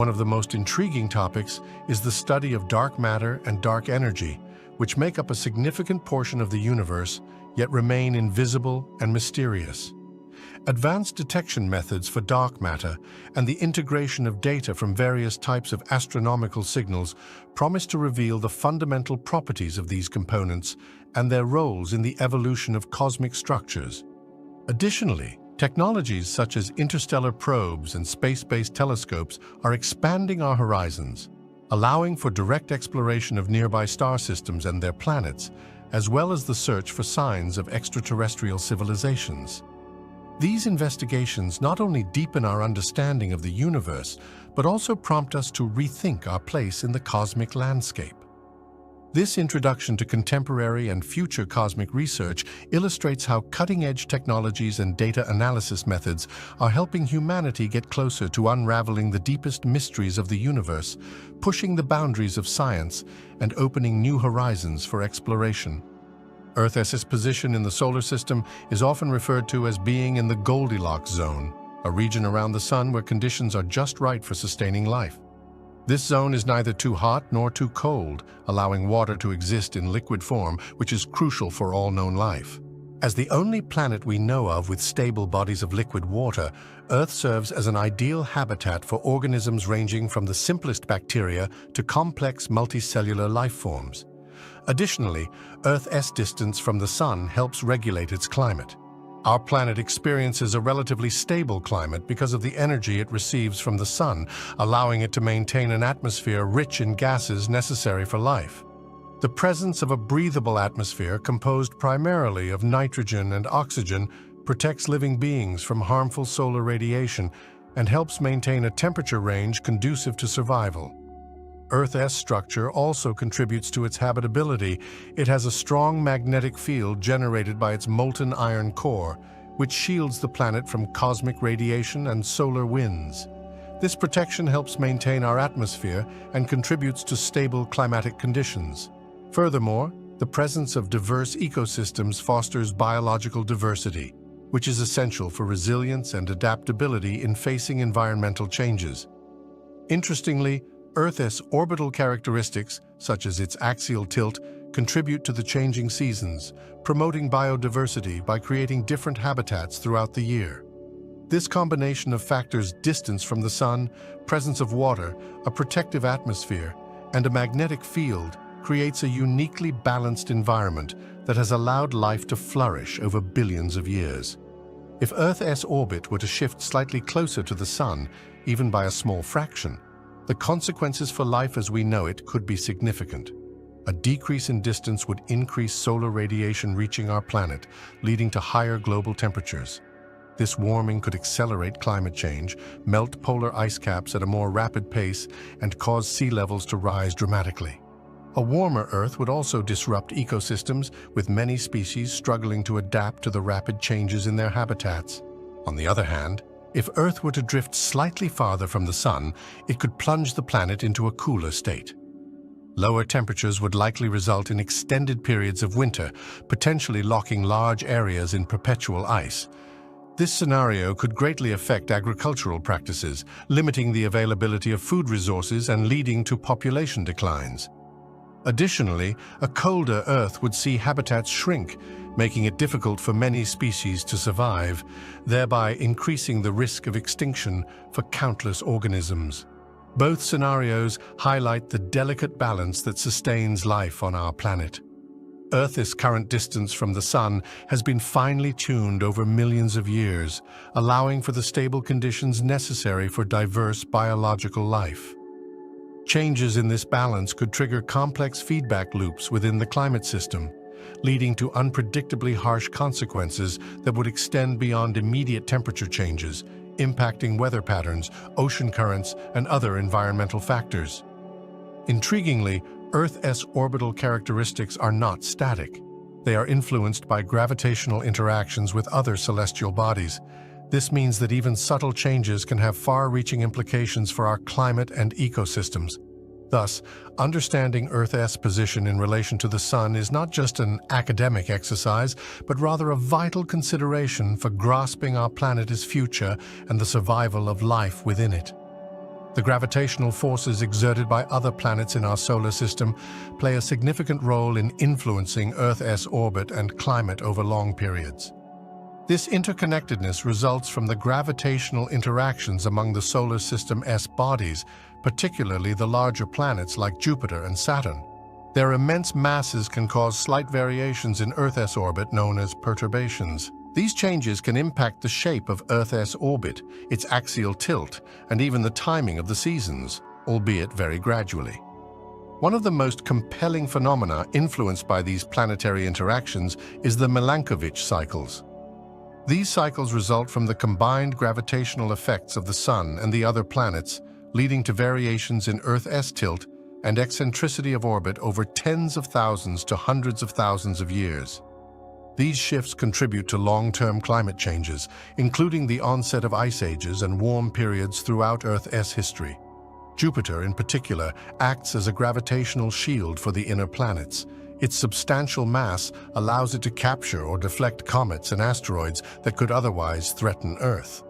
One of the most intriguing topics is the study of dark matter and dark energy, which make up a significant portion of the universe, yet remain invisible and mysterious. Advanced detection methods for dark matter and the integration of data from various types of astronomical signals promise to reveal the fundamental properties of these components and their roles in the evolution of cosmic structures. Additionally, technologies such as interstellar probes and space-based telescopes are expanding our horizons, allowing for direct exploration of nearby star systems and their planets, as well as the search for signs of extraterrestrial civilizations. These investigations not only deepen our understanding of the universe, but also prompt us to rethink our place in the cosmic landscape. This introduction to contemporary and future cosmic research illustrates how cutting-edge technologies and data analysis methods are helping humanity get closer to unraveling the deepest mysteries of the universe, pushing the boundaries of science and opening new horizons for exploration. Earth's position in the solar system is often referred to as being in the Goldilocks zone, a region around the Sun where conditions are just right for sustaining life. This zone is neither too hot nor too cold, allowing water to exist in liquid form, which is crucial for all known life. As the only planet we know of with stable bodies of liquid water, Earth serves as an ideal habitat for organisms ranging from the simplest bacteria to complex multicellular life forms. Additionally, Earth's distance from the Sun helps regulate its climate. Our planet experiences a relatively stable climate because of the energy it receives from the Sun, allowing it to maintain an atmosphere rich in gases necessary for life. The presence of a breathable atmosphere composed primarily of nitrogen and oxygen protects living beings from harmful solar radiation and helps maintain a temperature range conducive to survival. Earth's structure also contributes to its habitability. It has a strong magnetic field generated by its molten iron core, which shields the planet from cosmic radiation and solar winds. This protection helps maintain our atmosphere and contributes to stable climatic conditions. Furthermore, the presence of diverse ecosystems fosters biological diversity, which is essential for resilience and adaptability in facing environmental changes. Interestingly, Earth's orbital characteristics, such as its axial tilt, contribute to the changing seasons, promoting biodiversity by creating different habitats throughout the year. This combination of factors, distance from the Sun, presence of water, a protective atmosphere, and a magnetic field, creates a uniquely balanced environment that has allowed life to flourish over billions of years. If Earth's orbit were to shift slightly closer to the Sun, even by a small fraction, the consequences for life as we know it could be significant. A decrease in distance would increase solar radiation reaching our planet, leading to higher global temperatures. This warming could accelerate climate change, melt polar ice caps at a more rapid pace, and cause sea levels to rise dramatically. A warmer Earth would also disrupt ecosystems, with many species struggling to adapt to the rapid changes in their habitats. On the other hand, if Earth were to drift slightly farther from the Sun, it could plunge the planet into a cooler state. Lower temperatures would likely result in extended periods of winter, potentially locking large areas in perpetual ice. This scenario could greatly affect agricultural practices, limiting the availability of food resources and leading to population declines. Additionally, a colder Earth would see habitats shrink, making it difficult for many species to survive, thereby increasing the risk of extinction for countless organisms. Both scenarios highlight the delicate balance that sustains life on our planet. Earth's current distance from the Sun has been finely tuned over millions of years, allowing for the stable conditions necessary for diverse biological life. Changes in this balance could trigger complex feedback loops within the climate system, leading to unpredictably harsh consequences that would extend beyond immediate temperature changes, impacting weather patterns, ocean currents, and other environmental factors. Intriguingly, Earth's orbital characteristics are not static. They are influenced by gravitational interactions with other celestial bodies. This means that even subtle changes can have far-reaching implications for our climate and ecosystems. Thus, understanding Earth's position in relation to the Sun is not just an academic exercise, but rather a vital consideration for grasping our planet's future and the survival of life within it. The gravitational forces exerted by other planets in our solar system play a significant role in influencing Earth's orbit and climate over long periods. This interconnectedness results from the gravitational interactions among the solar system's bodies, particularly the larger planets like Jupiter and Saturn. Their immense masses can cause slight variations in Earth's orbit known as perturbations. These changes can impact the shape of Earth's orbit, its axial tilt, and even the timing of the seasons, albeit very gradually. One of the most compelling phenomena influenced by these planetary interactions is the Milankovitch cycles. These cycles result from the combined gravitational effects of the Sun and the other planets, leading to variations in Earth's tilt and eccentricity of orbit over tens of thousands to hundreds of thousands of years. These shifts contribute to long-term climate changes, including the onset of ice ages and warm periods throughout Earth's history. Jupiter, in particular, acts as a gravitational shield for the inner planets. Its substantial mass allows it to capture or deflect comets and asteroids that could otherwise threaten Earth.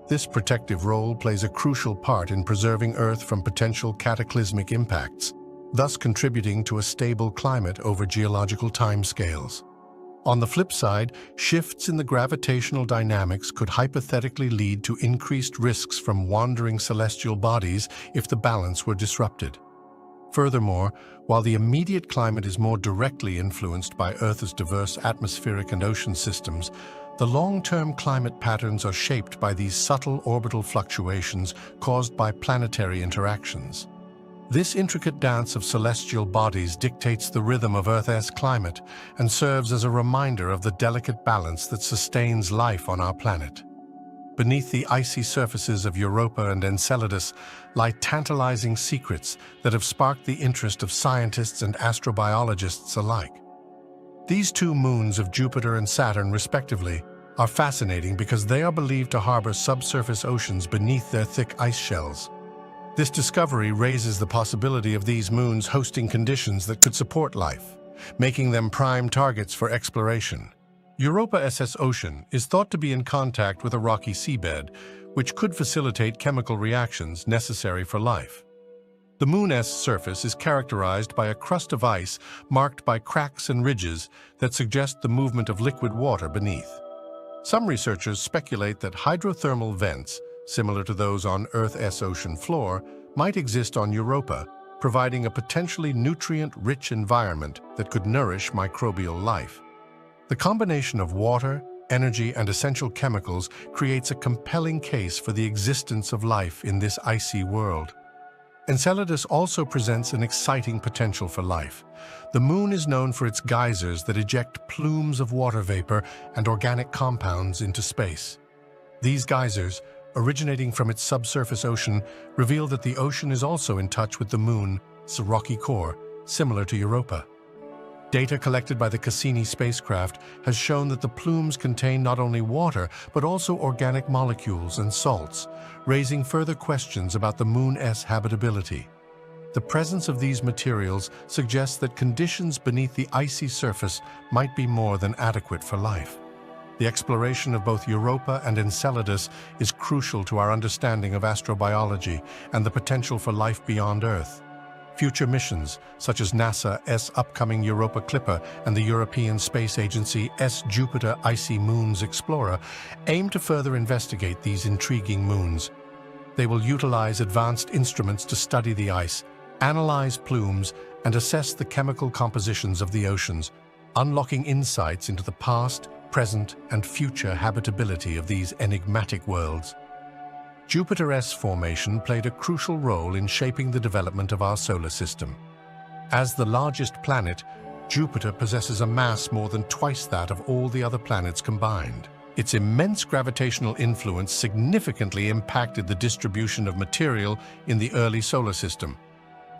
This protective role plays a crucial part in preserving Earth from potential cataclysmic impacts, thus contributing to a stable climate over geological timescales. On the flip side, shifts in the gravitational dynamics could hypothetically lead to increased risks from wandering celestial bodies if the balance were disrupted. Furthermore, while the immediate climate is more directly influenced by Earth's diverse atmospheric and ocean systems, the long-term climate patterns are shaped by these subtle orbital fluctuations caused by planetary interactions. This intricate dance of celestial bodies dictates the rhythm of Earth's climate and serves as a reminder of the delicate balance that sustains life on our planet. Beneath the icy surfaces of Europa and Enceladus lie tantalizing secrets that have sparked the interest of scientists and astrobiologists alike. These two moons of Jupiter and Saturn, respectively, are fascinating because they are believed to harbor subsurface oceans beneath their thick ice shells. This discovery raises the possibility of these moons hosting conditions that could support life, making them prime targets for exploration. Europa's ocean is thought to be in contact with a rocky seabed, which could facilitate chemical reactions necessary for life. The Moon's surface is characterized by a crust of ice marked by cracks and ridges that suggest the movement of liquid water beneath. Some researchers speculate that hydrothermal vents, similar to those on Earth's ocean floor, might exist on Europa, providing a potentially nutrient-rich environment that could nourish microbial life. The combination of water, energy, and essential chemicals creates a compelling case for the existence of life in this icy world. Enceladus also presents an exciting potential for life. The Moon is known for its geysers that eject plumes of water vapor and organic compounds into space. These geysers, originating from its subsurface ocean, reveal that the ocean is also in touch with the Moon's rocky core, similar to Europa. Data collected by the Cassini spacecraft has shown that the plumes contain not only water, but also organic molecules and salts, raising further questions about the Moon's habitability. The presence of these materials suggests that conditions beneath the icy surface might be more than adequate for life. The exploration of both Europa and Enceladus is crucial to our understanding of astrobiology and the potential for life beyond Earth. Future missions, such as NASA's upcoming Europa Clipper and the European Space Agency's Jupiter Icy Moons Explorer, aim to further investigate these intriguing moons. They will utilize advanced instruments to study the ice, analyze plumes, and assess the chemical compositions of the oceans, unlocking insights into the past, present, and future habitability of these enigmatic worlds. Jupiter's formation played a crucial role in shaping the development of our solar system. As the largest planet, Jupiter possesses a mass more than twice that of all the other planets combined. Its immense gravitational influence significantly impacted the distribution of material in the early solar system.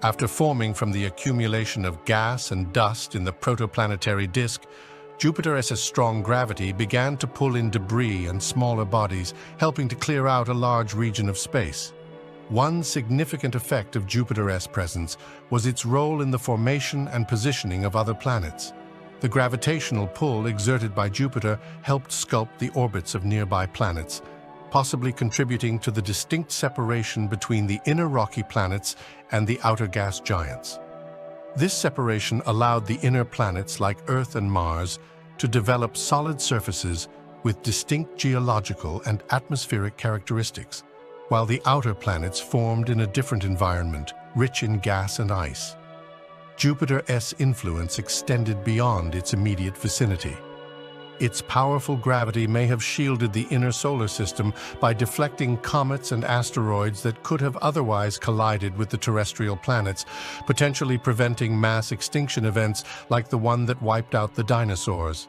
After forming from the accumulation of gas and dust in the protoplanetary disk, Jupiter's strong gravity began to pull in debris and smaller bodies, helping to clear out a large region of space. One significant effect of Jupiter's presence was its role in the formation and positioning of other planets. The gravitational pull exerted by Jupiter helped sculpt the orbits of nearby planets, possibly contributing to the distinct separation between the inner rocky planets and the outer gas giants. This separation allowed the inner planets like Earth and Mars to develop solid surfaces with distinct geological and atmospheric characteristics, while the outer planets formed in a different environment, rich in gas and ice. Jupiter's influence extended beyond its immediate vicinity. Its powerful gravity may have shielded the inner solar system by deflecting comets and asteroids that could have otherwise collided with the terrestrial planets, potentially preventing mass extinction events like the one that wiped out the dinosaurs.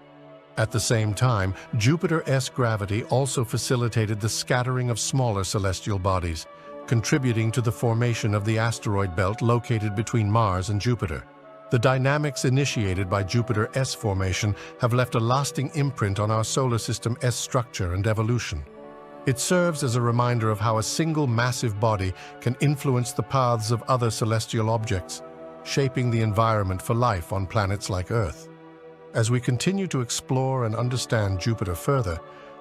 At the same time, Jupiter's gravity also facilitated the scattering of smaller celestial bodies, contributing to the formation of the asteroid belt located between Mars and Jupiter. The dynamics initiated by Jupiter's formation have left a lasting imprint on our solar system's structure and evolution. It serves as a reminder of how a single massive body can influence the paths of other celestial objects, shaping the environment for life on planets like Earth. As we continue to explore and understand Jupiter further,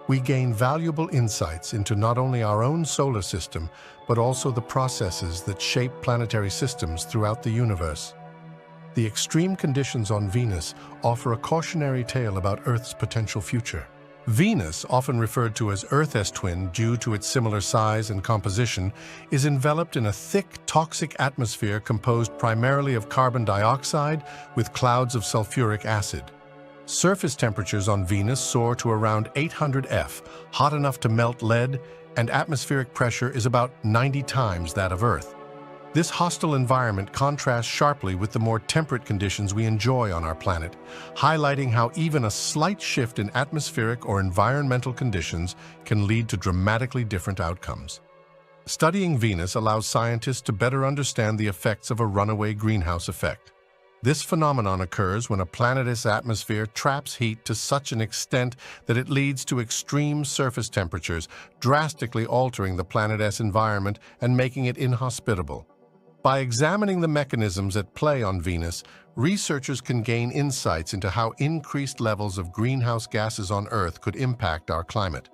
we gain valuable insights into not only our own solar system, but also the processes that shape planetary systems throughout the universe. The extreme conditions on Venus offer a cautionary tale about Earth's potential future. Venus, often referred to as Earth's twin due to its similar size and composition, is enveloped in a thick, toxic atmosphere composed primarily of carbon dioxide with clouds of sulfuric acid. Surface temperatures on Venus soar to around 800 F, hot enough to melt lead, and atmospheric pressure is about 90 times that of Earth. This hostile environment contrasts sharply with the more temperate conditions we enjoy on our planet, highlighting how even a slight shift in atmospheric or environmental conditions can lead to dramatically different outcomes. Studying Venus allows scientists to better understand the effects of a runaway greenhouse effect. This phenomenon occurs when a planet's atmosphere traps heat to such an extent that it leads to extreme surface temperatures, drastically altering the planet's environment and making it inhospitable. By examining the mechanisms at play on Venus, researchers can gain insights into how increased levels of greenhouse gases on Earth could impact our climate.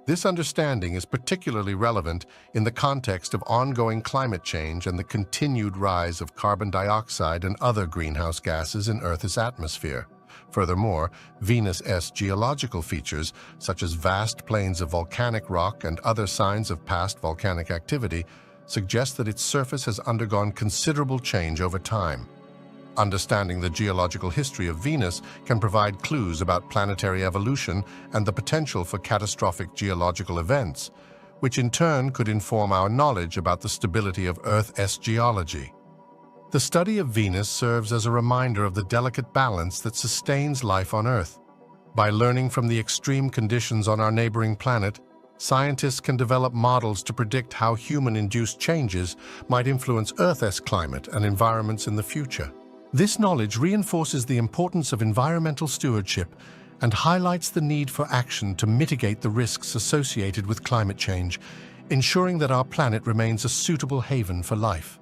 This understanding is particularly relevant in the context of ongoing climate change and the continued rise of carbon dioxide and other greenhouse gases in Earth's atmosphere. Furthermore, Venus's geological features, such as vast plains of volcanic rock and other signs of past volcanic activity, suggest that its surface has undergone considerable change over time. Understanding the geological history of Venus can provide clues about planetary evolution and the potential for catastrophic geological events, which in turn could inform our knowledge about the stability of Earth's geology. The study of Venus serves as a reminder of the delicate balance that sustains life on Earth. By learning from the extreme conditions on our neighboring planet, scientists can develop models to predict how human-induced changes might influence Earth's climate and environments in the future. This knowledge reinforces the importance of environmental stewardship and highlights the need for action to mitigate the risks associated with climate change, ensuring that our planet remains a suitable haven for life.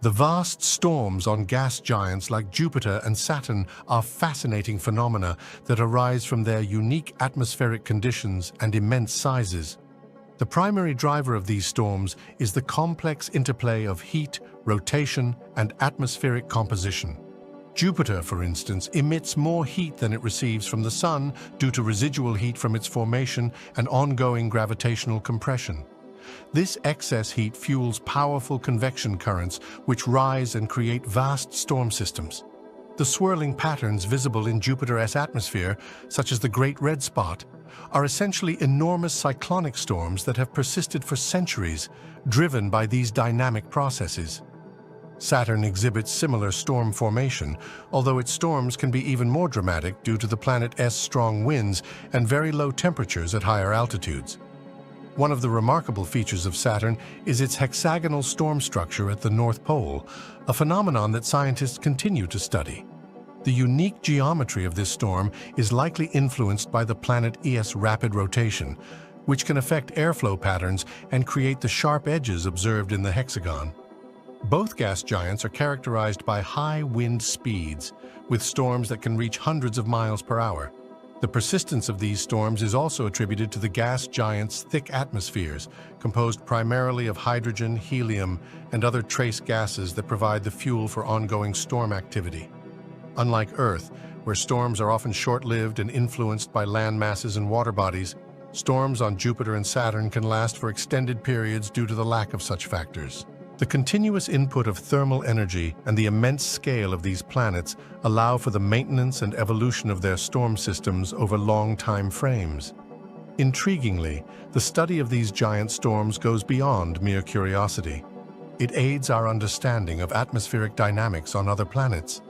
The vast storms on gas giants like Jupiter and Saturn are fascinating phenomena that arise from their unique atmospheric conditions and immense sizes. The primary driver of these storms is the complex interplay of heat, rotation, and atmospheric composition. Jupiter, for instance, emits more heat than it receives from the Sun due to residual heat from its formation and ongoing gravitational compression. This excess heat fuels powerful convection currents which rise and create vast storm systems. The swirling patterns visible in Jupiter's atmosphere, such as the Great Red Spot, are essentially enormous cyclonic storms that have persisted for centuries, driven by these dynamic processes. Saturn exhibits similar storm formation, although its storms can be even more dramatic due to the planet's strong winds and very low temperatures at higher altitudes. One of the remarkable features of Saturn is its hexagonal storm structure at the North Pole, a phenomenon that scientists continue to study. The unique geometry of this storm is likely influenced by the planet's rapid rotation, which can affect airflow patterns and create the sharp edges observed in the hexagon. Both gas giants are characterized by high wind speeds, with storms that can reach hundreds of miles per hour. The persistence of these storms is also attributed to the gas giants' thick atmospheres, composed primarily of hydrogen, helium, and other trace gases that provide the fuel for ongoing storm activity. Unlike Earth, where storms are often short-lived and influenced by land masses and water bodies, storms on Jupiter and Saturn can last for extended periods due to the lack of such factors. The continuous input of thermal energy and the immense scale of these planets allow for the maintenance and evolution of their storm systems over long time frames. Intriguingly, the study of these giant storms goes beyond mere curiosity. It aids our understanding of atmospheric dynamics on other planets.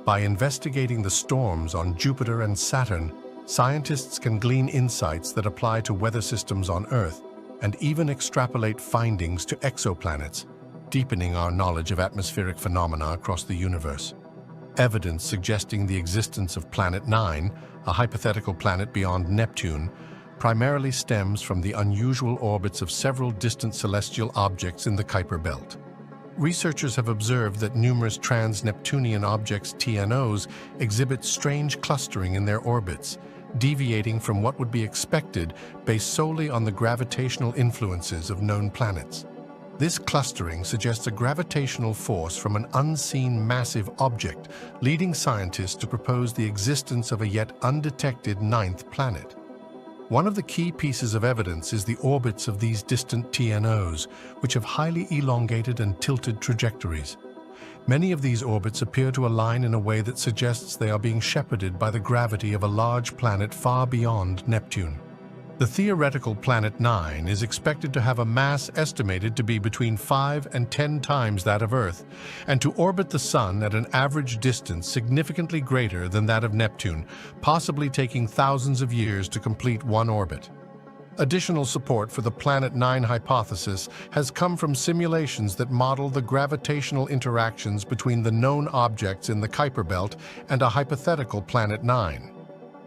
By investigating the storms on Jupiter and Saturn, scientists can glean insights that apply to weather systems on Earth and even extrapolate findings to exoplanets, deepening our knowledge of atmospheric phenomena across the universe. Evidence suggesting the existence of Planet 9, a hypothetical planet beyond Neptune, primarily stems from the unusual orbits of several distant celestial objects in the Kuiper Belt. Researchers have observed that numerous trans-Neptunian objects, TNOs, exhibit strange clustering in their orbits, deviating from what would be expected based solely on the gravitational influences of known planets. This clustering suggests a gravitational force from an unseen massive object, leading scientists to propose the existence of a yet undetected ninth planet. One of the key pieces of evidence is the orbits of these distant TNOs, which have highly elongated and tilted trajectories. Many of these orbits appear to align in a way that suggests they are being shepherded by the gravity of a large planet far beyond Neptune. The theoretical Planet 9 is expected to have a mass estimated to be between 5 and 10 times that of Earth, and to orbit the Sun at an average distance significantly greater than that of Neptune, possibly taking thousands of years to complete one orbit. Additional support for the Planet 9 hypothesis has come from simulations that model the gravitational interactions between the known objects in the Kuiper Belt and a hypothetical Planet 9.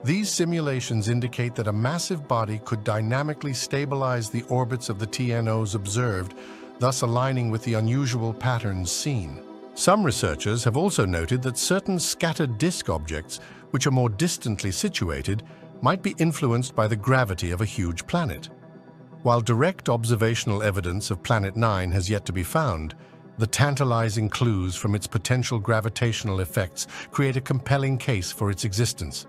These simulations indicate that a massive body could dynamically stabilize the orbits of the TNOs observed, thus aligning with the unusual patterns seen. Some researchers have also noted that certain scattered disk objects, which are more distantly situated, might be influenced by the gravity of a huge planet. While direct observational evidence of Planet 9 has yet to be found, the tantalizing clues from its potential gravitational effects create a compelling case for its existence.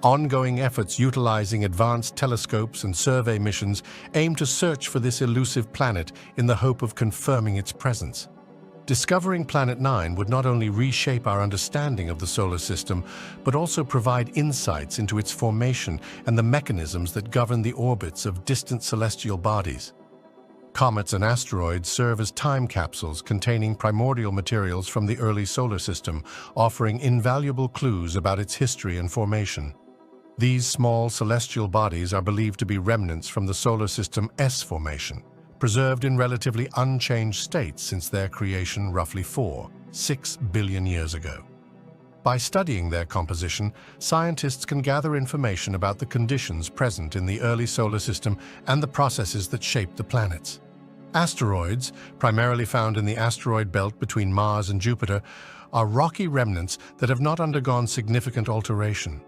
Ongoing efforts utilizing advanced telescopes and survey missions aim to search for this elusive planet in the hope of confirming its presence. Discovering Planet 9 would not only reshape our understanding of the solar system, but also provide insights into its formation and the mechanisms that govern the orbits of distant celestial bodies. Comets and asteroids serve as time capsules containing primordial materials from the early solar system, offering invaluable clues about its history and formation. These small celestial bodies are believed to be remnants from the solar system S formation, preserved in relatively unchanged states since their creation roughly 6 billion years ago. By studying their composition, scientists can gather information about the conditions present in the early solar system and the processes that shape the planets. Asteroids, primarily found in the asteroid belt between Mars and Jupiter, are rocky remnants that have not undergone significant alteration.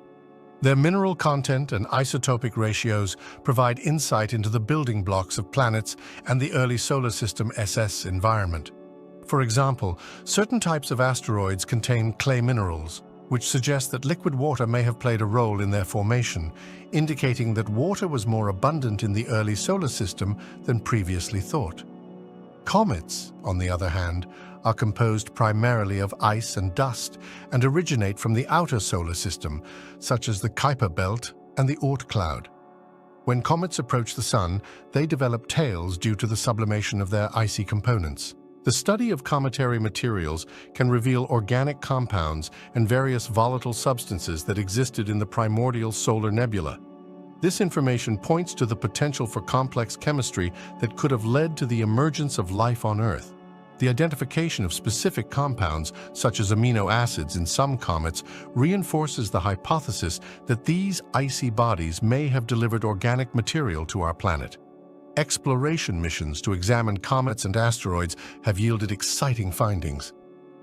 Their mineral content and isotopic ratios provide insight into the building blocks of planets and the early solar system SS environment. For example, certain types of asteroids contain clay minerals, which suggest that liquid water may have played a role in their formation, indicating that water was more abundant in the early solar system than previously thought. Comets, on the other hand, are composed primarily of ice and dust and originate from the outer solar system, such as the Kuiper Belt and the Oort cloud. When comets approach the Sun, they develop tails due to the sublimation of their icy components. The study of cometary materials can reveal organic compounds and various volatile substances that existed in the primordial solar nebula. This information points to the potential for complex chemistry that could have led to the emergence of life on Earth. The identification of specific compounds, such as amino acids in some comets, reinforces the hypothesis that these icy bodies may have delivered organic material to our planet. Exploration missions to examine comets and asteroids have yielded exciting findings.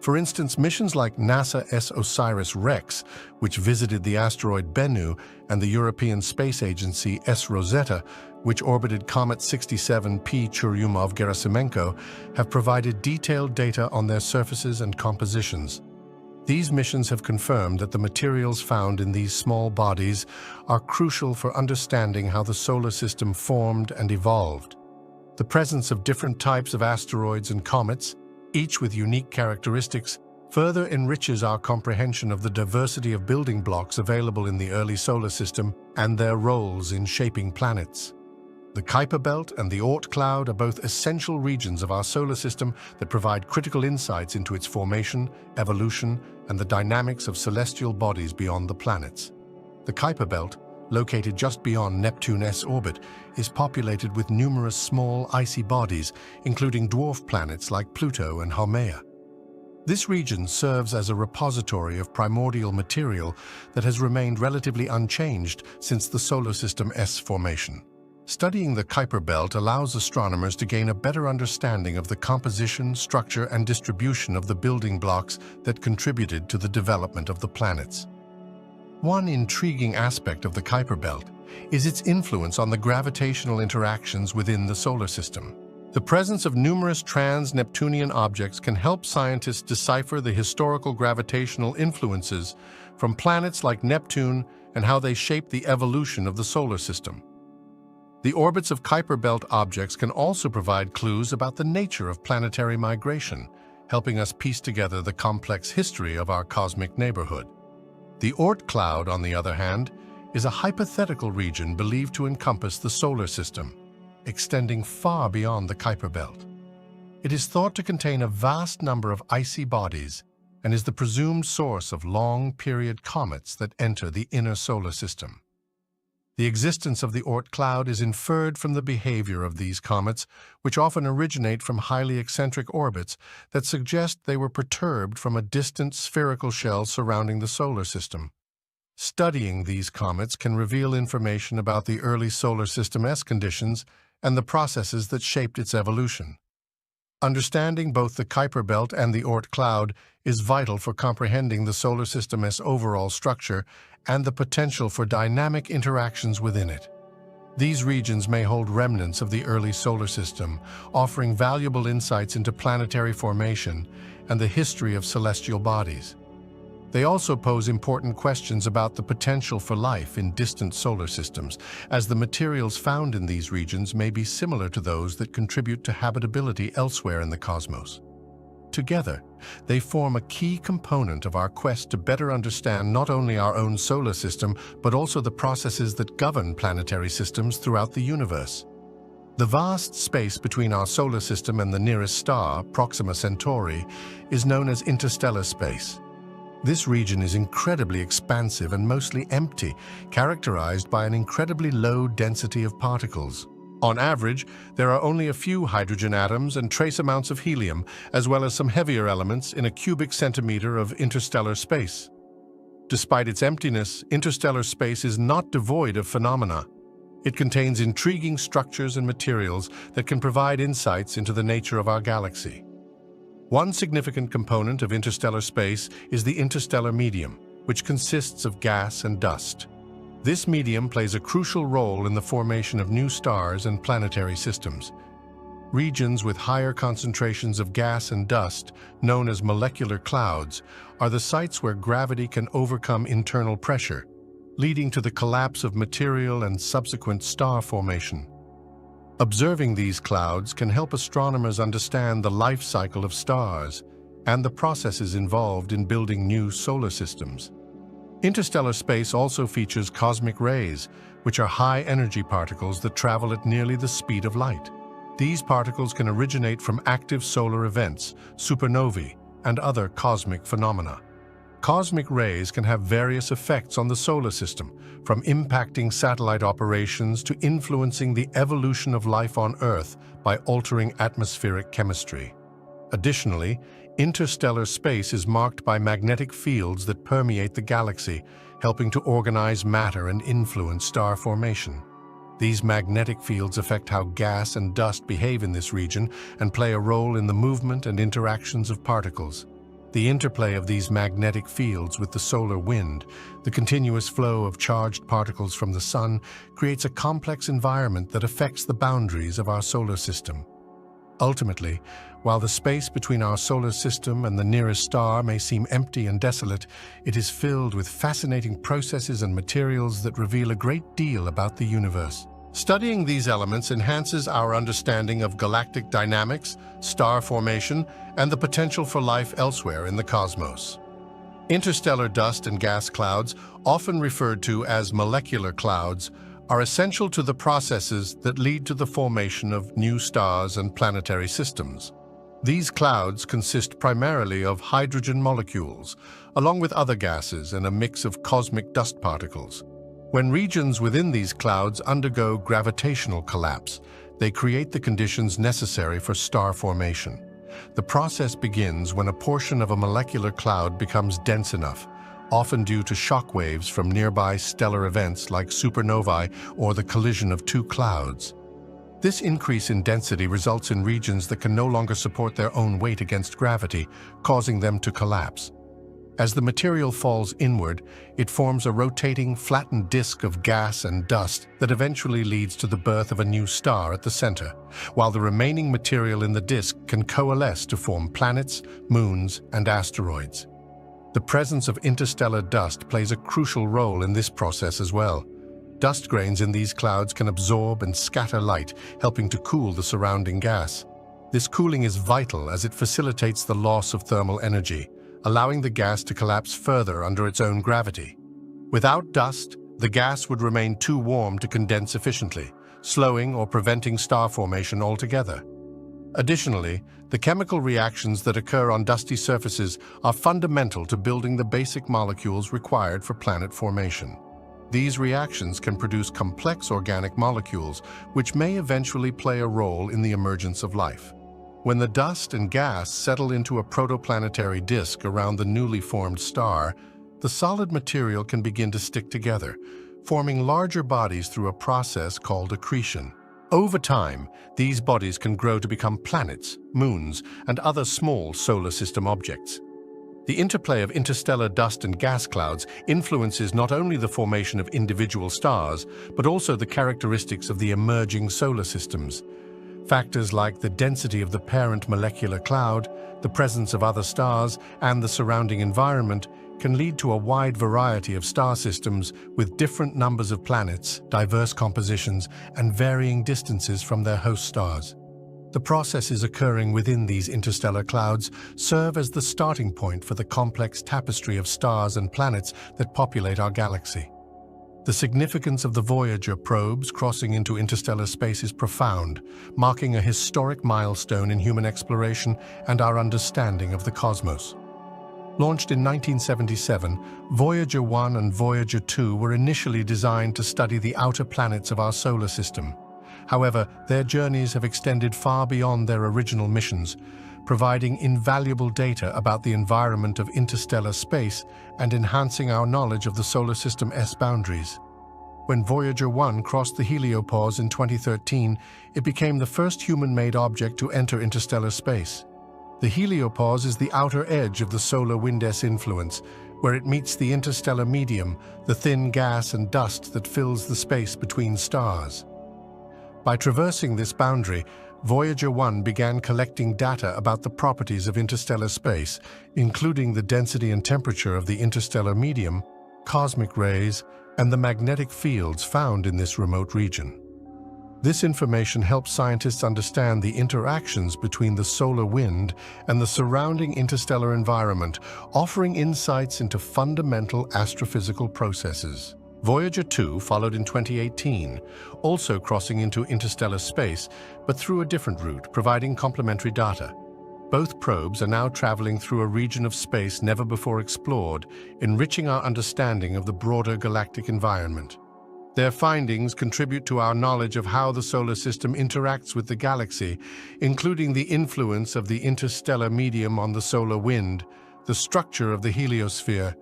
For instance, missions like NASA's OSIRIS-REx, which visited the asteroid Bennu, and the European Space Agency's Rosetta, which orbited Comet 67P Churyumov-Gerasimenko, have provided detailed data on their surfaces and compositions. These missions have confirmed that the materials found in these small bodies are crucial for understanding how the solar system formed and evolved. The presence of different types of asteroids and comets, each with unique characteristics, further enriches our comprehension of the diversity of building blocks available in the early solar system and their roles in shaping planets. The Kuiper Belt and the Oort cloud are both essential regions of our solar system that provide critical insights into its formation, evolution, and the dynamics of celestial bodies beyond the planets. The Kuiper Belt, located just beyond Neptune's orbit, is populated with numerous small icy bodies, including dwarf planets like Pluto and Haumea. This region serves as a repository of primordial material that has remained relatively unchanged since the solar system's formation. Studying the Kuiper Belt allows astronomers to gain a better understanding of the composition, structure, and distribution of the building blocks that contributed to the development of the planets. One intriguing aspect of the Kuiper Belt is its influence on the gravitational interactions within the solar system. The presence of numerous trans-Neptunian objects can help scientists decipher the historical gravitational influences from planets like Neptune and how they shape the evolution of the solar system. The orbits of Kuiper Belt objects can also provide clues about the nature of planetary migration, helping us piece together the complex history of our cosmic neighborhood. The Oort cloud, on the other hand, is a hypothetical region believed to encompass the solar system, extending far beyond the Kuiper Belt. It is thought to contain a vast number of icy bodies and is the presumed source of long-period comets that enter the inner solar system. The existence of the Oort cloud is inferred from the behavior of these comets, which often originate from highly eccentric orbits that suggest they were perturbed from a distant spherical shell surrounding the solar system. Studying these comets can reveal information about the early solar system's conditions and the processes that shaped its evolution. Understanding both the Kuiper Belt and the Oort cloud is vital for comprehending the solar system's overall structure and the potential for dynamic interactions within it. These regions may hold remnants of the early solar system, offering valuable insights into planetary formation and the history of celestial bodies. They also pose important questions about the potential for life in distant solar systems, as the materials found in these regions may be similar to those that contribute to habitability elsewhere in the cosmos. Together, they form a key component of our quest to better understand not only our own solar system, but also the processes that govern planetary systems throughout the universe. The vast space between our solar system and the nearest star, Proxima Centauri, is known as interstellar space. This region is incredibly expansive and mostly empty, characterized by an incredibly low density of particles. On average, there are only a few hydrogen atoms and trace amounts of helium, as well as some heavier elements in a cubic centimeter of interstellar space. Despite its emptiness, interstellar space is not devoid of phenomena. It contains intriguing structures and materials that can provide insights into the nature of our galaxy. One significant component of interstellar space is the interstellar medium, which consists of gas and dust. This medium plays a crucial role in the formation of new stars and planetary systems. Regions with higher concentrations of gas and dust, known as molecular clouds, are the sites where gravity can overcome internal pressure, leading to the collapse of material and subsequent star formation. Observing these clouds can help astronomers understand the life cycle of stars and the processes involved in building new solar systems. Interstellar space also features cosmic rays, which are high-energy particles that travel at nearly the speed of light. These particles can originate from active solar events, supernovae, and other cosmic phenomena. Cosmic rays can have various effects on the solar system, from impacting satellite operations to influencing the evolution of life on Earth by altering atmospheric chemistry. Additionally, interstellar space is marked by magnetic fields that permeate the galaxy, helping to organize matter and influence star formation. These magnetic fields affect how gas and dust behave in this region and play a role in the movement and interactions of particles. The interplay of these magnetic fields with the solar wind, the continuous flow of charged particles from the sun, creates a complex environment that affects the boundaries of our solar system. Ultimately, while the space between our solar system and the nearest star may seem empty and desolate, it is filled with fascinating processes and materials that reveal a great deal about the universe. Studying these elements enhances our understanding of galactic dynamics, star formation, and the potential for life elsewhere in the cosmos. Interstellar dust and gas clouds, often referred to as molecular clouds, are essential to the processes that lead to the formation of new stars and planetary systems. These clouds consist primarily of hydrogen molecules, along with other gases and a mix of cosmic dust particles. When regions within these clouds undergo gravitational collapse, they create the conditions necessary for star formation. The process begins when a portion of a molecular cloud becomes dense enough, often due to shock waves from nearby stellar events like supernovae or the collision of two clouds. This increase in density results in regions that can no longer support their own weight against gravity, causing them to collapse. As the material falls inward, it forms a rotating, flattened disk of gas and dust that eventually leads to the birth of a new star at the center, while the remaining material in the disk can coalesce to form planets, moons, and asteroids. The presence of interstellar dust plays a crucial role in this process as well. Dust grains in these clouds can absorb and scatter light, helping to cool the surrounding gas. This cooling is vital as it facilitates the loss of thermal energy, allowing the gas to collapse further under its own gravity. Without dust, the gas would remain too warm to condense efficiently, slowing or preventing star formation altogether. Additionally, the chemical reactions that occur on dusty surfaces are fundamental to building the basic molecules required for planet formation. These reactions can produce complex organic molecules, which may eventually play a role in the emergence of life. When the dust and gas settle into a protoplanetary disk around the newly formed star, the solid material can begin to stick together, forming larger bodies through a process called accretion. Over time, these bodies can grow to become planets, moons, and other small solar system objects. The interplay of interstellar dust and gas clouds influences not only the formation of individual stars, but also the characteristics of the emerging solar systems. Factors like the density of the parent molecular cloud, the presence of other stars, and the surrounding environment can lead to a wide variety of star systems with different numbers of planets, diverse compositions, and varying distances from their host stars. The processes occurring within these interstellar clouds serve as the starting point for the complex tapestry of stars and planets that populate our galaxy. The significance of the Voyager probes crossing into interstellar space is profound, marking a historic milestone in human exploration and our understanding of the cosmos. Launched in 1977, Voyager 1 and Voyager 2 were initially designed to study the outer planets of our solar system. However, their journeys have extended far beyond their original missions, providing invaluable data about the environment of interstellar space and enhancing our knowledge of the solar system's boundaries. When Voyager 1 crossed the heliopause in 2013, it became the first human-made object to enter interstellar space. The heliopause is the outer edge of the solar wind's influence, where it meets the interstellar medium, the thin gas and dust that fills the space between stars. By traversing this boundary, Voyager 1 began collecting data about the properties of interstellar space, including the density and temperature of the interstellar medium, cosmic rays, and the magnetic fields found in this remote region. This information helps scientists understand the interactions between the solar wind and the surrounding interstellar environment, offering insights into fundamental astrophysical processes. Voyager 2 followed in 2018, also crossing into interstellar space, but through a different route, providing complementary data. Both probes are now traveling through a region of space never before explored, enriching our understanding of the broader galactic environment. Their findings contribute to our knowledge of how the solar system interacts with the galaxy, including the influence of the interstellar medium on the solar wind, the structure of the heliosphere,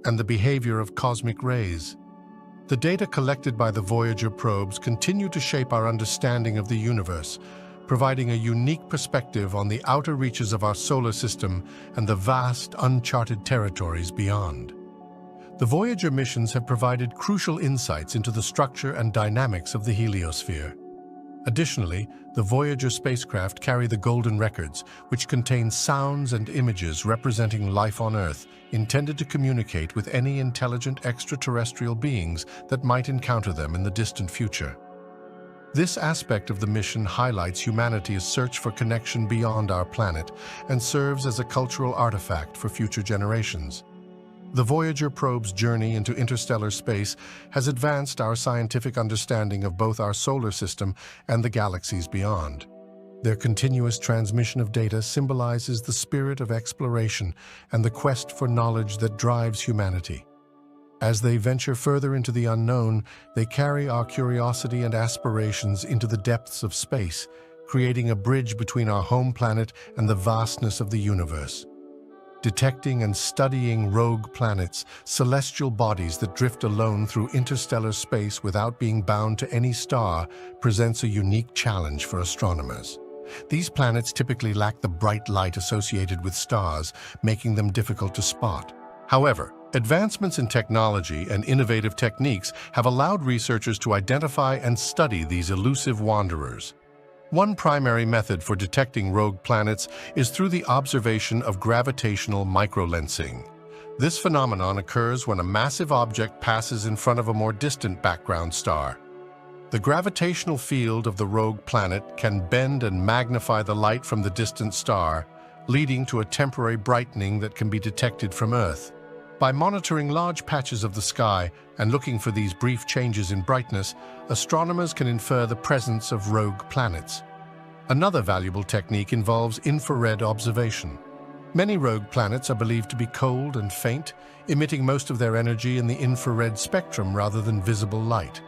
and the behavior of cosmic rays. The data collected by the Voyager probes continue to shape our understanding of the universe, providing a unique perspective on the outer reaches of our solar system and the vast, uncharted territories beyond. The Voyager missions have provided crucial insights into the structure and dynamics of the heliosphere. Additionally, the Voyager spacecraft carry the Golden Records, which contain sounds and images representing life on Earth, intended to communicate with any intelligent extraterrestrial beings that might encounter them in the distant future. This aspect of the mission highlights humanity's search for connection beyond our planet and serves as a cultural artifact for future generations. The Voyager probe's journey into interstellar space has advanced our scientific understanding of both our solar system and the galaxies beyond. Their continuous transmission of data symbolizes the spirit of exploration and the quest for knowledge that drives humanity. As they venture further into the unknown, they carry our curiosity and aspirations into the depths of space, creating a bridge between our home planet and the vastness of the universe. Detecting and studying rogue planets, celestial bodies that drift alone through interstellar space without being bound to any star, presents a unique challenge for astronomers. These planets typically lack the bright light associated with stars, making them difficult to spot. However, advancements in technology and innovative techniques have allowed researchers to identify and study these elusive wanderers. One primary method for detecting rogue planets is through the observation of gravitational microlensing. This phenomenon occurs when a massive object passes in front of a more distant background star. The gravitational field of the rogue planet can bend and magnify the light from the distant star, leading to a temporary brightening that can be detected from Earth. By monitoring large patches of the sky and looking for these brief changes in brightness, astronomers can infer the presence of rogue planets. Another valuable technique involves infrared observation. Many rogue planets are believed to be cold and faint, emitting most of their energy in the infrared spectrum rather than visible light.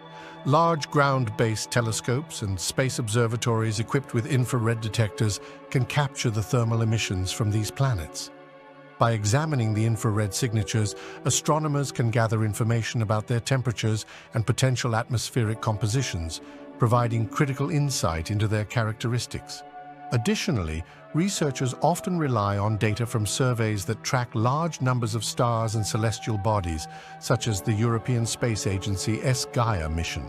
Large ground-based telescopes and space observatories equipped with infrared detectors can capture the thermal emissions from these planets. By examining the infrared signatures, astronomers can gather information about their temperatures and potential atmospheric compositions, providing critical insight into their characteristics. Additionally, researchers often rely on data from surveys that track large numbers of stars and celestial bodies, such as the European Space Agency's Gaia mission.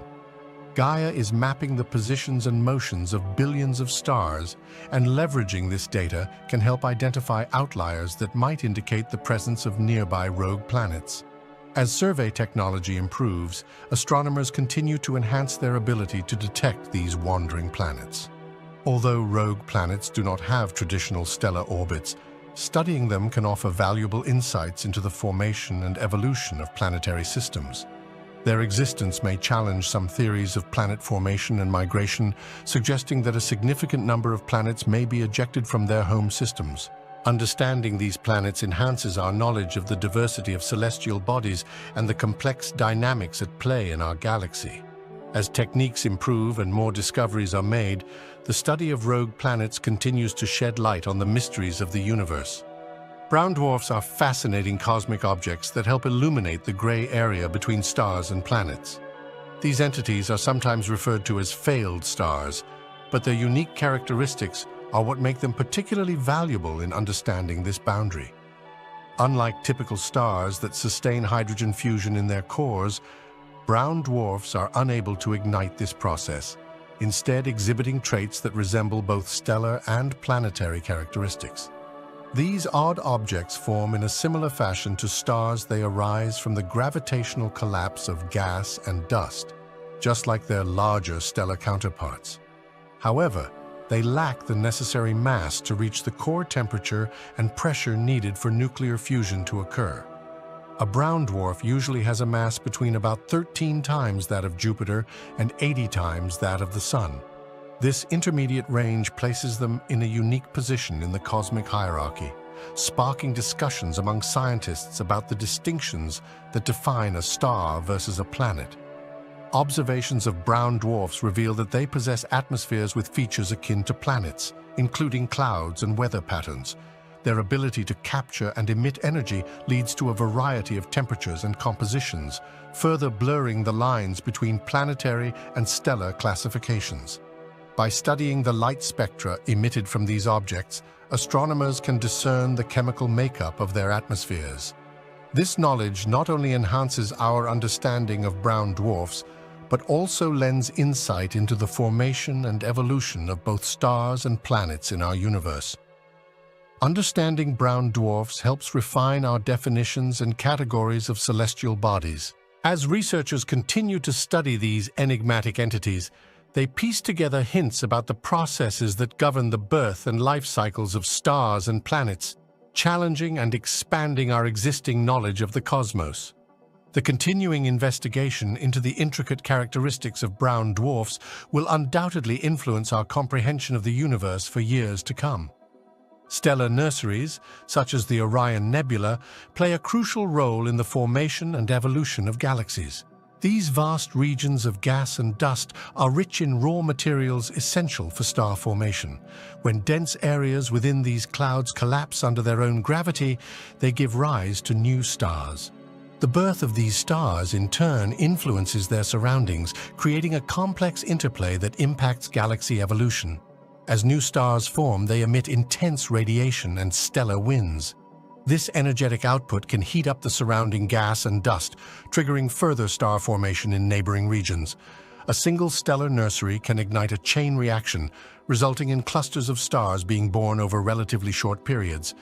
Gaia is mapping the positions and motions of billions of stars, and leveraging this data can help identify outliers that might indicate the presence of nearby rogue planets. As survey technology improves, astronomers continue to enhance their ability to detect these wandering planets. Although rogue planets do not have traditional stellar orbits, studying them can offer valuable insights into the formation and evolution of planetary systems. Their existence may challenge some theories of planet formation and migration, suggesting that a significant number of planets may be ejected from their home systems. Understanding these planets enhances our knowledge of the diversity of celestial bodies and the complex dynamics at play in our galaxy. As techniques improve and more discoveries are made, the study of rogue planets continues to shed light on the mysteries of the universe. Brown dwarfs are fascinating cosmic objects that help illuminate the gray area between stars and planets. These entities are sometimes referred to as failed stars, but their unique characteristics are what make them particularly valuable in understanding this boundary. Unlike typical stars that sustain hydrogen fusion in their cores, brown dwarfs are unable to ignite this process, instead exhibiting traits that resemble both stellar and planetary characteristics. These odd objects form in a similar fashion to stars. They arise from the gravitational collapse of gas and dust, just like their larger stellar counterparts. However, they lack the necessary mass to reach the core temperature and pressure needed for nuclear fusion to occur. A brown dwarf usually has a mass between about 13 times that of Jupiter and 80 times that of the Sun. This intermediate range places them in a unique position in the cosmic hierarchy, sparking discussions among scientists about the distinctions that define a star versus a planet. Observations of brown dwarfs reveal that they possess atmospheres with features akin to planets, including clouds and weather patterns. Their ability to capture and emit energy leads to a variety of temperatures and compositions, further blurring the lines between planetary and stellar classifications. By studying the light spectra emitted from these objects, astronomers can discern the chemical makeup of their atmospheres. This knowledge not only enhances our understanding of brown dwarfs, but also lends insight into the formation and evolution of both stars and planets in our universe. Understanding brown dwarfs helps refine our definitions and categories of celestial bodies. As researchers continue to study these enigmatic entities, they piece together hints about the processes that govern the birth and life cycles of stars and planets, challenging and expanding our existing knowledge of the cosmos. The continuing investigation into the intricate characteristics of brown dwarfs will undoubtedly influence our comprehension of the universe for years to come. Stellar nurseries, such as the Orion Nebula, play a crucial role in the formation and evolution of galaxies. These vast regions of gas and dust are rich in raw materials essential for star formation. When dense areas within these clouds collapse under their own gravity, they give rise to new stars. The birth of these stars, in turn, influences their surroundings, creating a complex interplay that impacts galaxy evolution. As new stars form, they emit intense radiation and stellar winds. This energetic output can heat up the surrounding gas and dust, triggering further star formation in neighboring regions. A single stellar nursery can ignite a chain reaction, resulting in clusters of stars being born over relatively short periods.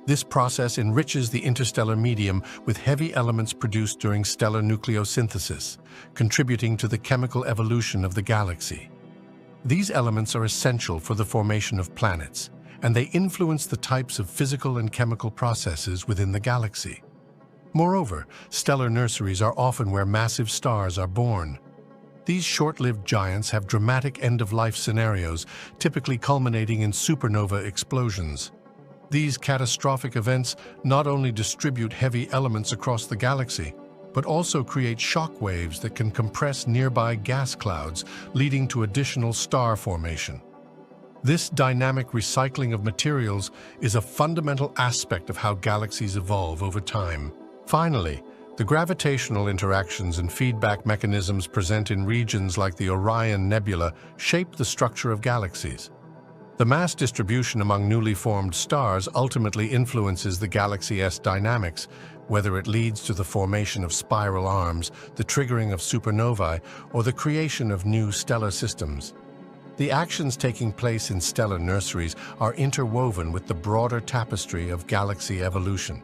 This process enriches the interstellar medium with heavy elements produced during stellar nucleosynthesis, contributing to the chemical evolution of the galaxy. These elements are essential for the formation of planets, and they influence the types of physical and chemical processes within the galaxy. Moreover, stellar nurseries are often where massive stars are born. These short-lived giants have dramatic end-of-life scenarios, typically culminating in supernova explosions. These catastrophic events not only distribute heavy elements across the galaxy, but also create shock waves that can compress nearby gas clouds, leading to additional star formation. This dynamic recycling of materials is a fundamental aspect of how galaxies evolve over time. Finally, the gravitational interactions and feedback mechanisms present in regions like the Orion Nebula shape the structure of galaxies. The mass distribution among newly formed stars ultimately influences the galaxy's dynamics, whether it leads to the formation of spiral arms, the triggering of supernovae, or the creation of new stellar systems. The actions taking place in stellar nurseries are interwoven with the broader tapestry of galaxy evolution.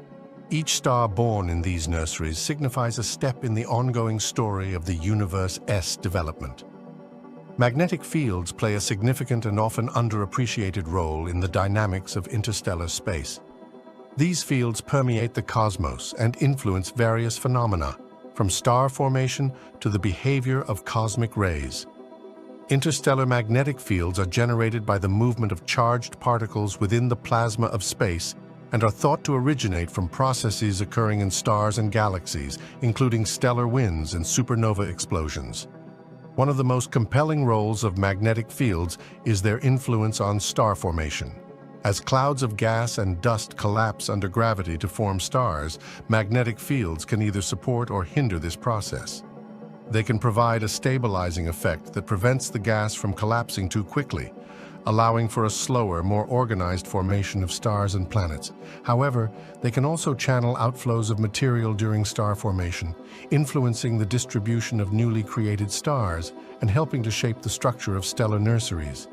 Each star born in these nurseries signifies a step in the ongoing story of the universe's development. Magnetic fields play a significant and often underappreciated role in the dynamics of interstellar space. These fields permeate the cosmos and influence various phenomena, from star formation to the behavior of cosmic rays. Interstellar magnetic fields are generated by the movement of charged particles within the plasma of space and are thought to originate from processes occurring in stars and galaxies, including stellar winds and supernova explosions. One of the most compelling roles of magnetic fields is their influence on star formation. As clouds of gas and dust collapse under gravity to form stars, magnetic fields can either support or hinder this process. They can provide a stabilizing effect that prevents the gas from collapsing too quickly, allowing for a slower, more organized formation of stars and planets. However, they can also channel outflows of material during star formation, influencing the distribution of newly created stars and helping to shape the structure of stellar nurseries.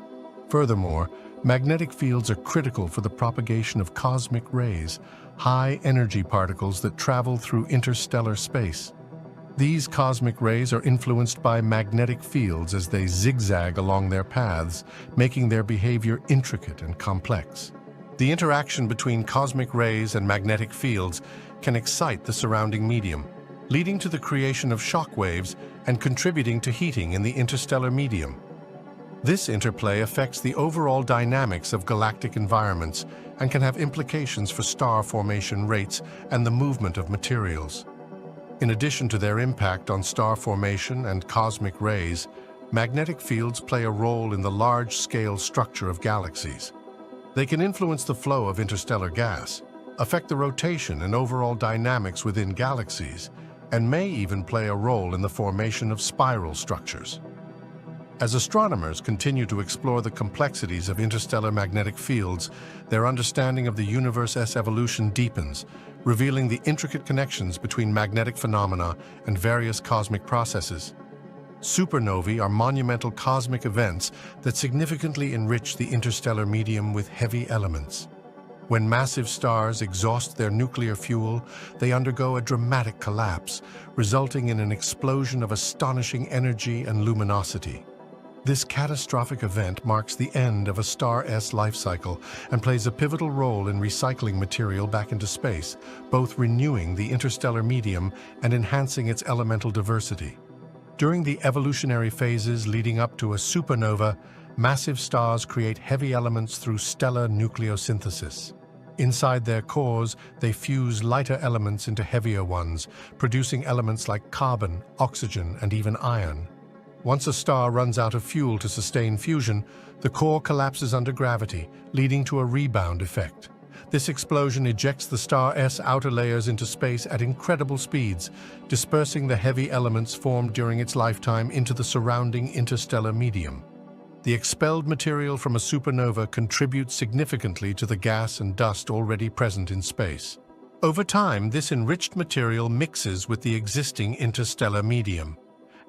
Furthermore, magnetic fields are critical for the propagation of cosmic rays, high-energy particles that travel through interstellar space. These cosmic rays are influenced by magnetic fields as they zigzag along their paths, making their behavior intricate and complex. The interaction between cosmic rays and magnetic fields can excite the surrounding medium, leading to the creation of shock waves and contributing to heating in the interstellar medium. This interplay affects the overall dynamics of galactic environments and can have implications for star formation rates and the movement of materials. In addition to their impact on star formation and cosmic rays, magnetic fields play a role in the large-scale structure of galaxies. They can influence the flow of interstellar gas, affect the rotation and overall dynamics within galaxies, and may even play a role in the formation of spiral structures. As astronomers continue to explore the complexities of interstellar magnetic fields, their understanding of the universe's evolution deepens, revealing the intricate connections between magnetic phenomena and various cosmic processes. Supernovae are monumental cosmic events that significantly enrich the interstellar medium with heavy elements. When massive stars exhaust their nuclear fuel, they undergo a dramatic collapse, resulting in an explosion of astonishing energy and luminosity. This catastrophic event marks the end of a star's life cycle and plays a pivotal role in recycling material back into space, both renewing the interstellar medium and enhancing its elemental diversity. During the evolutionary phases leading up to a supernova, massive stars create heavy elements through stellar nucleosynthesis. Inside their cores, they fuse lighter elements into heavier ones, producing elements like carbon, oxygen, and even iron. Once a star runs out of fuel to sustain fusion, the core collapses under gravity, leading to a rebound effect. This explosion ejects the star's outer layers into space at incredible speeds, dispersing the heavy elements formed during its lifetime into the surrounding interstellar medium. The expelled material from a supernova contributes significantly to the gas and dust already present in space. Over time, this enriched material mixes with the existing interstellar medium.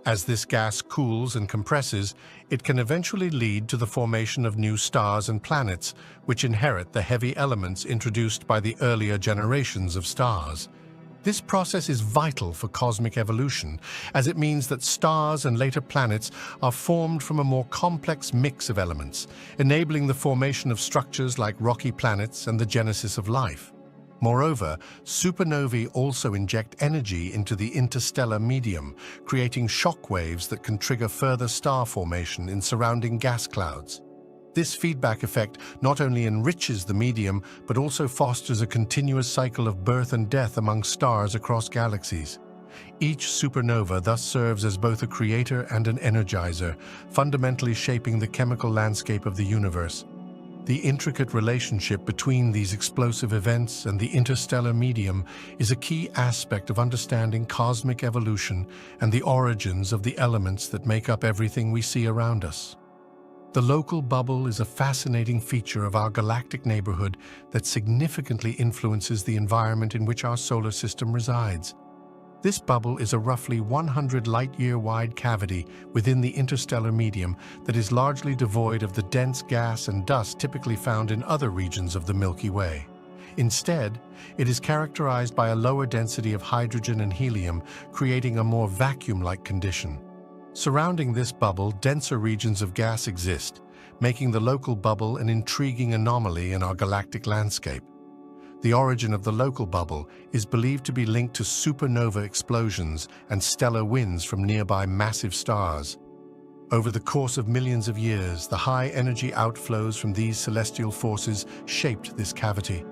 As this gas cools and compresses, it can eventually lead to the formation of new stars and planets, which inherit the heavy elements introduced by the earlier generations of stars. This process is vital for cosmic evolution, as it means that stars and later planets are formed from a more complex mix of elements, enabling the formation of structures like rocky planets and the genesis of life. Moreover, supernovae also inject energy into the interstellar medium, creating shock waves that can trigger further star formation in surrounding gas clouds. This feedback effect not only enriches the medium, but also fosters a continuous cycle of birth and death among stars across galaxies. Each supernova thus serves as both a creator and an energizer, fundamentally shaping the chemical landscape of the universe. The intricate relationship between these explosive events and the interstellar medium is a key aspect of understanding cosmic evolution and the origins of the elements that make up everything we see around us. The local bubble is a fascinating feature of our galactic neighborhood that significantly influences the environment in which our solar system resides. This bubble is a roughly 100 light-year-wide cavity within the interstellar medium that is largely devoid of the dense gas and dust typically found in other regions of the Milky Way. Instead, it is characterized by a lower density of hydrogen and helium, creating a more vacuum-like condition. Surrounding this bubble, denser regions of gas exist, making the local bubble an intriguing anomaly in our galactic landscape. The origin of the local bubble is believed to be linked to supernova explosions and stellar winds from nearby massive stars. Over the course of millions of years, the high-energy outflows from these celestial forces shaped this cavity,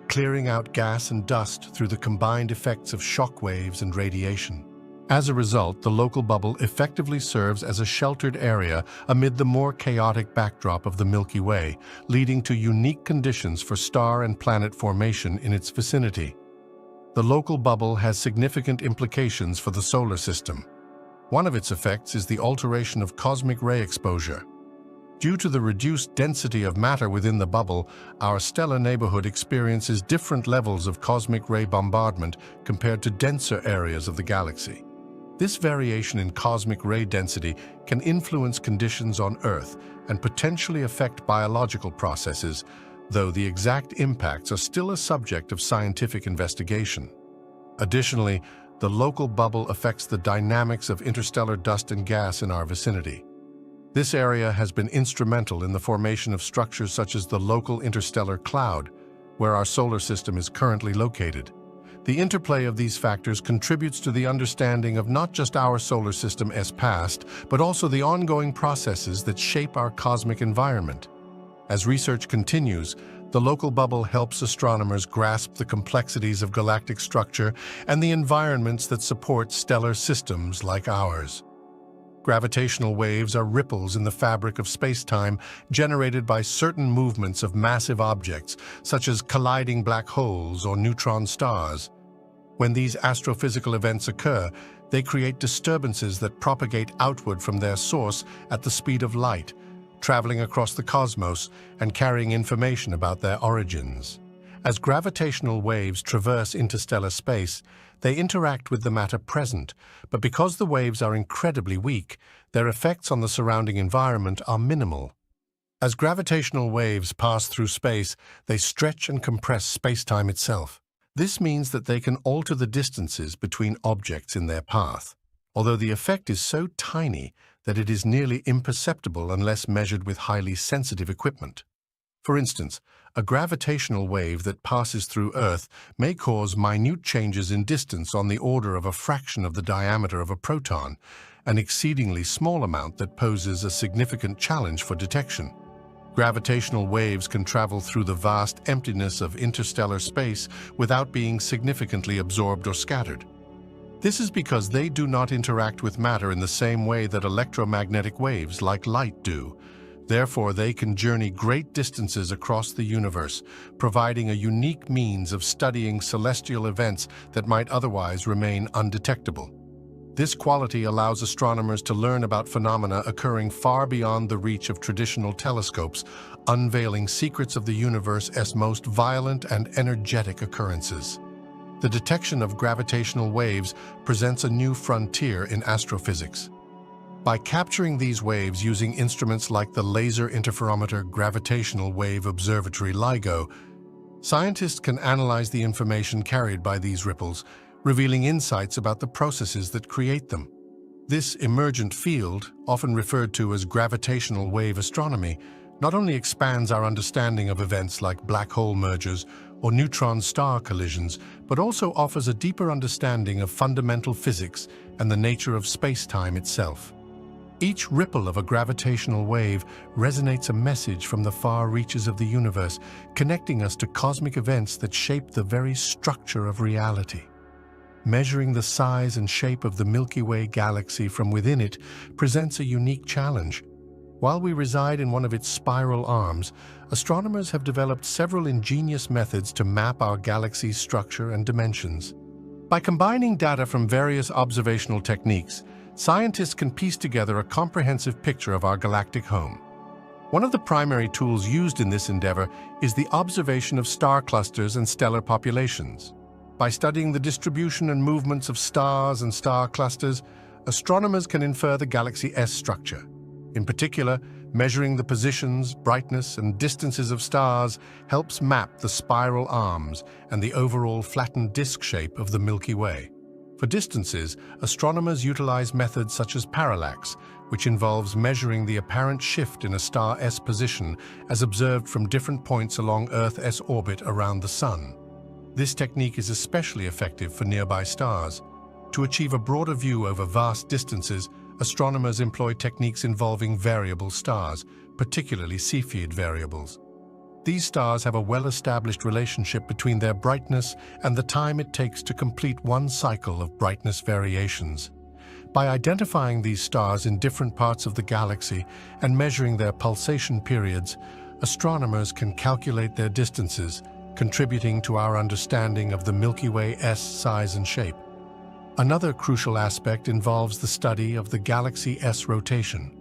clearing out gas and dust through the combined effects of shock waves and radiation. As a result, the local bubble effectively serves as a sheltered area amid the more chaotic backdrop of the Milky Way, leading to unique conditions for star and planet formation in its vicinity. The local bubble has significant implications for the solar system. One of its effects is the alteration of cosmic ray exposure. Due to the reduced density of matter within the bubble, our stellar neighborhood experiences different levels of cosmic ray bombardment compared to denser areas of the galaxy. This variation in cosmic ray density can influence conditions on Earth and potentially affect biological processes, though the exact impacts are still a subject of scientific investigation. Additionally, the local bubble affects the dynamics of interstellar dust and gas in our vicinity. This area has been instrumental in the formation of structures such as the local interstellar cloud, where our solar system is currently located. The interplay of these factors contributes to the understanding of not just our solar system's past, but also the ongoing processes that shape our cosmic environment. As research continues, the local bubble helps astronomers grasp the complexities of galactic structure and the environments that support stellar systems like ours. Gravitational waves are ripples in the fabric of space-time generated by certain movements of massive objects, such as colliding black holes or neutron stars. When these astrophysical events occur, they create disturbances that propagate outward from their source at the speed of light, traveling across the cosmos and carrying information about their origins. As gravitational waves traverse interstellar space, they interact with the matter present, but because the waves are incredibly weak, their effects on the surrounding environment are minimal. As gravitational waves pass through space, they stretch and compress space-time itself. This means that they can alter the distances between objects in their path, although the effect is so tiny that it is nearly imperceptible unless measured with highly sensitive equipment. For instance, a gravitational wave that passes through Earth may cause minute changes in distance on the order of a fraction of the diameter of a proton, an exceedingly small amount that poses a significant challenge for detection. Gravitational waves can travel through the vast emptiness of interstellar space without being significantly absorbed or scattered. This is because they do not interact with matter in the same way that electromagnetic waves like light do. Therefore, they can journey great distances across the universe, providing a unique means of studying celestial events that might otherwise remain undetectable. This quality allows astronomers to learn about phenomena occurring far beyond the reach of traditional telescopes, unveiling secrets of the universe's most violent and energetic occurrences. The detection of gravitational waves presents a new frontier in astrophysics. By capturing these waves using instruments like the Laser Interferometer Gravitational Wave Observatory LIGO, scientists can analyze the information carried by these ripples, revealing insights about the processes that create them. This emergent field, often referred to as gravitational wave astronomy, not only expands our understanding of events like black hole mergers or neutron-star collisions, but also offers a deeper understanding of fundamental physics and the nature of space-time itself. Each ripple of a gravitational wave resonates a message from the far reaches of the universe, connecting us to cosmic events that shape the very structure of reality. Measuring the size and shape of the Milky Way galaxy from within it presents a unique challenge. While we reside in one of its spiral arms, astronomers have developed several ingenious methods to map our galaxy's structure and dimensions. By combining data from various observational techniques, scientists can piece together a comprehensive picture of our galactic home. One of the primary tools used in this endeavor is the observation of star clusters and stellar populations. By studying the distribution and movements of stars and star clusters, astronomers can infer the galaxy's structure. In particular, measuring the positions, brightness, and distances of stars helps map the spiral arms and the overall flattened disk shape of the Milky Way. For distances, astronomers utilize methods such as parallax, which involves measuring the apparent shift in a star's position as observed from different points along Earth's orbit around the Sun. This technique is especially effective for nearby stars. To achieve a broader view over vast distances, astronomers employ techniques involving variable stars, particularly Cepheid variables. These stars have a well-established relationship between their brightness and the time it takes to complete one cycle of brightness variations. By identifying these stars in different parts of the galaxy and measuring their pulsation periods, astronomers can calculate their distances, contributing to our understanding of the Milky Way's size and shape. Another crucial aspect involves the study of the galaxy's rotation.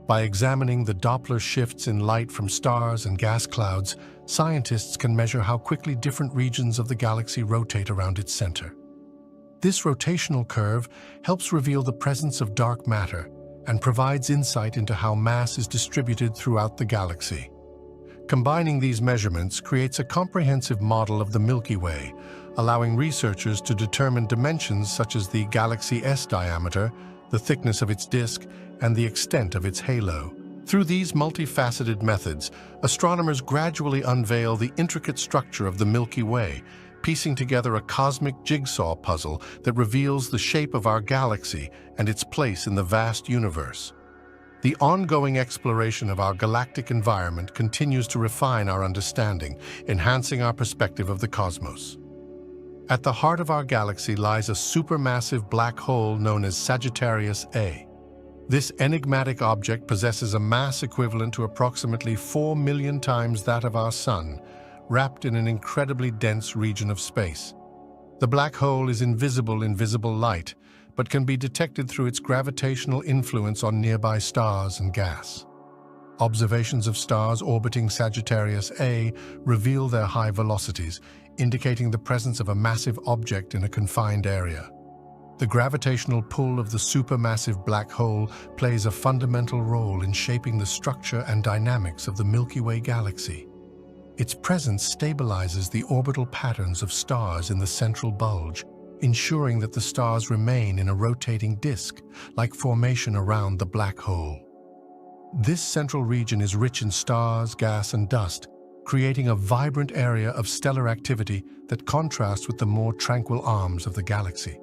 By examining the Doppler shifts in light from stars and gas clouds, scientists can measure how quickly different regions of the galaxy rotate around its center. This rotational curve helps reveal the presence of dark matter and provides insight into how mass is distributed throughout the galaxy. Combining these measurements creates a comprehensive model of the Milky Way, allowing researchers to determine dimensions such as the galaxy's diameter, the thickness of its disk, and the extent of its halo. Through these multifaceted methods, astronomers gradually unveil the intricate structure of the Milky Way, piecing together a cosmic jigsaw puzzle that reveals the shape of our galaxy and its place in the vast universe. The ongoing exploration of our galactic environment continues to refine our understanding, enhancing our perspective of the cosmos. At the heart of our galaxy lies a supermassive black hole known as Sagittarius A. This enigmatic object possesses a mass equivalent to approximately 4 million times that of our Sun, wrapped in an incredibly dense region of space. The black hole is invisible in visible light, but can be detected through its gravitational influence on nearby stars and gas. Observations of stars orbiting Sagittarius A reveal their high velocities, indicating the presence of a massive object in a confined area. The gravitational pull of the supermassive black hole plays a fundamental role in shaping the structure and dynamics of the Milky Way galaxy. Its presence stabilizes the orbital patterns of stars in the central bulge, ensuring that the stars remain in a rotating disk-like formation around the black hole. This central region is rich in stars, gas, and dust, creating a vibrant area of stellar activity that contrasts with the more tranquil arms of the galaxy.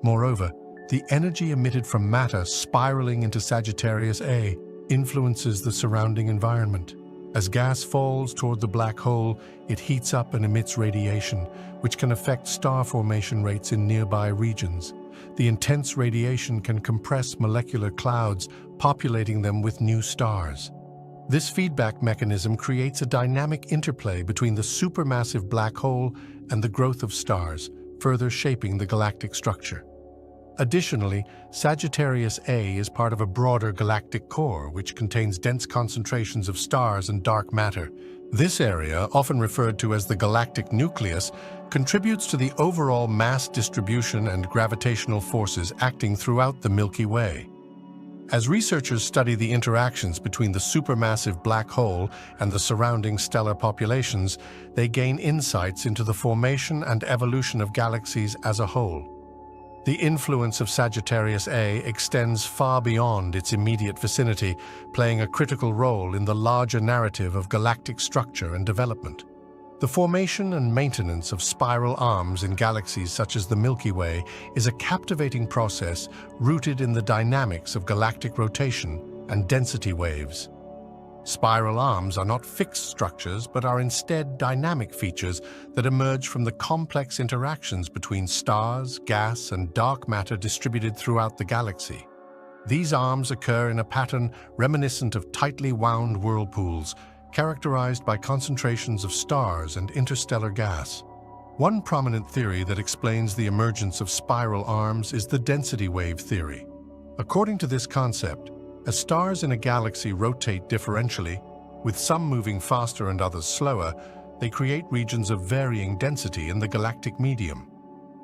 Moreover, the energy emitted from matter spiraling into Sagittarius A influences the surrounding environment. As gas falls toward the black hole, it heats up and emits radiation, which can affect star formation rates in nearby regions. The intense radiation can compress molecular clouds, populating them with new stars. This feedback mechanism creates a dynamic interplay between the supermassive black hole and the growth of stars, further shaping the galactic structure. Additionally, Sagittarius A is part of a broader galactic core, which contains dense concentrations of stars and dark matter. This area, often referred to as the galactic nucleus, contributes to the overall mass distribution and gravitational forces acting throughout the Milky Way. As researchers study the interactions between the supermassive black hole and the surrounding stellar populations, they gain insights into the formation and evolution of galaxies as a whole. The influence of Sagittarius A extends far beyond its immediate vicinity, playing a critical role in the larger narrative of galactic structure and development. The formation and maintenance of spiral arms in galaxies such as the Milky Way is a captivating process rooted in the dynamics of galactic rotation and density waves. Spiral arms are not fixed structures, but are instead dynamic features that emerge from the complex interactions between stars, gas, and dark matter distributed throughout the galaxy. These arms occur in a pattern reminiscent of tightly wound whirlpools, characterized by concentrations of stars and interstellar gas. One prominent theory that explains the emergence of spiral arms is the density wave theory. According to this concept, as stars in a galaxy rotate differentially, with some moving faster and others slower, they create regions of varying density in the galactic medium.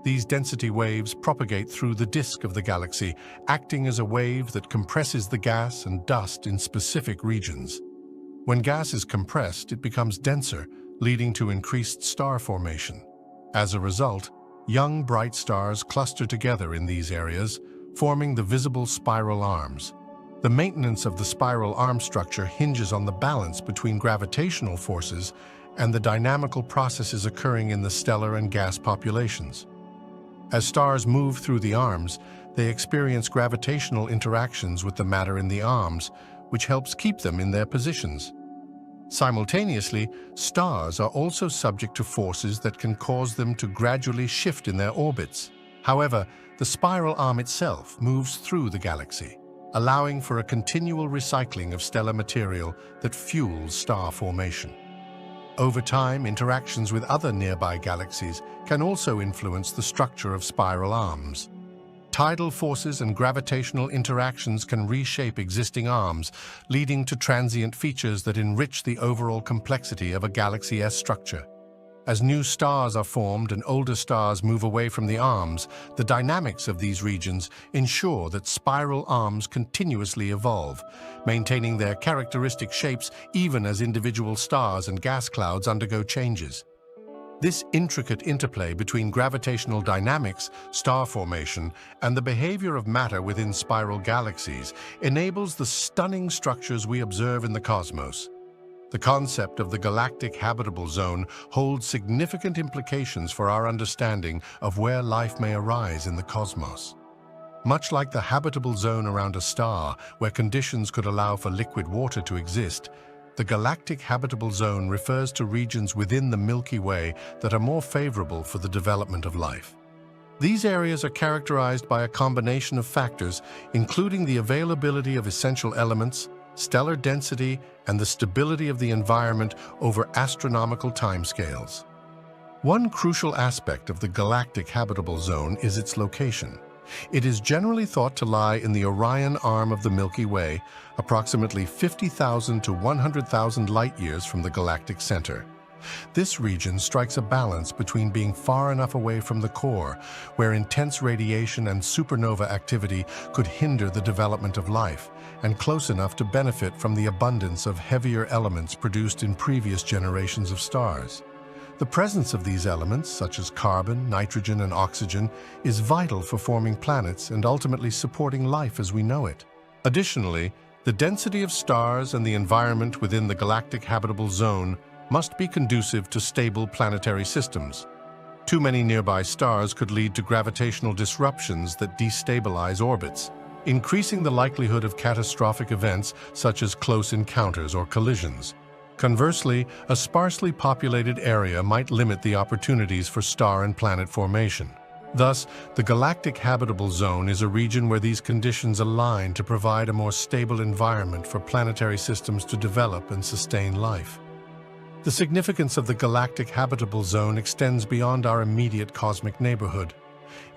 These density waves propagate through the disk of the galaxy, acting as a wave that compresses the gas and dust in specific regions. When gas is compressed, it becomes denser, leading to increased star formation. As a result, young bright stars cluster together in these areas, forming the visible spiral arms. The maintenance of the spiral arm structure hinges on the balance between gravitational forces and the dynamical processes occurring in the stellar and gas populations. As stars move through the arms, they experience gravitational interactions with the matter in the arms, which helps keep them in their positions. Simultaneously, stars are also subject to forces that can cause them to gradually shift in their orbits. However, the spiral arm itself moves through the galaxy, allowing for a continual recycling of stellar material that fuels star formation. Over time, interactions with other nearby galaxies can also influence the structure of spiral arms. Tidal forces and gravitational interactions can reshape existing arms, leading to transient features that enrich the overall complexity of a galaxy's structure. As new stars are formed and older stars move away from the arms, the dynamics of these regions ensure that spiral arms continuously evolve, maintaining their characteristic shapes even as individual stars and gas clouds undergo changes. This intricate interplay between gravitational dynamics, star formation, and the behavior of matter within spiral galaxies enables the stunning structures we observe in the cosmos. The concept of the galactic habitable zone holds significant implications for our understanding of where life may arise in the cosmos. Much like the habitable zone around a star, where conditions could allow for liquid water to exist, the galactic habitable zone refers to regions within the Milky Way that are more favorable for the development of life. These areas are characterized by a combination of factors, including the availability of essential elements, stellar density, and the stability of the environment over astronomical timescales. One crucial aspect of the galactic habitable zone is its location. It is generally thought to lie in the Orion arm of the Milky Way, approximately 50,000 to 100,000 light-years from the galactic center. This region strikes a balance between being far enough away from the core, where intense radiation and supernova activity could hinder the development of life, and close enough to benefit from the abundance of heavier elements produced in previous generations of stars. The presence of these elements, such as carbon, nitrogen, and oxygen, is vital for forming planets and ultimately supporting life as we know it. Additionally, the density of stars and the environment within the galactic habitable zone must be conducive to stable planetary systems. Too many nearby stars could lead to gravitational disruptions that destabilize orbits, increasing the likelihood of catastrophic events such as close encounters or collisions. Conversely, a sparsely populated area might limit the opportunities for star and planet formation. Thus, the galactic habitable zone is a region where these conditions align to provide a more stable environment for planetary systems to develop and sustain life. The significance of the galactic habitable zone extends beyond our immediate cosmic neighborhood.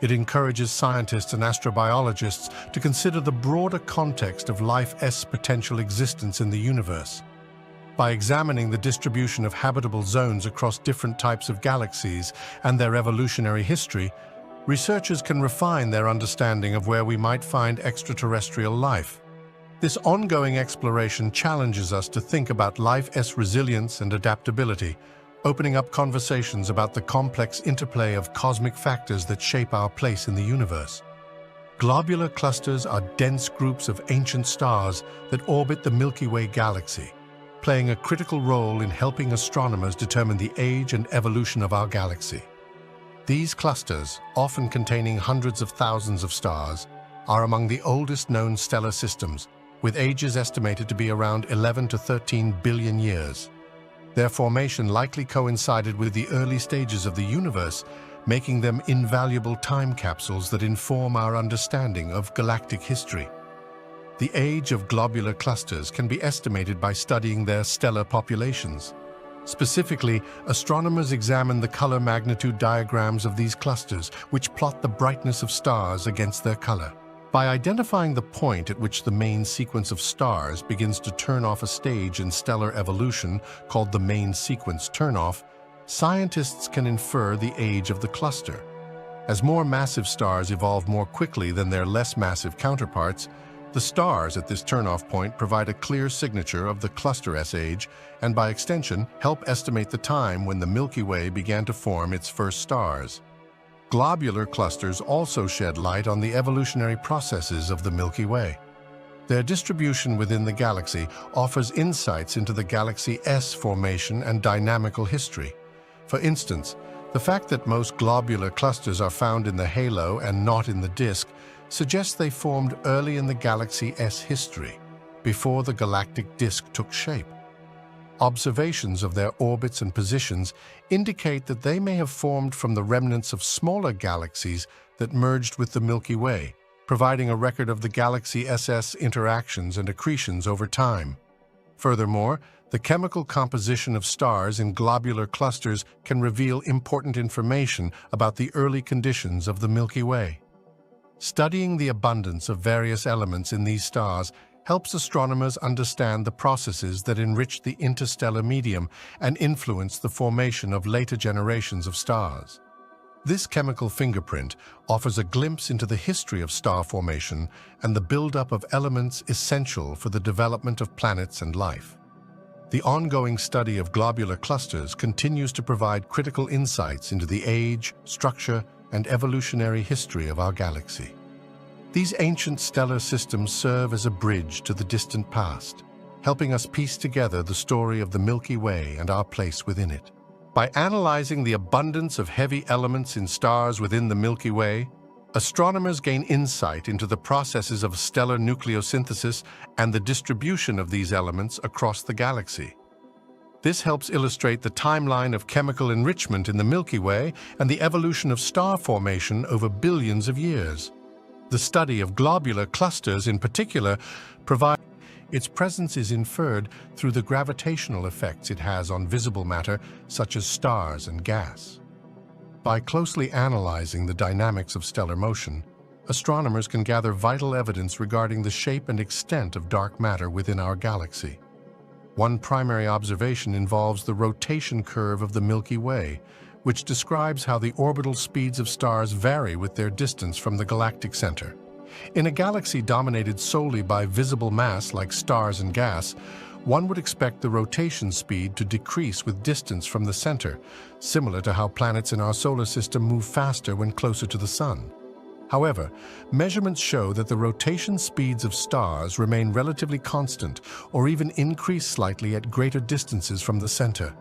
It encourages scientists and astrobiologists to consider the broader context of life's potential existence in the universe. By examining the distribution of habitable zones across different types of galaxies and their evolutionary history, researchers can refine their understanding of where we might find extraterrestrial life. This ongoing exploration challenges us to think about life's resilience and adaptability, opening up conversations about the complex interplay of cosmic factors that shape our place in the universe. Globular clusters are dense groups of ancient stars that orbit the Milky Way galaxy, playing a critical role in helping astronomers determine the age and evolution of our galaxy. These clusters, often containing hundreds of thousands of stars, are among the oldest known stellar systems, with ages estimated to be around 11 to 13 billion years. Their formation likely coincided with the early stages of the universe, making them invaluable time capsules that inform our understanding of galactic history. The age of globular clusters can be estimated by studying their stellar populations. Specifically, astronomers examine the color magnitude diagrams of these clusters, which plot the brightness of stars against their color. By identifying the point at which the main sequence of stars begins to turn off a stage in stellar evolution called the main sequence turnoff, scientists can infer the age of the cluster. As more massive stars evolve more quickly than their less massive counterparts, the stars at this turnoff point provide a clear signature of the cluster's age and, by extension, help estimate the time when the Milky Way began to form its first stars. Globular clusters also shed light on the evolutionary processes of the Milky Way. Their distribution within the galaxy offers insights into the galaxy's formation and dynamical history. For instance, the fact that most globular clusters are found in the halo and not in the disk suggests they formed early in the galaxy's history, before the galactic disk took shape. Observations of their orbits and positions indicate that they may have formed from the remnants of smaller galaxies that merged with the Milky Way, providing a record of the galaxy's interactions and accretions over time. Furthermore, the chemical composition of stars in globular clusters can reveal important information about the early conditions of the Milky Way. Studying the abundance of various elements in these stars helps astronomers understand the processes that enrich the interstellar medium and influence the formation of later generations of stars. This chemical fingerprint offers a glimpse into the history of star formation and the buildup of elements essential for the development of planets and life. The ongoing study of globular clusters continues to provide critical insights into the age, structure, and evolutionary history of our galaxy. These ancient stellar systems serve as a bridge to the distant past, helping us piece together the story of the Milky Way and our place within it. By analyzing the abundance of heavy elements in stars within the Milky Way, astronomers gain insight into the processes of stellar nucleosynthesis and the distribution of these elements across the galaxy. This helps illustrate the timeline of chemical enrichment in the Milky Way and the evolution of star formation over billions of years. The study of globular clusters in particular provides its presence is inferred through the gravitational effects it has on visible matter such as stars and gas. By closely analyzing the dynamics of stellar motion, astronomers can gather vital evidence regarding the shape and extent of dark matter within our galaxy. One primary observation involves the rotation curve of the Milky Way, which describes how the orbital speeds of stars vary with their distance from the galactic center. In a galaxy dominated solely by visible mass like stars and gas, one would expect the rotation speed to decrease with distance from the center, similar to how planets in our solar system move faster when closer to the Sun. However, measurements show that the rotation speeds of stars remain relatively constant or even increase slightly at greater distances from the center.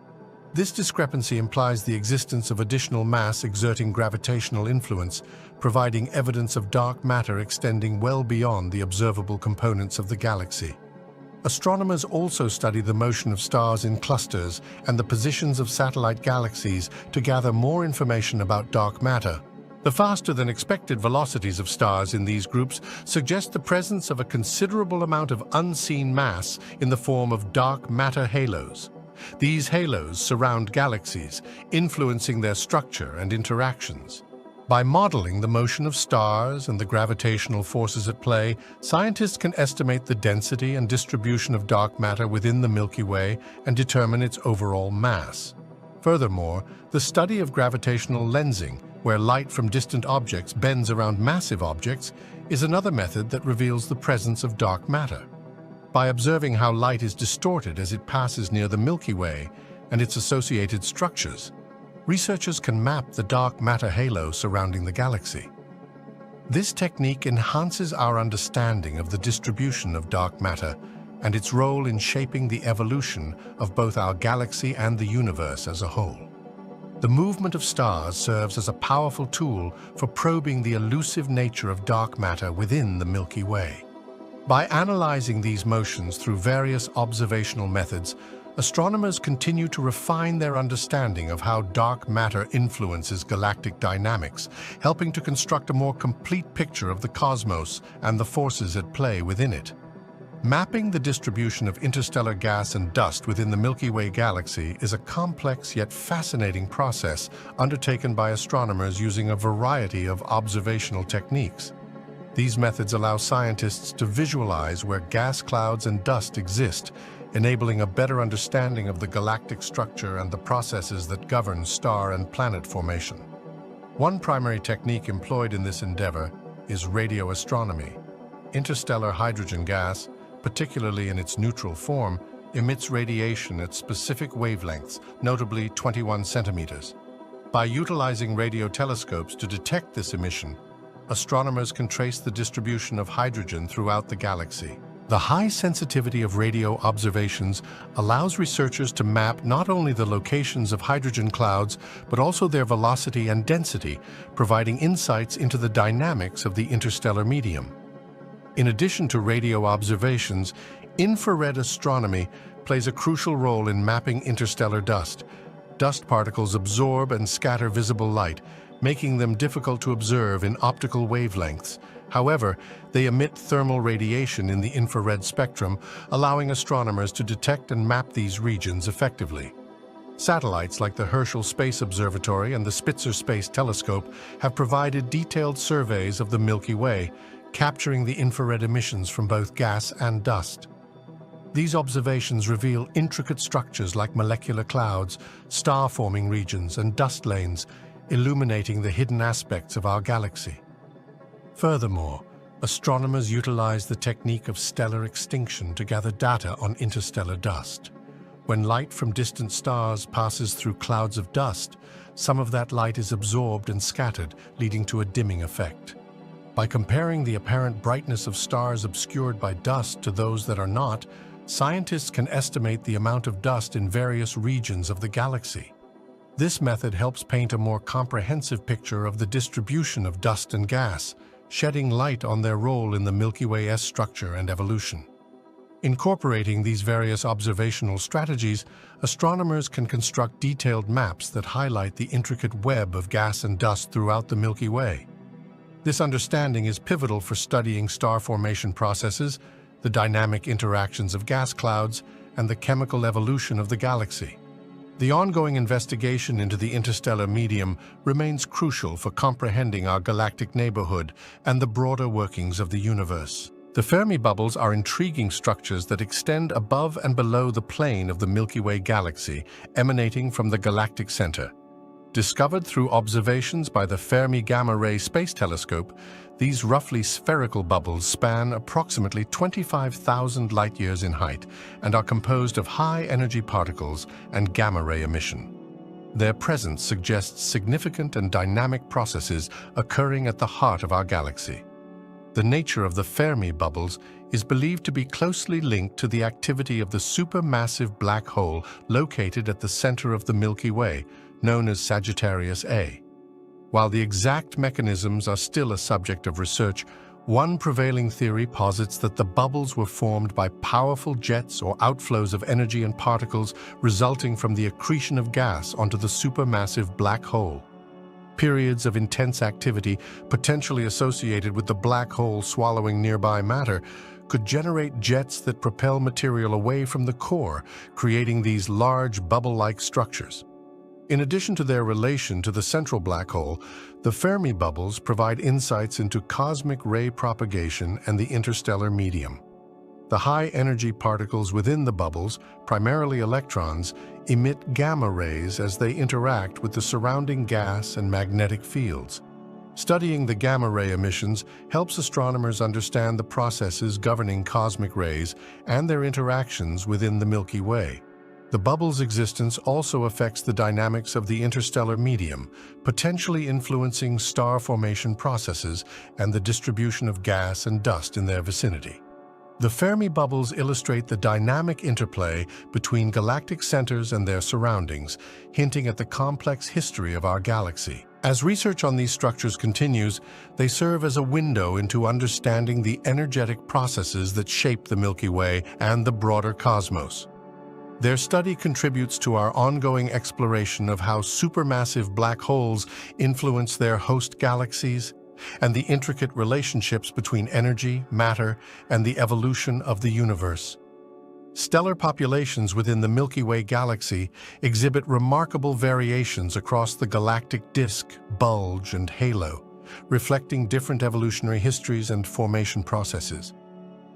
This discrepancy implies the existence of additional mass exerting gravitational influence, providing evidence of dark matter extending well beyond the observable components of the galaxy. Astronomers also study the motion of stars in clusters and the positions of satellite galaxies to gather more information about dark matter. The faster-than-expected velocities of stars in these groups suggest the presence of a considerable amount of unseen mass in the form of dark matter halos. These halos surround galaxies, influencing their structure and interactions. By modeling the motion of stars and the gravitational forces at play, scientists can estimate the density and distribution of dark matter within the Milky Way and determine its overall mass. Furthermore, the study of gravitational lensing, where light from distant objects bends around massive objects, is another method that reveals the presence of dark matter. By observing how light is distorted as it passes near the Milky Way and its associated structures, researchers can map the dark matter halo surrounding the galaxy. This technique enhances our understanding of the distribution of dark matter and its role in shaping the evolution of both our galaxy and the universe as a whole. The movement of stars serves as a powerful tool for probing the elusive nature of dark matter within the Milky Way. By analyzing these motions through various observational methods, astronomers continue to refine their understanding of how dark matter influences galactic dynamics, helping to construct a more complete picture of the cosmos and the forces at play within it. Mapping the distribution of interstellar gas and dust within the Milky Way galaxy is a complex yet fascinating process undertaken by astronomers using a variety of observational techniques. These methods allow scientists to visualize where gas clouds and dust exist, enabling a better understanding of the galactic structure and the processes that govern star and planet formation. One primary technique employed in this endeavor is radioastronomy. Interstellar hydrogen gas, particularly in its neutral form, emits radiation at specific wavelengths, notably 21 centimeters. By utilizing radio telescopes to detect this emission, astronomers can trace the distribution of hydrogen throughout the galaxy. The high sensitivity of radio observations allows researchers to map not only the locations of hydrogen clouds, but also their velocity and density, providing insights into the dynamics of the interstellar medium. In addition to radio observations, infrared astronomy plays a crucial role in mapping interstellar dust. Dust particles absorb and scatter visible light, making them difficult to observe in optical wavelengths. However, they emit thermal radiation in the infrared spectrum, allowing astronomers to detect and map these regions effectively. Satellites like the Herschel Space Observatory and the Spitzer Space Telescope have provided detailed surveys of the Milky Way, capturing the infrared emissions from both gas and dust. These observations reveal intricate structures like molecular clouds, star-forming regions, and dust lanes, illuminating the hidden aspects of our galaxy. Furthermore, astronomers utilize the technique of stellar extinction to gather data on interstellar dust. When light from distant stars passes through clouds of dust, some of that light is absorbed and scattered, leading to a dimming effect. By comparing the apparent brightness of stars obscured by dust to those that are not, scientists can estimate the amount of dust in various regions of the galaxy. This method helps paint a more comprehensive picture of the distribution of dust and gas, shedding light on their role in the Milky Way's structure and evolution. Incorporating these various observational strategies, astronomers can construct detailed maps that highlight the intricate web of gas and dust throughout the Milky Way. This understanding is pivotal for studying star formation processes, the dynamic interactions of gas clouds, and the chemical evolution of the galaxy. The ongoing investigation into the interstellar medium remains crucial for comprehending our galactic neighborhood and the broader workings of the universe. The Fermi bubbles are intriguing structures that extend above and below the plane of the Milky Way galaxy, emanating from the galactic center. Discovered through observations by the Fermi Gamma Ray Space Telescope, these roughly spherical bubbles span approximately 25,000 light-years in height and are composed of high-energy particles and gamma-ray emission. Their presence suggests significant and dynamic processes occurring at the heart of our galaxy. The nature of the Fermi bubbles is believed to be closely linked to the activity of the supermassive black hole located at the center of the Milky Way, known as Sagittarius A. While the exact mechanisms are still a subject of research, one prevailing theory posits that the bubbles were formed by powerful jets or outflows of energy and particles resulting from the accretion of gas onto the supermassive black hole. Periods of intense activity, potentially associated with the black hole swallowing nearby matter, could generate jets that propel material away from the core, creating these large bubble-like structures. In addition to their relation to the central black hole, the Fermi bubbles provide insights into cosmic ray propagation and the interstellar medium. The high-energy particles within the bubbles, primarily electrons, emit gamma rays as they interact with the surrounding gas and magnetic fields. Studying the gamma ray emissions helps astronomers understand the processes governing cosmic rays and their interactions within the Milky Way. The bubble's existence also affects the dynamics of the interstellar medium, potentially influencing star formation processes and the distribution of gas and dust in their vicinity. The Fermi bubbles illustrate the dynamic interplay between galactic centers and their surroundings, hinting at the complex history of our galaxy. As research on these structures continues, they serve as a window into understanding the energetic processes that shape the Milky Way and the broader cosmos. Their study contributes to our ongoing exploration of how supermassive black holes influence their host galaxies and the intricate relationships between energy, matter, and the evolution of the universe. Stellar populations within the Milky Way galaxy exhibit remarkable variations across the galactic disk, bulge, and halo, reflecting different evolutionary histories and formation processes.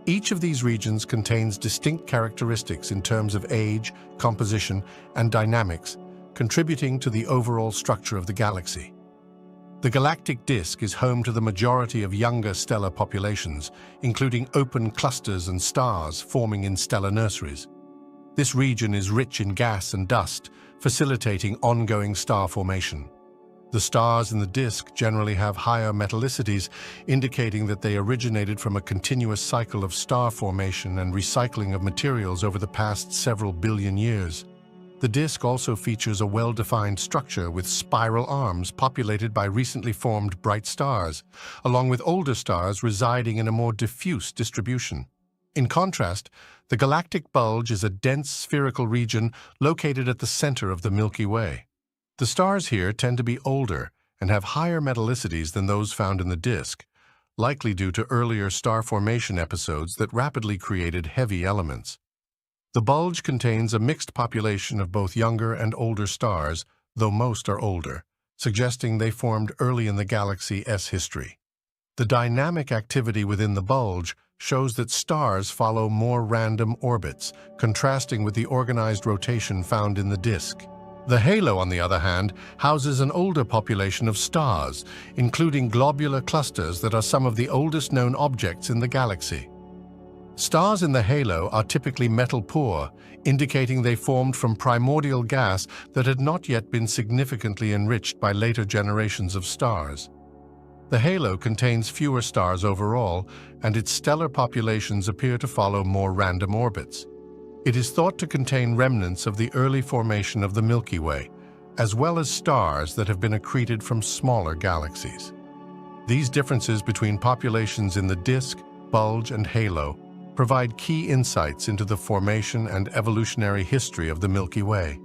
Each of these regions contains distinct characteristics in terms of age, composition, and dynamics, contributing to the overall structure of the galaxy. The galactic disk is home to the majority of younger stellar populations, including open clusters and stars forming in stellar nurseries. This region is rich in gas and dust, facilitating ongoing star formation. The stars in the disk generally have higher metallicities, indicating that they originated from a continuous cycle of star formation and recycling of materials over the past several billion years. The disk also features a well-defined structure with spiral arms populated by recently formed bright stars, along with older stars residing in a more diffuse distribution. In contrast, the galactic bulge is a dense spherical region located at the center of the Milky Way. The stars here tend to be older and have higher metallicities than those found in the disk, likely due to earlier star formation episodes that rapidly created heavy elements. The bulge contains a mixed population of both younger and older stars, though most are older, suggesting they formed early in the galaxy's history. The dynamic activity within the bulge shows that stars follow more random orbits, contrasting with the organized rotation found in the disk. The halo, on the other hand, houses an older population of stars, including globular clusters that are some of the oldest known objects in the galaxy. Stars in the halo are typically metal-poor, indicating they formed from primordial gas that had not yet been significantly enriched by later generations of stars. The halo contains fewer stars overall, and its stellar populations appear to follow more random orbits. It is thought to contain remnants of the early formation of the Milky Way, as well as stars that have been accreted from smaller galaxies. These differences between populations in the disk, bulge, and halo provide key insights into the formation and evolutionary history of the Milky Way.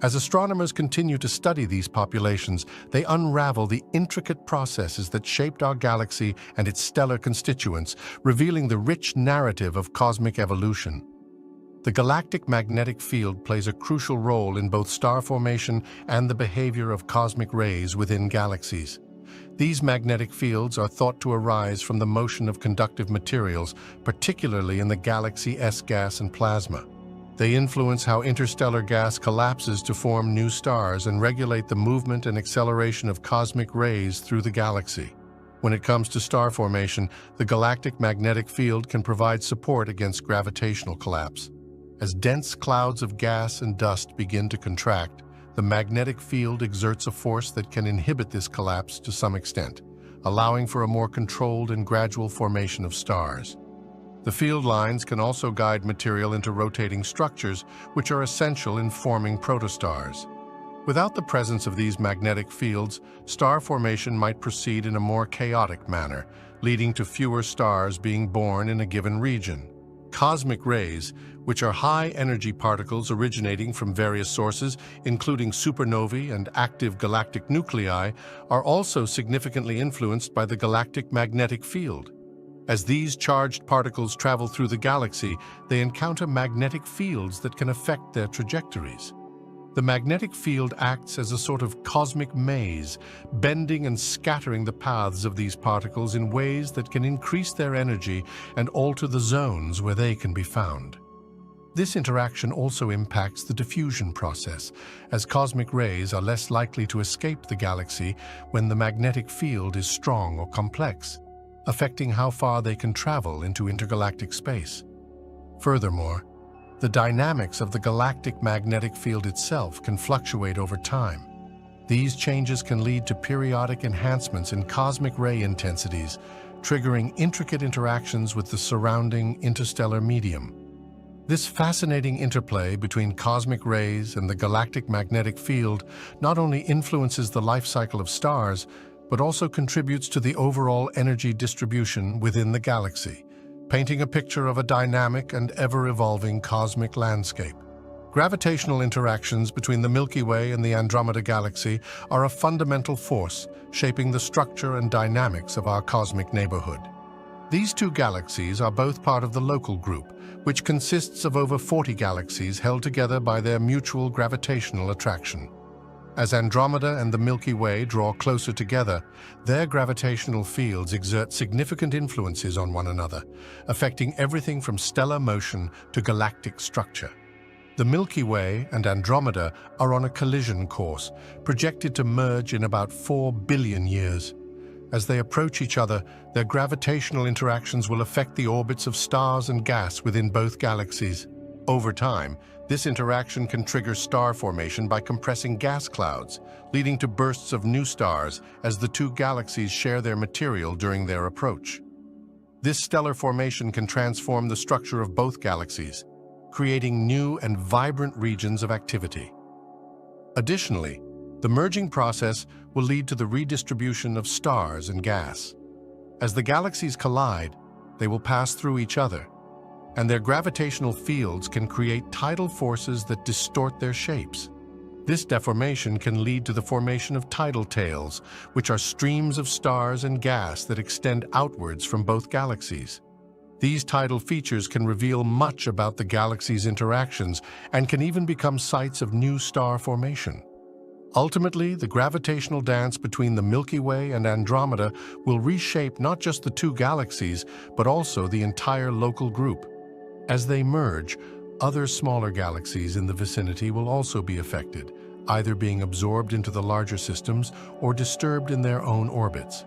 As astronomers continue to study these populations, they unravel the intricate processes that shaped our galaxy and its stellar constituents, revealing the rich narrative of cosmic evolution. The galactic magnetic field plays a crucial role in both star formation and the behavior of cosmic rays within galaxies. These magnetic fields are thought to arise from the motion of conductive materials, particularly in the galaxy S-gas and plasma. They influence how interstellar gas collapses to form new stars and regulate the movement and acceleration of cosmic rays through the galaxy. When it comes to star formation, the galactic magnetic field can provide support against gravitational collapse. As dense clouds of gas and dust begin to contract, the magnetic field exerts a force that can inhibit this collapse to some extent, allowing for a more controlled and gradual formation of stars. The field lines can also guide material into rotating structures, which are essential in forming protostars. Without the presence of these magnetic fields, star formation might proceed in a more chaotic manner, leading to fewer stars being born in a given region. Cosmic rays, which are high-energy particles originating from various sources, including supernovae and active galactic nuclei, are also significantly influenced by the galactic magnetic field. As these charged particles travel through the galaxy, they encounter magnetic fields that can affect their trajectories. The magnetic field acts as a sort of cosmic maze, bending and scattering the paths of these particles in ways that can increase their energy and alter the zones where they can be found. This interaction also impacts the diffusion process, as cosmic rays are less likely to escape the galaxy when the magnetic field is strong or complex, affecting how far they can travel into intergalactic space. Furthermore, the dynamics of the galactic magnetic field itself can fluctuate over time. These changes can lead to periodic enhancements in cosmic ray intensities, triggering intricate interactions with the surrounding interstellar medium. This fascinating interplay between cosmic rays and the galactic magnetic field not only influences the life cycle of stars, but also contributes to the overall energy distribution within the galaxy, painting a picture of a dynamic and ever-evolving cosmic landscape. Gravitational interactions between the Milky Way and the Andromeda Galaxy are a fundamental force shaping the structure and dynamics of our cosmic neighborhood. These two galaxies are both part of the Local Group, which consists of over 40 galaxies held together by their mutual gravitational attraction. As Andromeda and the Milky Way draw closer together, their gravitational fields exert significant influences on one another, affecting everything from stellar motion to galactic structure. The Milky Way and Andromeda are on a collision course, projected to merge in about 4 billion years. As they approach each other, their gravitational interactions will affect the orbits of stars and gas within both galaxies. Over time, this interaction can trigger star formation by compressing gas clouds, leading to bursts of new stars as the two galaxies share their material during their approach. This stellar formation can transform the structure of both galaxies, creating new and vibrant regions of activity. Additionally, the merging process will lead to the redistribution of stars and gas. As the galaxies collide, they will pass through each other, and their gravitational fields can create tidal forces that distort their shapes. This deformation can lead to the formation of tidal tails, which are streams of stars and gas that extend outwards from both galaxies. These tidal features can reveal much about the galaxy's interactions and can even become sites of new star formation. Ultimately, the gravitational dance between the Milky Way and Andromeda will reshape not just the two galaxies, but also the entire Local Group. As they merge, other smaller galaxies in the vicinity will also be affected, either being absorbed into the larger systems or disturbed in their own orbits.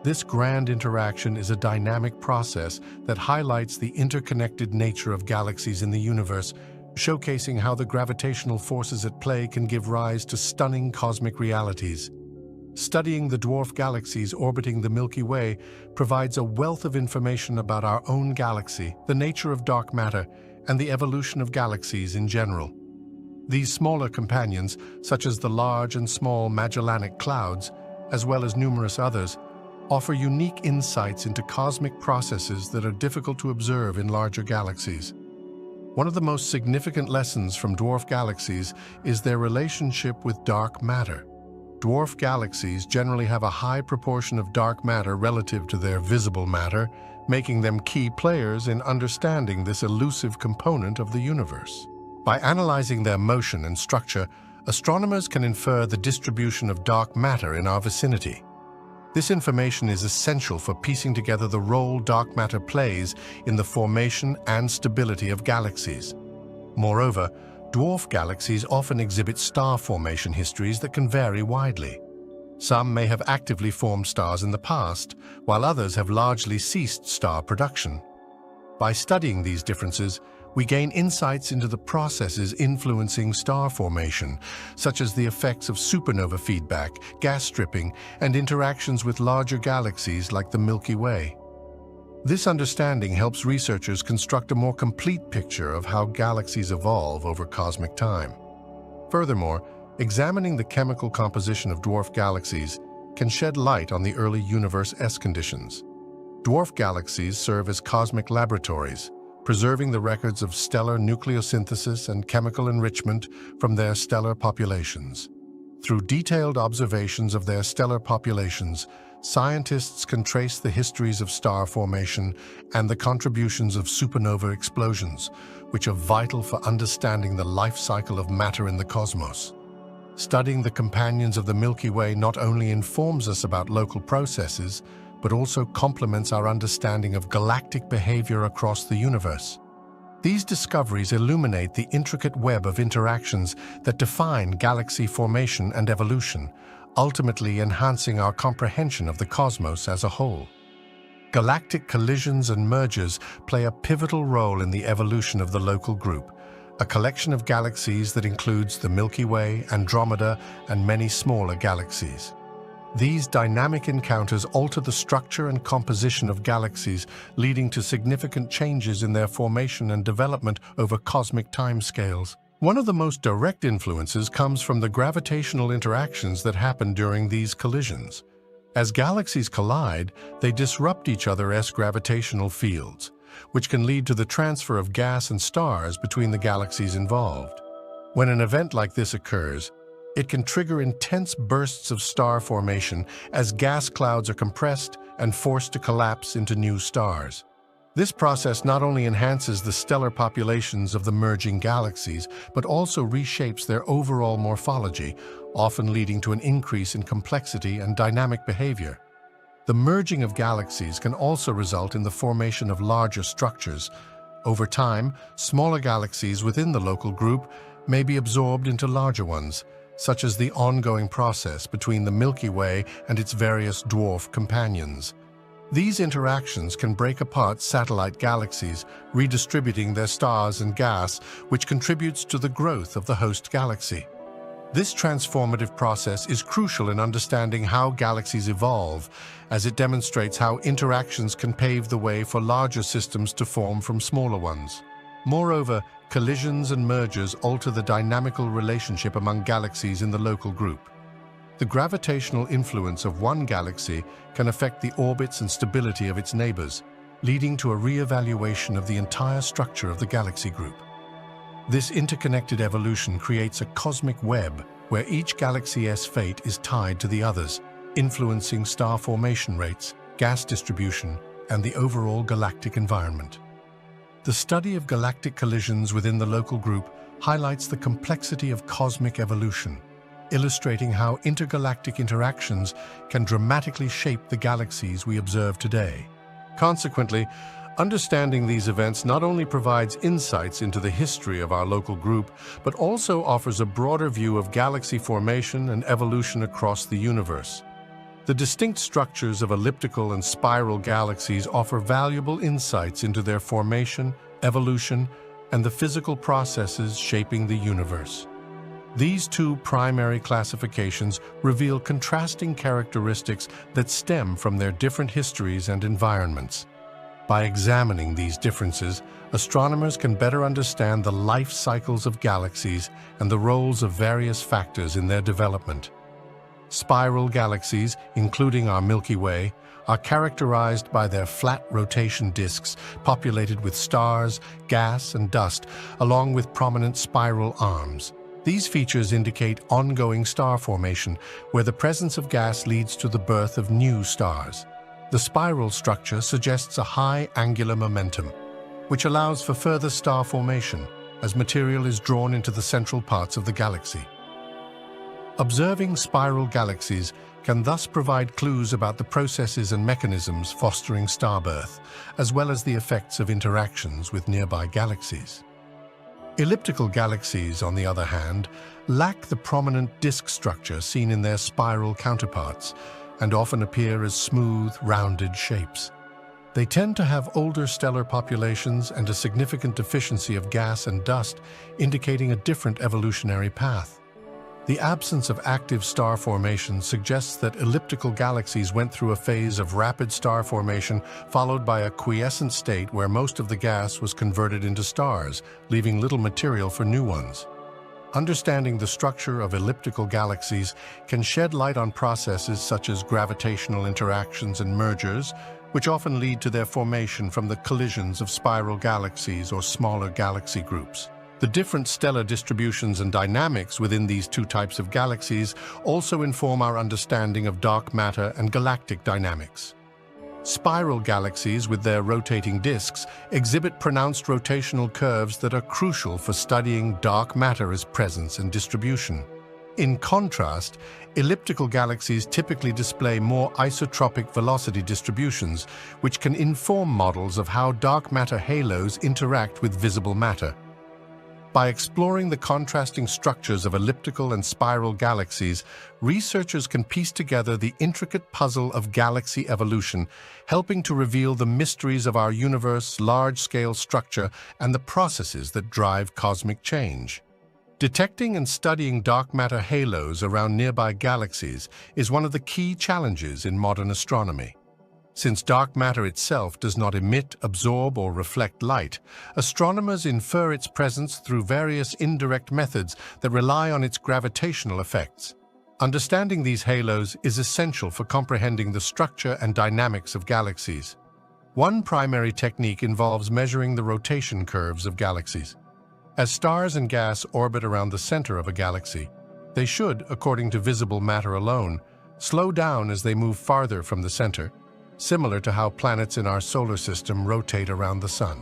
This grand interaction is a dynamic process that highlights the interconnected nature of galaxies in the universe, showcasing how the gravitational forces at play can give rise to stunning cosmic realities. Studying the dwarf galaxies orbiting the Milky Way provides a wealth of information about our own galaxy, the nature of dark matter, and the evolution of galaxies in general. These smaller companions, such as the large and small Magellanic Clouds, as well as numerous others, offer unique insights into cosmic processes that are difficult to observe in larger galaxies. One of the most significant lessons from dwarf galaxies is their relationship with dark matter. Dwarf galaxies generally have a high proportion of dark matter relative to their visible matter, making them key players in understanding this elusive component of the universe. By analyzing their motion and structure, astronomers can infer the distribution of dark matter in our vicinity. This information is essential for piecing together the role dark matter plays in the formation and stability of galaxies. Moreover, dwarf galaxies often exhibit star formation histories that can vary widely. Some may have actively formed stars in the past, while others have largely ceased star production. By studying these differences, we gain insights into the processes influencing star formation, such as the effects of supernova feedback, gas stripping, and interactions with larger galaxies like the Milky Way. This understanding helps researchers construct a more complete picture of how galaxies evolve over cosmic time. Furthermore, examining the chemical composition of dwarf galaxies can shed light on the early universe conditions. Dwarf galaxies serve as cosmic laboratories, preserving the records of stellar nucleosynthesis and chemical enrichment from their stellar populations. Through detailed observations of their stellar populations, scientists can trace the histories of star formation and the contributions of supernova explosions, which are vital for understanding the life cycle of matter in the cosmos. Studying the companions of the Milky Way not only informs us about local processes, but also complements our understanding of galactic behavior across the universe. These discoveries illuminate the intricate web of interactions that define galaxy formation and evolution, ultimately enhancing our comprehension of the cosmos as a whole. Galactic collisions and mergers play a pivotal role in the evolution of the local group, a collection of galaxies that includes the Milky Way, Andromeda, and many smaller galaxies. These dynamic encounters alter the structure and composition of galaxies, leading to significant changes in their formation and development over cosmic timescales. One of the most direct influences comes from the gravitational interactions that happen during these collisions. As galaxies collide, they disrupt each other's gravitational fields, which can lead to the transfer of gas and stars between the galaxies involved. When an event like this occurs, it can trigger intense bursts of star formation as gas clouds are compressed and forced to collapse into new stars. This process not only enhances the stellar populations of the merging galaxies, but also reshapes their overall morphology, often leading to an increase in complexity and dynamic behavior. The merging of galaxies can also result in the formation of larger structures. Over time, smaller galaxies within the local group may be absorbed into larger ones, such as the ongoing process between the Milky Way and its various dwarf companions. These interactions can break apart satellite galaxies, redistributing their stars and gas, which contributes to the growth of the host galaxy. This transformative process is crucial in understanding how galaxies evolve, as it demonstrates how interactions can pave the way for larger systems to form from smaller ones. Moreover, collisions and mergers alter the dynamical relationship among galaxies in the local group. The gravitational influence of one galaxy can affect the orbits and stability of its neighbors, leading to a re-evaluation of the entire structure of the galaxy group. This interconnected evolution creates a cosmic web where each galaxy's fate is tied to the others, influencing star formation rates, gas distribution, and the overall galactic environment. The study of galactic collisions within the local group highlights the complexity of cosmic evolution, illustrating how intergalactic interactions can dramatically shape the galaxies we observe today. Consequently, understanding these events not only provides insights into the history of our local group, but also offers a broader view of galaxy formation and evolution across the universe. The distinct structures of elliptical and spiral galaxies offer valuable insights into their formation, evolution, and the physical processes shaping the universe. These two primary classifications reveal contrasting characteristics that stem from their different histories and environments. By examining these differences, astronomers can better understand the life cycles of galaxies and the roles of various factors in their development. Spiral galaxies, including our Milky Way, are characterized by their flat rotation disks populated with stars, gas, and dust, along with prominent spiral arms. These features indicate ongoing star formation, where the presence of gas leads to the birth of new stars. The spiral structure suggests a high angular momentum, which allows for further star formation as material is drawn into the central parts of the galaxy. Observing spiral galaxies can thus provide clues about the processes and mechanisms fostering starbirth, as well as the effects of interactions with nearby galaxies. Elliptical galaxies, on the other hand, lack the prominent disk structure seen in their spiral counterparts and often appear as smooth, rounded shapes. They tend to have older stellar populations and a significant deficiency of gas and dust, indicating a different evolutionary path. The absence of active star formation suggests that elliptical galaxies went through a phase of rapid star formation followed by a quiescent state where most of the gas was converted into stars, leaving little material for new ones. Understanding the structure of elliptical galaxies can shed light on processes such as gravitational interactions and mergers, which often lead to their formation from the collisions of spiral galaxies or smaller galaxy groups. The different stellar distributions and dynamics within these two types of galaxies also inform our understanding of dark matter and galactic dynamics. Spiral galaxies, with their rotating disks, exhibit pronounced rotational curves that are crucial for studying dark matter's presence and distribution. In contrast, elliptical galaxies typically display more isotropic velocity distributions, which can inform models of how dark matter halos interact with visible matter. By exploring the contrasting structures of elliptical and spiral galaxies, researchers can piece together the intricate puzzle of galaxy evolution, helping to reveal the mysteries of our universe's large-scale structure and the processes that drive cosmic change. Detecting and studying dark matter halos around nearby galaxies is one of the key challenges in modern astronomy. Since dark matter itself does not emit, absorb, or reflect light, astronomers infer its presence through various indirect methods that rely on its gravitational effects. Understanding these halos is essential for comprehending the structure and dynamics of galaxies. One primary technique involves measuring the rotation curves of galaxies. As stars and gas orbit around the center of a galaxy, they should, according to visible matter alone, slow down as they move farther from the center, similar to how planets in our solar system rotate around the Sun.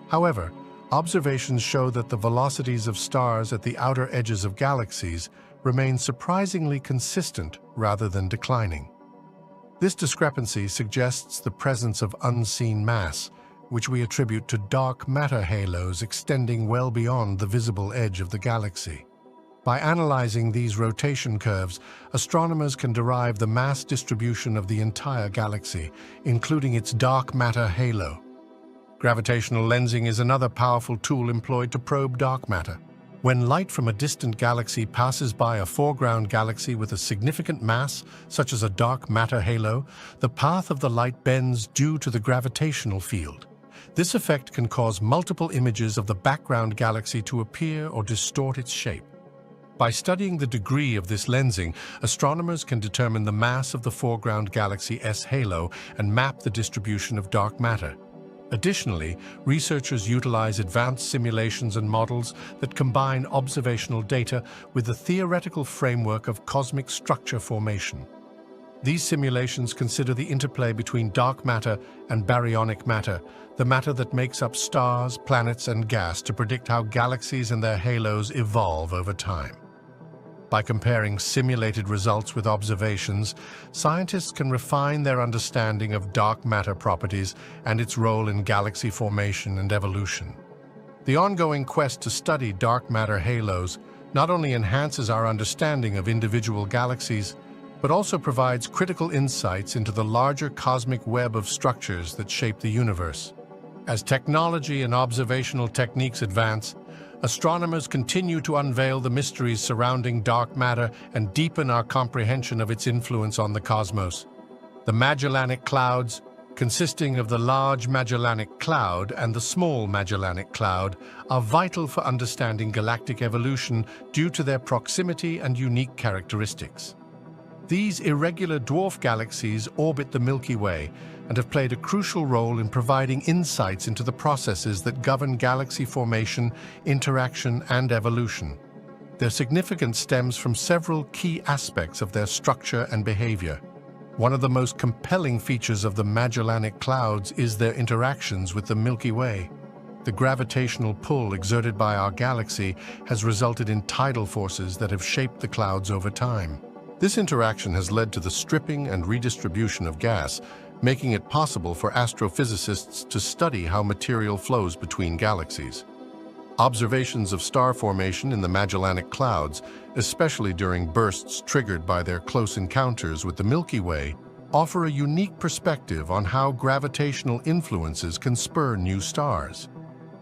However, observations show that the velocities of stars at the outer edges of galaxies remain surprisingly consistent rather than declining. This discrepancy suggests the presence of unseen mass, which we attribute to dark matter halos extending well beyond the visible edge of the galaxy. By analyzing these rotation curves, astronomers can derive the mass distribution of the entire galaxy, including its dark matter halo. Gravitational lensing is another powerful tool employed to probe dark matter. When light from a distant galaxy passes by a foreground galaxy with a significant mass, such as a dark matter halo, the path of the light bends due to the gravitational field. This effect can cause multiple images of the background galaxy to appear or distort its shape. By studying the degree of this lensing, astronomers can determine the mass of the foreground galaxy's halo and map the distribution of dark matter. Additionally, researchers utilize advanced simulations and models that combine observational data with the theoretical framework of cosmic structure formation. These simulations consider the interplay between dark matter and baryonic matter, the matter that makes up stars, planets, and gas, to predict how galaxies and their halos evolve over time. By comparing simulated results with observations, scientists can refine their understanding of dark matter properties and its role in galaxy formation and evolution. The ongoing quest to study dark matter halos not only enhances our understanding of individual galaxies, but also provides critical insights into the larger cosmic web of structures that shape the universe. As technology and observational techniques advance, astronomers continue to unveil the mysteries surrounding dark matter and deepen our comprehension of its influence on the cosmos. The Magellanic Clouds, consisting of the Large Magellanic Cloud and the Small Magellanic Cloud, are vital for understanding galactic evolution due to their proximity and unique characteristics. These irregular dwarf galaxies orbit the Milky Way and have played a crucial role in providing insights into the processes that govern galaxy formation, interaction, and evolution. Their significance stems from several key aspects of their structure and behavior. One of the most compelling features of the Magellanic Clouds is their interactions with the Milky Way. The gravitational pull exerted by our galaxy has resulted in tidal forces that have shaped the clouds over time. This interaction has led to the stripping and redistribution of gas, making it possible for astrophysicists to study how material flows between galaxies. Observations of star formation in the Magellanic Clouds, especially during bursts triggered by their close encounters with the Milky Way, offer a unique perspective on how gravitational influences can spur new stars.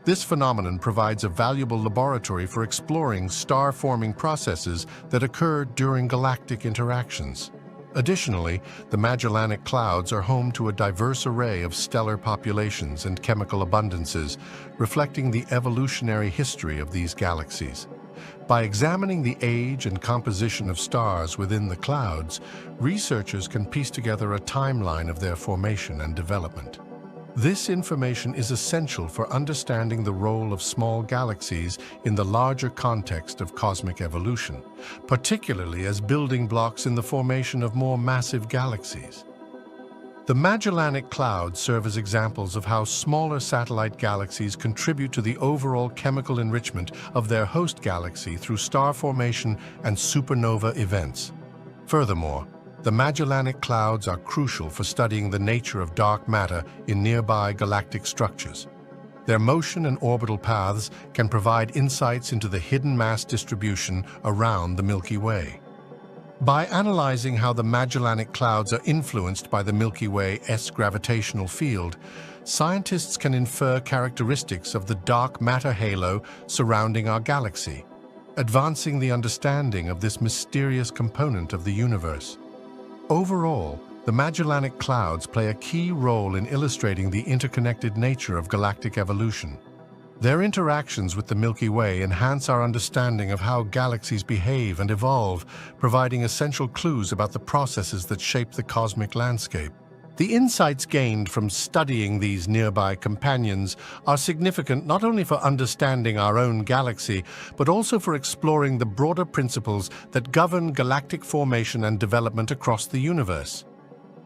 This phenomenon provides a valuable laboratory for exploring star-forming processes that occur during galactic interactions. Additionally, the Magellanic Clouds are home to a diverse array of stellar populations and chemical abundances, reflecting the evolutionary history of these galaxies. By examining the age and composition of stars within the clouds, researchers can piece together a timeline of their formation and development. This information is essential for understanding the role of small galaxies in the larger context of cosmic evolution, particularly as building blocks in the formation of more massive galaxies. The Magellanic Clouds serve as examples of how smaller satellite galaxies contribute to the overall chemical enrichment of their host galaxy through star formation and supernova events. Furthermore, the Magellanic Clouds are crucial for studying the nature of dark matter in nearby galactic structures. Their motion and orbital paths can provide insights into the hidden mass distribution around the Milky Way. By analyzing how the Magellanic Clouds are influenced by the Milky Way's gravitational field, scientists can infer characteristics of the dark matter halo surrounding our galaxy, advancing the understanding of this mysterious component of the universe. Overall, the Magellanic Clouds play a key role in illustrating the interconnected nature of galactic evolution. Their interactions with the Milky Way enhance our understanding of how galaxies behave and evolve, providing essential clues about the processes that shape the cosmic landscape. The insights gained from studying these nearby companions are significant not only for understanding our own galaxy, but also for exploring the broader principles that govern galactic formation and development across the universe.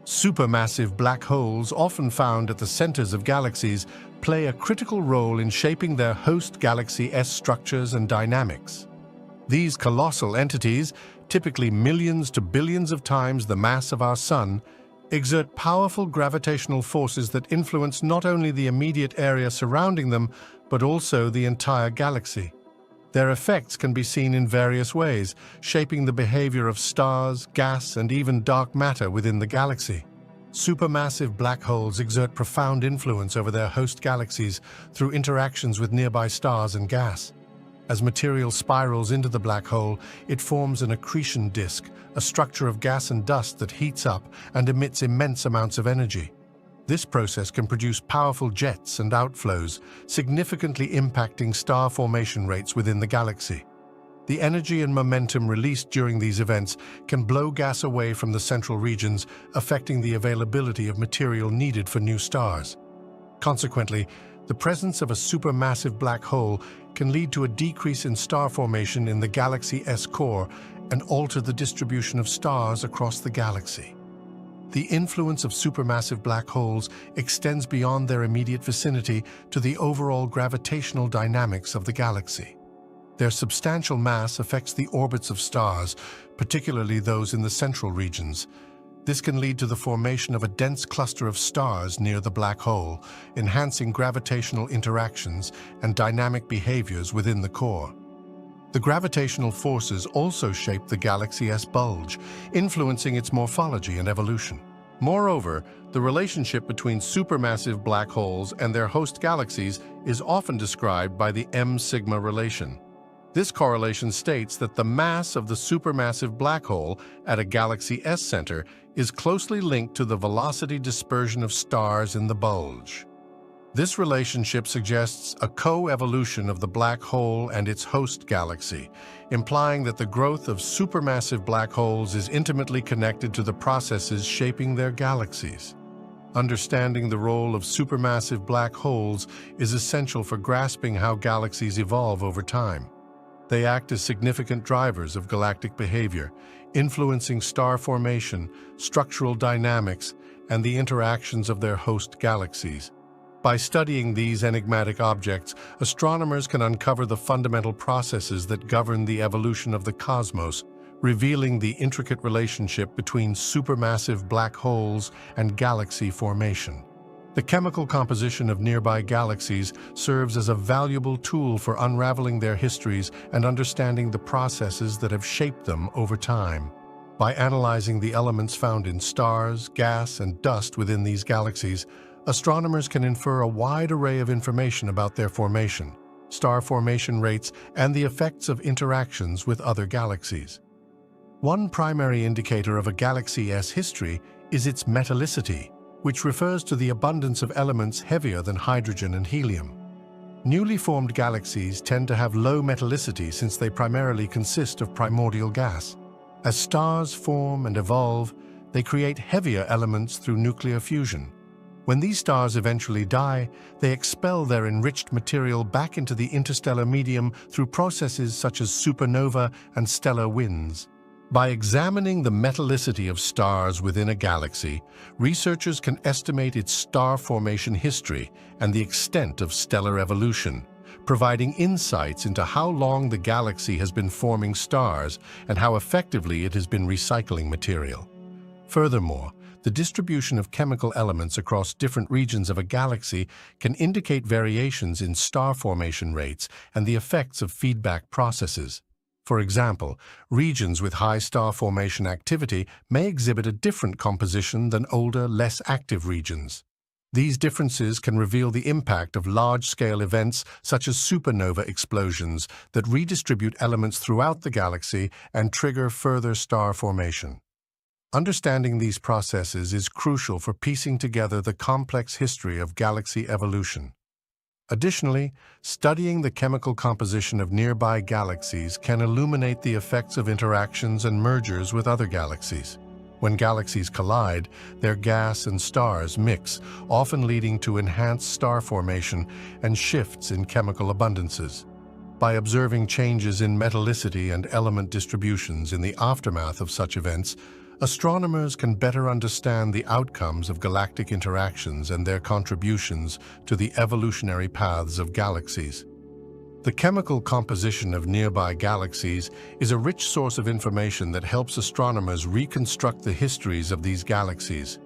Supermassive black holes, often found at the centers of galaxies, play a critical role in shaping their host galaxy's structures and dynamics. These colossal entities, typically millions to billions of times the mass of our Sun, exert powerful gravitational forces that influence not only the immediate area surrounding them, but also the entire galaxy. Their effects can be seen in various ways, shaping the behavior of stars, gas, and even dark matter within the galaxy. Supermassive black holes exert profound influence over their host galaxies through interactions with nearby stars and gas. As material spirals into the black hole, it forms an accretion disk, a structure of gas and dust that heats up and emits immense amounts of energy. This process can produce powerful jets and outflows, significantly impacting star formation rates within the galaxy. The energy and momentum released during these events can blow gas away from the central regions, affecting the availability of material needed for new stars. Consequently, the presence of a supermassive black hole can lead to a decrease in star formation in the galaxy's core and alter the distribution of stars across the galaxy. The influence of supermassive black holes extends beyond their immediate vicinity to the overall gravitational dynamics of the galaxy. Their substantial mass affects the orbits of stars, particularly those in the central regions. This can lead to the formation of a dense cluster of stars near the black hole, enhancing gravitational interactions and dynamic behaviors within the core. The gravitational forces also shape the galaxy's bulge, influencing its morphology and evolution. Moreover, the relationship between supermassive black holes and their host galaxies is often described by the M-sigma relation. This correlation states that the mass of the supermassive black hole at a galaxy's center is closely linked to the velocity dispersion of stars in the bulge. This relationship suggests a co-evolution of the black hole and its host galaxy, implying that the growth of supermassive black holes is intimately connected to the processes shaping their galaxies. Understanding the role of supermassive black holes is essential for grasping how galaxies evolve over time. They act as significant drivers of galactic behavior, influencing star formation, structural dynamics, and the interactions of their host galaxies. By studying these enigmatic objects, astronomers can uncover the fundamental processes that govern the evolution of the cosmos, revealing the intricate relationship between supermassive black holes and galaxy formation. The chemical composition of nearby galaxies serves as a valuable tool for unraveling their histories and understanding the processes that have shaped them over time. By analyzing the elements found in stars, gas, and dust within these galaxies, astronomers can infer a wide array of information about their formation, star formation rates, and the effects of interactions with other galaxies. One primary indicator of a galaxy's history is its metallicity, which refers to the abundance of elements heavier than hydrogen and helium. Newly formed galaxies tend to have low metallicity since they primarily consist of primordial gas. As stars form and evolve, they create heavier elements through nuclear fusion. When these stars eventually die, they expel their enriched material back into the interstellar medium through processes such as supernova and stellar winds. By examining the metallicity of stars within a galaxy, researchers can estimate its star formation history and the extent of stellar evolution, providing insights into how long the galaxy has been forming stars and how effectively it has been recycling material. Furthermore, the distribution of chemical elements across different regions of a galaxy can indicate variations in star formation rates and the effects of feedback processes. For example, regions with high star formation activity may exhibit a different composition than older, less active regions. These differences can reveal the impact of large-scale events such as supernova explosions that redistribute elements throughout the galaxy and trigger further star formation. Understanding these processes is crucial for piecing together the complex history of galaxy evolution. Additionally, studying the chemical composition of nearby galaxies can illuminate the effects of interactions and mergers with other galaxies. When galaxies collide, their gas and stars mix, often leading to enhanced star formation and shifts in chemical abundances. By observing changes in metallicity and element distributions in the aftermath of such events, astronomers can better understand the outcomes of galactic interactions and their contributions to the evolutionary paths of galaxies. The chemical composition of nearby galaxies is a rich source of information that helps astronomers reconstruct the histories of these galaxies.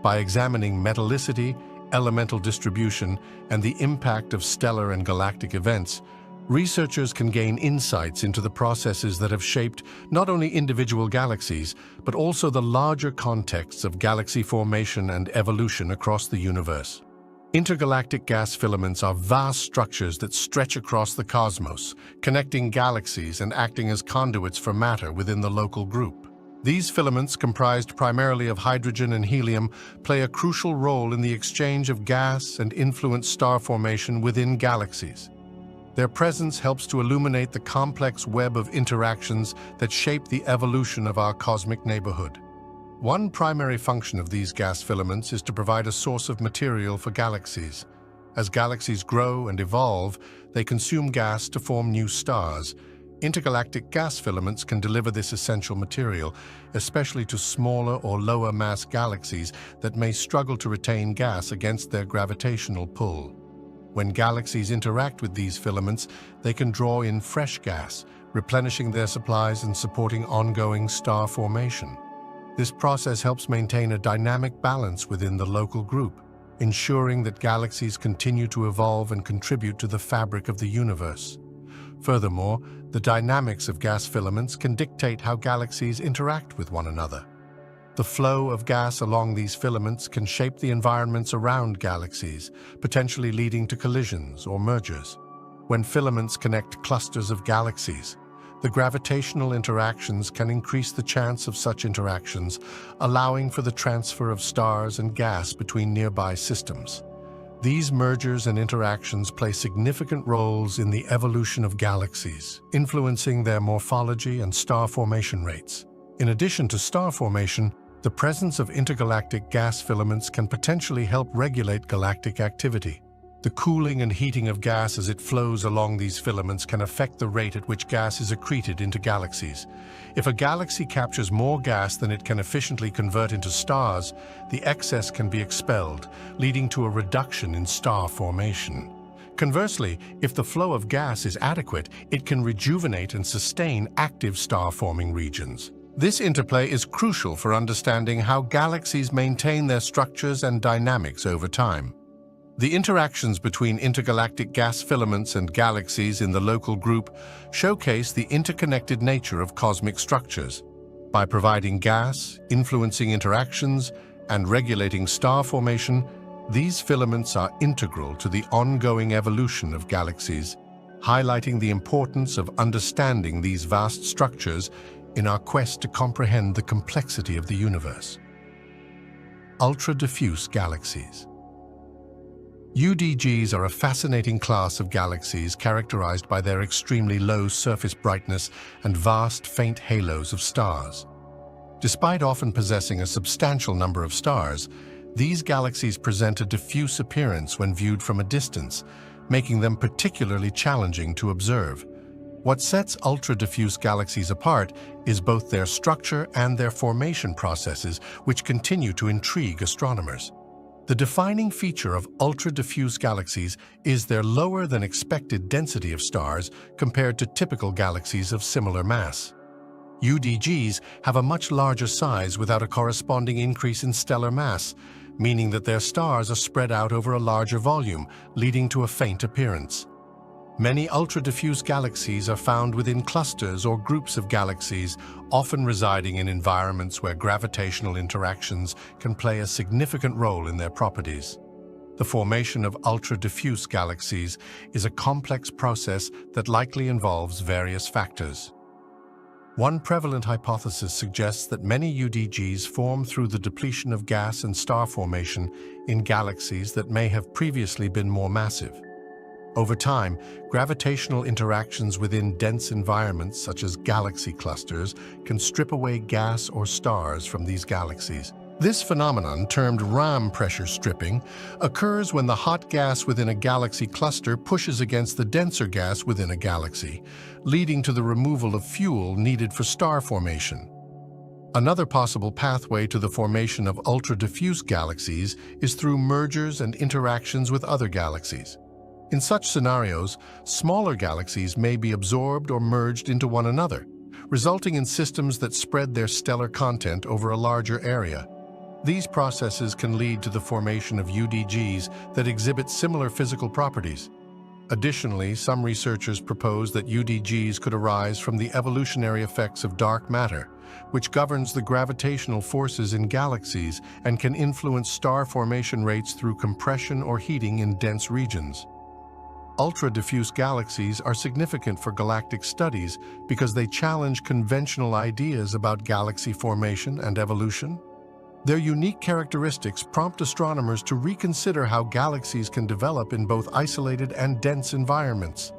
By examining metallicity, elemental distribution, and the impact of stellar and galactic events, researchers can gain insights into the processes that have shaped not only individual galaxies, but also the larger contexts of galaxy formation and evolution across the universe. Intergalactic gas filaments are vast structures that stretch across the cosmos, connecting galaxies and acting as conduits for matter within the local group. These filaments, comprised primarily of hydrogen and helium, play a crucial role in the exchange of gas and influence star formation within galaxies. Their presence helps to illuminate the complex web of interactions that shape the evolution of our cosmic neighborhood. One primary function of these gas filaments is to provide a source of material for galaxies. As galaxies grow and evolve, they consume gas to form new stars. Intergalactic gas filaments can deliver this essential material, especially to smaller or lower mass galaxies that may struggle to retain gas against their gravitational pull. When galaxies interact with these filaments, they can draw in fresh gas, replenishing their supplies and supporting ongoing star formation. This process helps maintain a dynamic balance within the local group, ensuring that galaxies continue to evolve and contribute to the fabric of the universe. Furthermore, the dynamics of gas filaments can dictate how galaxies interact with one another. The flow of gas along these filaments can shape the environments around galaxies, potentially leading to collisions or mergers. When filaments connect clusters of galaxies, the gravitational interactions can increase the chance of such interactions, allowing for the transfer of stars and gas between nearby systems. These mergers and interactions play significant roles in the evolution of galaxies, influencing their morphology and star formation rates. In addition to star formation, the presence of intergalactic gas filaments can potentially help regulate galactic activity. The cooling and heating of gas as it flows along these filaments can affect the rate at which gas is accreted into galaxies. If a galaxy captures more gas than it can efficiently convert into stars, the excess can be expelled, leading to a reduction in star formation. Conversely, if the flow of gas is adequate, it can rejuvenate and sustain active star-forming regions. This interplay is crucial for understanding how galaxies maintain their structures and dynamics over time. The interactions between intergalactic gas filaments and galaxies in the local group showcase the interconnected nature of cosmic structures. By providing gas, influencing interactions, and regulating star formation, these filaments are integral to the ongoing evolution of galaxies, highlighting the importance of understanding these vast structures in our quest to comprehend the complexity of the universe. Ultra-diffuse galaxies. UDGs are a fascinating class of galaxies characterized by their extremely low surface brightness and vast, faint halos of stars. Despite often possessing a substantial number of stars, these galaxies present a diffuse appearance when viewed from a distance, making them particularly challenging to observe. What sets ultra-diffuse galaxies apart is both their structure and their formation processes, which continue to intrigue astronomers. The defining feature of ultra-diffuse galaxies is their lower-than-expected density of stars compared to typical galaxies of similar mass. UDGs have a much larger size without a corresponding increase in stellar mass, meaning that their stars are spread out over a larger volume, leading to a faint appearance. Many ultra-diffuse galaxies are found within clusters or groups of galaxies, often residing in environments where gravitational interactions can play a significant role in their properties. The formation of ultra-diffuse galaxies is a complex process that likely involves various factors. One prevalent hypothesis suggests that many UDGs form through the depletion of gas and star formation in galaxies that may have previously been more massive. Over time, gravitational interactions within dense environments such as galaxy clusters can strip away gas or stars from these galaxies. This phenomenon, termed Ram pressure stripping, occurs when the hot gas within a galaxy cluster pushes against the denser gas within a galaxy, leading to the removal of fuel needed for star formation. Another possible pathway to the formation of ultra-diffuse galaxies is through mergers and interactions with other galaxies. In such scenarios, smaller galaxies may be absorbed or merged into one another, resulting in systems that spread their stellar content over a larger area. These processes can lead to the formation of UDGs that exhibit similar physical properties. Additionally, some researchers propose that UDGs could arise from the evolutionary effects of dark matter, which governs the gravitational forces in galaxies and can influence star formation rates through compression or heating in dense regions. Ultra-diffuse galaxies are significant for galactic studies because they challenge conventional ideas about galaxy formation and evolution. Their unique characteristics prompt astronomers to reconsider how galaxies can develop in both isolated and dense environments.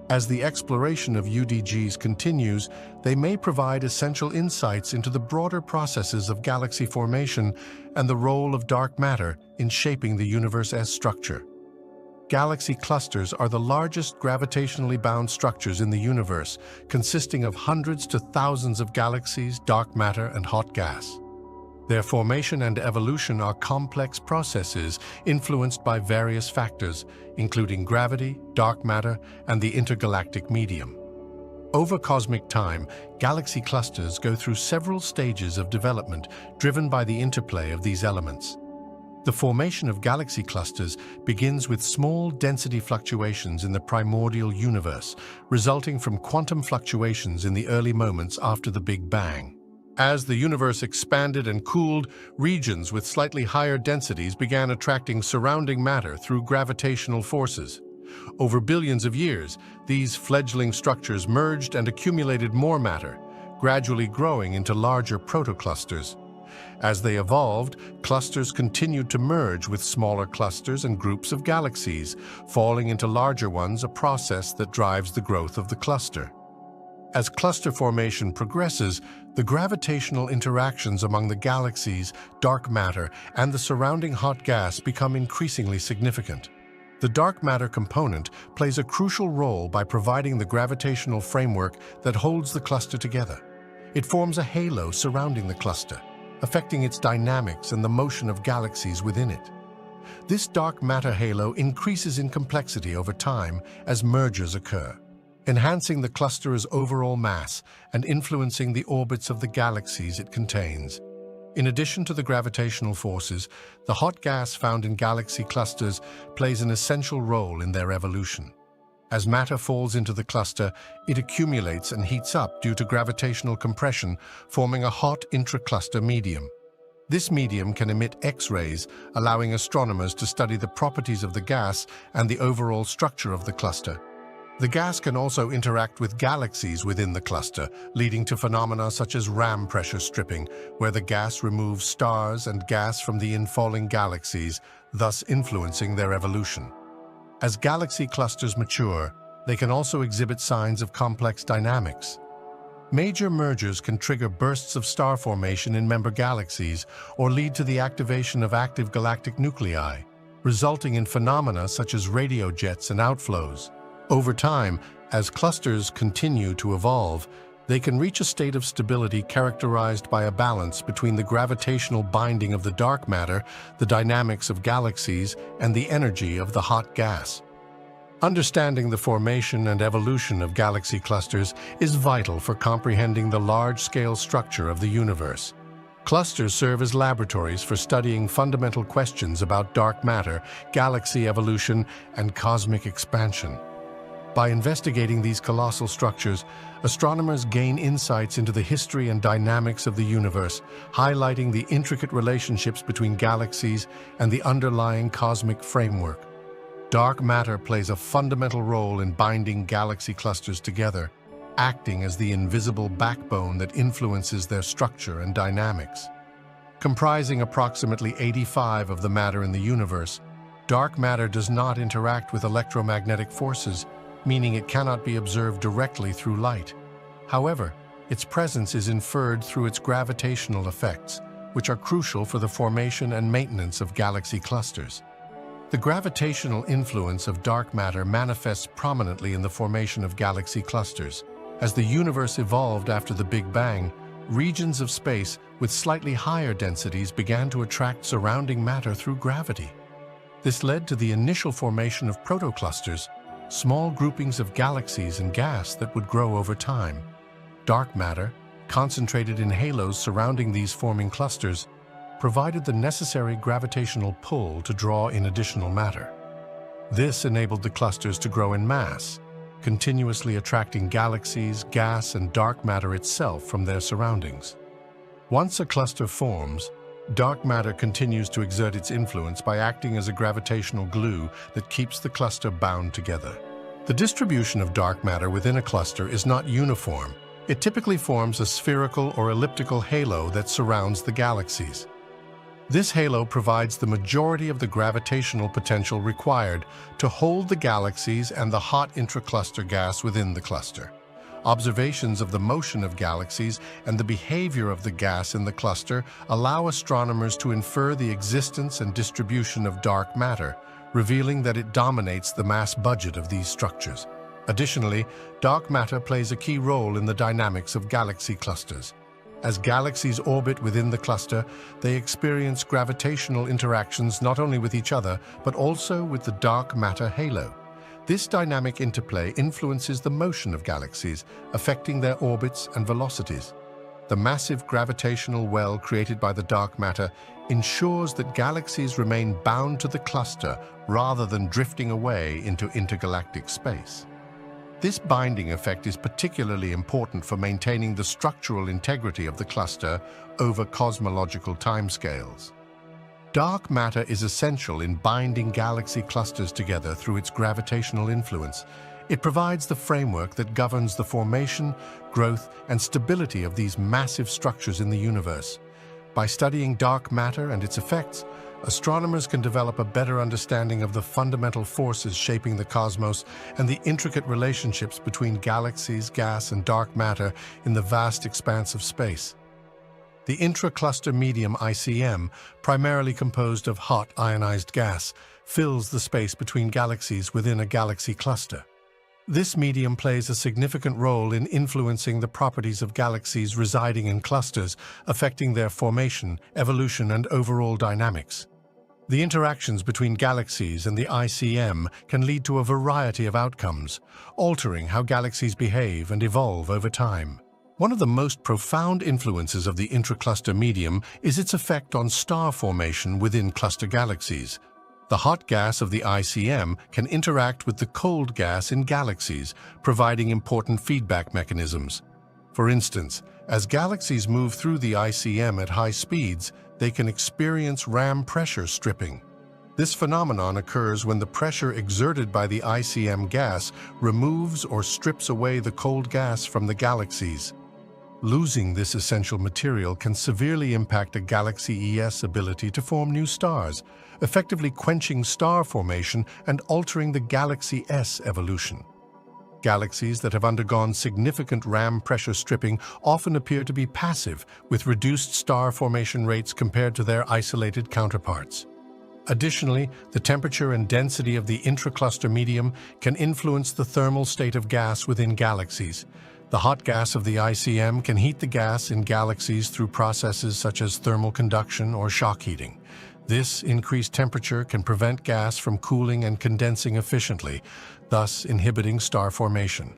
As the exploration of UDGs continues, they may provide essential insights into the broader processes of galaxy formation and the role of dark matter in shaping the universe's structure. Galaxy clusters are the largest gravitationally bound structures in the universe, consisting of hundreds to thousands of galaxies, dark matter, and hot gas. Their formation and evolution are complex processes influenced by various factors, including gravity, dark matter, and the intergalactic medium. Over cosmic time, galaxy clusters go through several stages of development driven by the interplay of these elements. The formation of galaxy clusters begins with small density fluctuations in the primordial universe, resulting from quantum fluctuations in the early moments after the Big Bang. As the universe expanded and cooled, regions with slightly higher densities began attracting surrounding matter through gravitational forces. Over billions of years, these fledgling structures merged and accumulated more matter, gradually growing into larger protoclusters. As they evolved, clusters continued to merge with smaller clusters and groups of galaxies, falling into larger ones, a process that drives the growth of the cluster. As cluster formation progresses, the gravitational interactions among the galaxies, dark matter, and the surrounding hot gas become increasingly significant. The dark matter component plays a crucial role by providing the gravitational framework that holds the cluster together. It forms a halo surrounding the cluster, affecting its dynamics and the motion of galaxies within it. This dark matter halo increases in complexity over time as mergers occur, enhancing the cluster's overall mass and influencing the orbits of the galaxies it contains. In addition to the gravitational forces, the hot gas found in galaxy clusters plays an essential role in their evolution. As matter falls into the cluster, it accumulates and heats up due to gravitational compression, forming a hot intracluster medium. This medium can emit X-rays, allowing astronomers to study the properties of the gas and the overall structure of the cluster. The gas can also interact with galaxies within the cluster, leading to phenomena such as ram pressure stripping, where the gas removes stars and gas from the infalling galaxies, thus influencing their evolution. As galaxy clusters mature, they can also exhibit signs of complex dynamics. Major mergers can trigger bursts of star formation in member galaxies or lead to the activation of active galactic nuclei, resulting in phenomena such as radio jets and outflows. Over time, as clusters continue to evolve, they can reach a state of stability characterized by a balance between the gravitational binding of the dark matter, the dynamics of galaxies, and the energy of the hot gas. Understanding the formation and evolution of galaxy clusters is vital for comprehending the large-scale structure of the universe. Clusters serve as laboratories for studying fundamental questions about dark matter, galaxy evolution, and cosmic expansion. By investigating these colossal structures, astronomers gain insights into the history and dynamics of the universe, highlighting the intricate relationships between galaxies and the underlying cosmic framework. Dark matter plays a fundamental role in binding galaxy clusters together, acting as the invisible backbone that influences their structure and dynamics. Comprising approximately 85% of the matter in the universe, dark matter does not interact with electromagnetic forces, meaning it cannot be observed directly through light. However, its presence is inferred through its gravitational effects, which are crucial for the formation and maintenance of galaxy clusters. The gravitational influence of dark matter manifests prominently in the formation of galaxy clusters. As the universe evolved after the Big Bang, regions of space with slightly higher densities began to attract surrounding matter through gravity. This led to the initial formation of protoclusters, small groupings of galaxies and gas that would grow over time. Dark matter, concentrated in halos surrounding these forming clusters, provided the necessary gravitational pull to draw in additional matter. This enabled the clusters to grow in mass, continuously attracting galaxies, gas, and dark matter itself from their surroundings. Once a cluster forms, dark matter continues to exert its influence by acting as a gravitational glue that keeps the cluster bound together. The distribution of dark matter within a cluster is not uniform. It typically forms a spherical or elliptical halo that surrounds the galaxies. This halo provides the majority of the gravitational potential required to hold the galaxies and the hot intracluster gas within the cluster. Observations of the motion of galaxies and the behavior of the gas in the cluster allow astronomers to infer the existence and distribution of dark matter, revealing that it dominates the mass budget of these structures. Additionally, dark matter plays a key role in the dynamics of galaxy clusters. As galaxies orbit within the cluster, they experience gravitational interactions not only with each other, but also with the dark matter halo. This dynamic interplay influences the motion of galaxies, affecting their orbits and velocities. The massive gravitational well created by the dark matter ensures that galaxies remain bound to the cluster rather than drifting away into intergalactic space. This binding effect is particularly important for maintaining the structural integrity of the cluster over cosmological timescales. Dark matter is essential in binding galaxy clusters together through its gravitational influence. It provides the framework that governs the formation, growth, and stability of these massive structures in the universe. By studying dark matter and its effects, astronomers can develop a better understanding of the fundamental forces shaping the cosmos and the intricate relationships between galaxies, gas, and dark matter in the vast expanse of space. The intra-cluster medium ICM, primarily composed of hot ionized gas, fills the space between galaxies within a galaxy cluster. This medium plays a significant role in influencing the properties of galaxies residing in clusters, affecting their formation, evolution, and overall dynamics. The interactions between galaxies and the ICM can lead to a variety of outcomes, altering how galaxies behave and evolve over time. One of the most profound influences of the intracluster medium is its effect on star formation within cluster galaxies. The hot gas of the ICM can interact with the cold gas in galaxies, providing important feedback mechanisms. For instance, as galaxies move through the ICM at high speeds, they can experience ram pressure stripping. This phenomenon occurs when the pressure exerted by the ICM gas removes or strips away the cold gas from the galaxies. Losing this essential material can severely impact a galaxy's ability to form new stars, effectively quenching star formation and altering the galaxy's evolution. Galaxies that have undergone significant ram pressure stripping often appear to be passive, with reduced star formation rates compared to their isolated counterparts. Additionally, the temperature and density of the intracluster medium can influence the thermal state of gas within galaxies. The hot gas of the ICM can heat the gas in galaxies through processes such as thermal conduction or shock heating. This increased temperature can prevent gas from cooling and condensing efficiently, thus inhibiting star formation.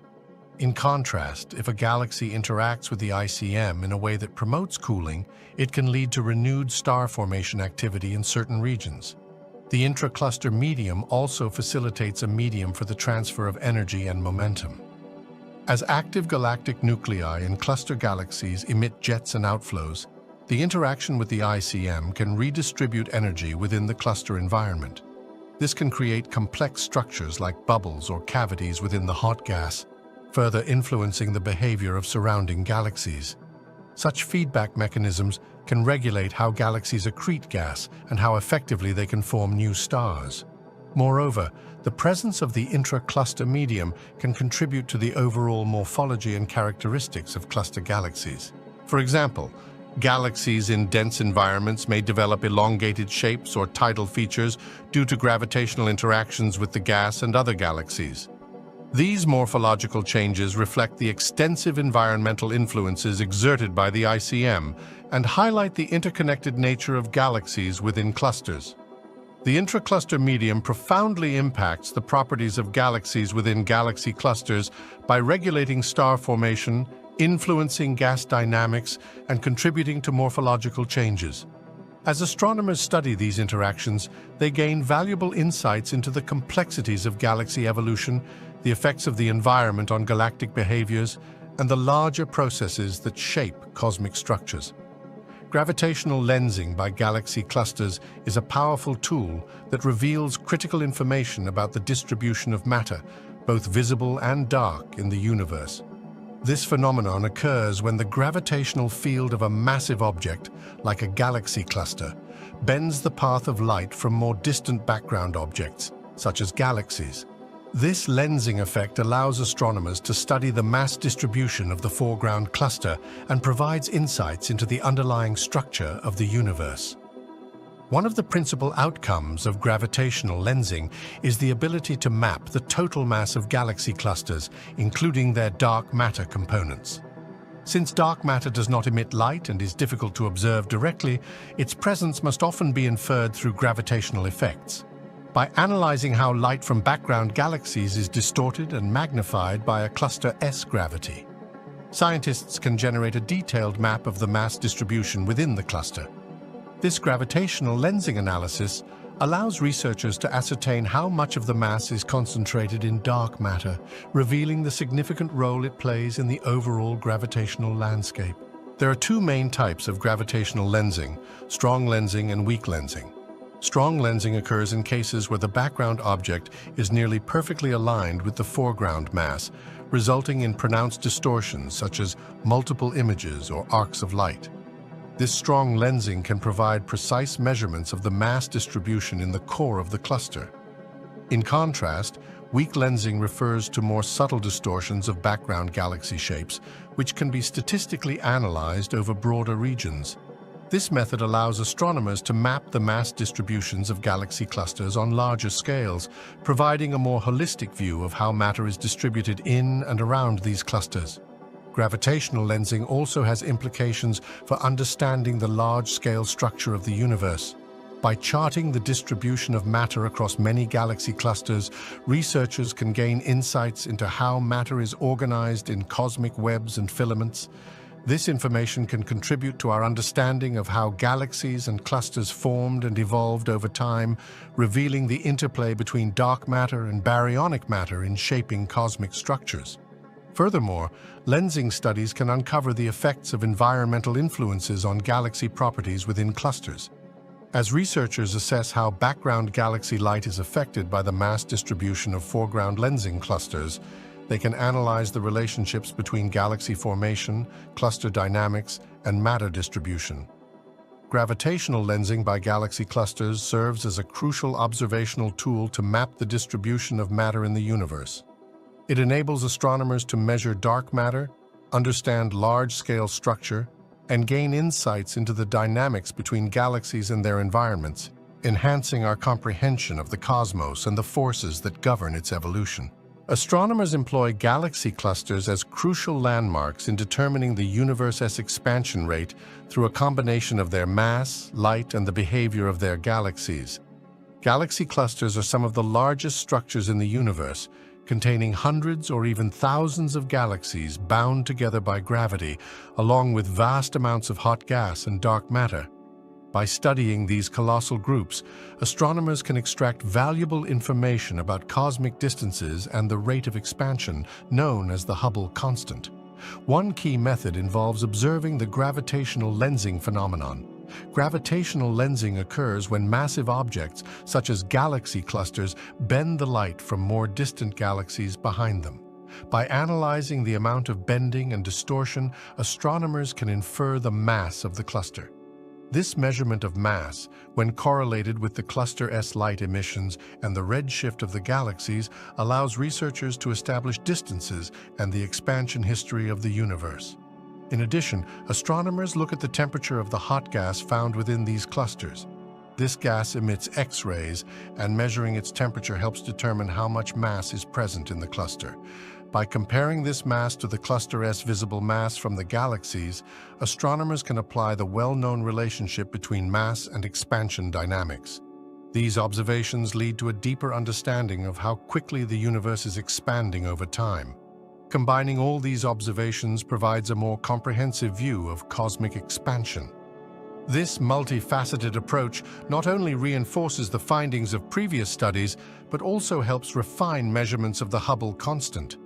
In contrast, if a galaxy interacts with the ICM in a way that promotes cooling, it can lead to renewed star formation activity in certain regions. The intracluster medium also facilitates a medium for the transfer of energy and momentum. As active galactic nuclei in cluster galaxies emit jets and outflows, the interaction with the ICM can redistribute energy within the cluster environment. This can create complex structures like bubbles or cavities within the hot gas, further influencing the behavior of surrounding galaxies. Such feedback mechanisms can regulate how galaxies accrete gas and how effectively they can form new stars. Moreover, the presence of the intracluster medium can contribute to the overall morphology and characteristics of cluster galaxies. For example, galaxies in dense environments may develop elongated shapes or tidal features due to gravitational interactions with the gas and other galaxies. These morphological changes reflect the extensive environmental influences exerted by the ICM and highlight the interconnected nature of galaxies within clusters. The intracluster medium profoundly impacts the properties of galaxies within galaxy clusters by regulating star formation, influencing gas dynamics, and contributing to morphological changes. As astronomers study these interactions, they gain valuable insights into the complexities of galaxy evolution, the effects of the environment on galactic behaviors, and the larger processes that shape cosmic structures. Gravitational lensing by galaxy clusters is a powerful tool that reveals critical information about the distribution of matter, both visible and dark, in the universe. This phenomenon occurs when the gravitational field of a massive object, like a galaxy cluster, bends the path of light from more distant background objects, such as galaxies. This lensing effect allows astronomers to study the mass distribution of the foreground cluster and provides insights into the underlying structure of the universe. One of the principal outcomes of gravitational lensing is the ability to map the total mass of galaxy clusters, including their dark matter components. Since dark matter does not emit light and is difficult to observe directly, its presence must often be inferred through gravitational effects. By analyzing how light from background galaxies is distorted and magnified by a cluster's gravity, scientists can generate a detailed map of the mass distribution within the cluster. This gravitational lensing analysis allows researchers to ascertain how much of the mass is concentrated in dark matter, revealing the significant role it plays in the overall gravitational landscape. There are two main types of gravitational lensing: strong lensing and weak lensing. Strong lensing occurs in cases where the background object is nearly perfectly aligned with the foreground mass, resulting in pronounced distortions such as multiple images or arcs of light. This strong lensing can provide precise measurements of the mass distribution in the core of the cluster. In contrast, Weak lensing refers to more subtle distortions of background galaxy shapes, which can be statistically analyzed over broader regions. This method allows astronomers to map the mass distributions of galaxy clusters on larger scales, providing a more holistic view of how matter is distributed in and around these clusters. Gravitational lensing also has implications for understanding the large-scale structure of the universe. By charting the distribution of matter across many galaxy clusters, researchers can gain insights into how matter is organized in cosmic webs and filaments. This information can contribute to our understanding of how galaxies and clusters formed and evolved over time, revealing the interplay between dark matter and baryonic matter in shaping cosmic structures. Furthermore, lensing studies can uncover the effects of environmental influences on galaxy properties within clusters. As researchers assess how background galaxy light is affected by the mass distribution of foreground lensing clusters, they can analyze the relationships between galaxy formation, cluster dynamics, and matter distribution. Gravitational lensing by galaxy clusters serves as a crucial observational tool to map the distribution of matter in the universe. It enables astronomers to measure dark matter, understand large-scale structure, and gain insights into the dynamics between galaxies and their environments, enhancing our comprehension of the cosmos and the forces that govern its evolution. Astronomers employ galaxy clusters as crucial landmarks in determining the universe's expansion rate through a combination of their mass, light, and the behavior of their galaxies. Galaxy clusters are some of the largest structures in the universe, containing hundreds or even thousands of galaxies bound together by gravity, along with vast amounts of hot gas and dark matter. By studying these colossal groups, astronomers can extract valuable information about cosmic distances and the rate of expansion, known as the Hubble constant. One key method involves observing the gravitational lensing phenomenon. Gravitational lensing occurs when massive objects, such as galaxy clusters, bend the light from more distant galaxies behind them. By analyzing the amount of bending and distortion, astronomers can infer the mass of the cluster. This measurement of mass, when correlated with the cluster's light emissions and the redshift of the galaxies, allows researchers to establish distances and the expansion history of the universe. In addition, astronomers look at the temperature of the hot gas found within these clusters. This gas emits X-rays, and measuring its temperature helps determine how much mass is present in the cluster. By comparing this mass to the cluster's visible mass from the galaxies, astronomers can apply the well-known relationship between mass and expansion dynamics. These observations lead to a deeper understanding of how quickly the universe is expanding over time. Combining all these observations provides a more comprehensive view of cosmic expansion. This multifaceted approach not only reinforces the findings of previous studies, but also helps refine measurements of the Hubble constant.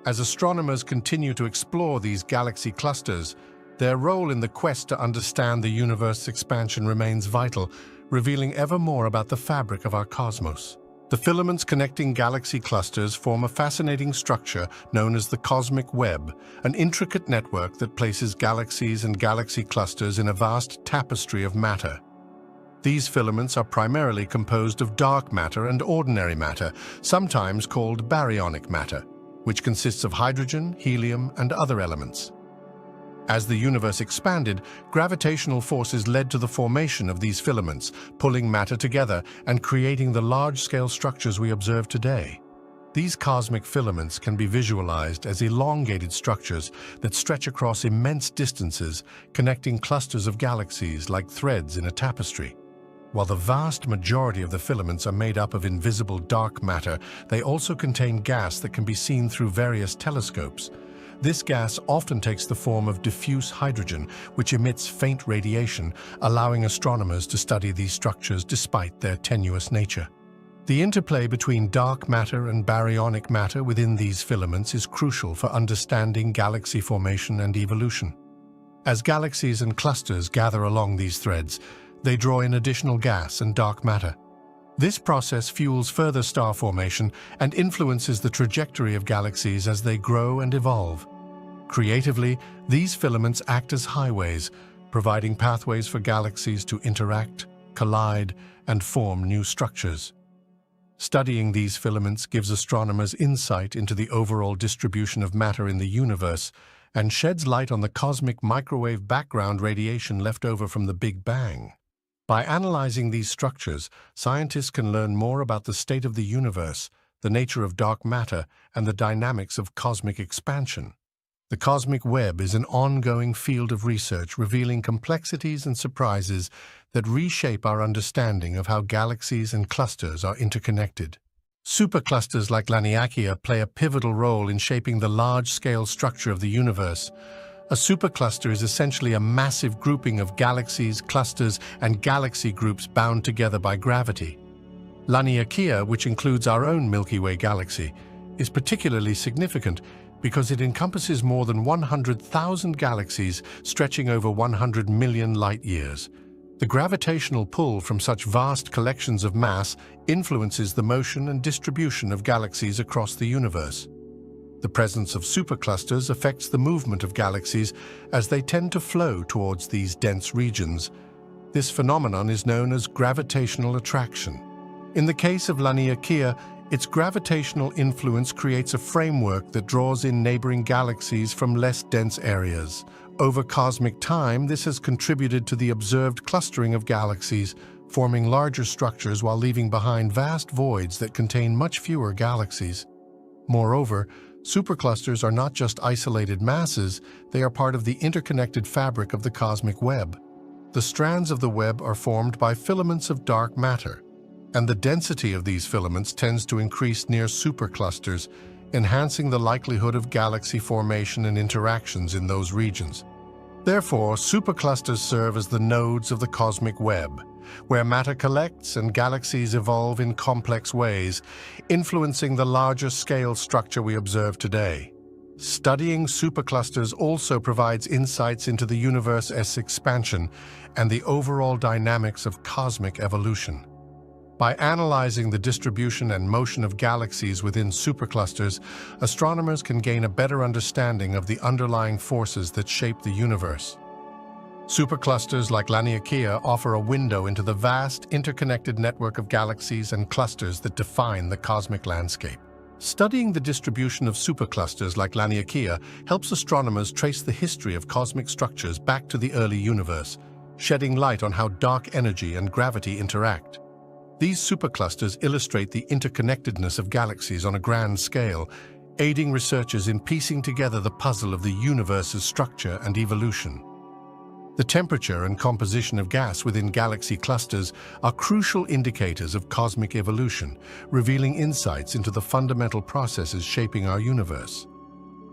As astronomers continue to explore these galaxy clusters, their role in the quest to understand the universe's expansion remains vital, revealing ever more about the fabric of our cosmos. The filaments connecting galaxy clusters form a fascinating structure known as the cosmic web, an intricate network that places galaxies and galaxy clusters in a vast tapestry of matter. These filaments are primarily composed of dark matter and ordinary matter, sometimes called baryonic matter, which consists of hydrogen, helium, and other elements. As the universe expanded, gravitational forces led to the formation of these filaments, pulling matter together and creating the large-scale structures we observe today. These cosmic filaments can be visualized as elongated structures that stretch across immense distances, connecting clusters of galaxies like threads in a tapestry. While the vast majority of the filaments are made up of invisible dark matter, they also contain gas that can be seen through various telescopes. This gas often takes the form of diffuse hydrogen, which emits faint radiation, allowing astronomers to study these structures despite their tenuous nature. The interplay between dark matter and baryonic matter within these filaments is crucial for understanding galaxy formation and evolution. As galaxies and clusters gather along these threads, they draw in additional gas and dark matter. This process fuels further star formation and influences the trajectory of galaxies as they grow and evolve. Creatively, these filaments act as highways, providing pathways for galaxies to interact, collide, and form new structures. Studying these filaments gives astronomers insight into the overall distribution of matter in the universe and sheds light on the cosmic microwave background radiation left over from the Big Bang. By analyzing these structures, scientists can learn more about the state of the universe, the nature of dark matter, and the dynamics of cosmic expansion. The cosmic web is an ongoing field of research revealing complexities and surprises that reshape our understanding of how galaxies and clusters are interconnected. Superclusters like Laniakea play a pivotal role in shaping the large-scale structure of the universe. A supercluster is essentially a massive grouping of galaxies, clusters, and galaxy groups bound together by gravity. Laniakea, which includes our own Milky Way galaxy, is particularly significant because it encompasses more than 100,000 galaxies stretching over 100 million light-years. The gravitational pull from such vast collections of mass influences the motion and distribution of galaxies across the universe. The presence of superclusters affects the movement of galaxies as they tend to flow towards these dense regions. This phenomenon is known as gravitational attraction. In the case of Laniakea, its gravitational influence creates a framework that draws in neighboring galaxies from less dense areas. Over cosmic time, this has contributed to the observed clustering of galaxies, forming larger structures while leaving behind vast voids that contain much fewer galaxies. Moreover, superclusters are not just isolated masses, they are part of the interconnected fabric of the cosmic web. The strands of the web are formed by filaments of dark matter, and the density of these filaments tends to increase near superclusters, enhancing the likelihood of galaxy formation and interactions in those regions. Therefore, superclusters serve as the nodes of the cosmic web, where matter collects and galaxies evolve in complex ways, influencing the larger scale structure we observe today. Studying superclusters also provides insights into the universe's expansion and the overall dynamics of cosmic evolution. By analyzing the distribution and motion of galaxies within superclusters, astronomers can gain a better understanding of the underlying forces that shape the universe. Superclusters like Laniakea offer a window into the vast, interconnected network of galaxies and clusters that define the cosmic landscape. Studying the distribution of superclusters like Laniakea helps astronomers trace the history of cosmic structures back to the early universe, shedding light on how dark energy and gravity interact. These superclusters illustrate the interconnectedness of galaxies on a grand scale, aiding researchers in piecing together the puzzle of the universe's structure and evolution. The temperature and composition of gas within galaxy clusters are crucial indicators of cosmic evolution, revealing insights into the fundamental processes shaping our universe.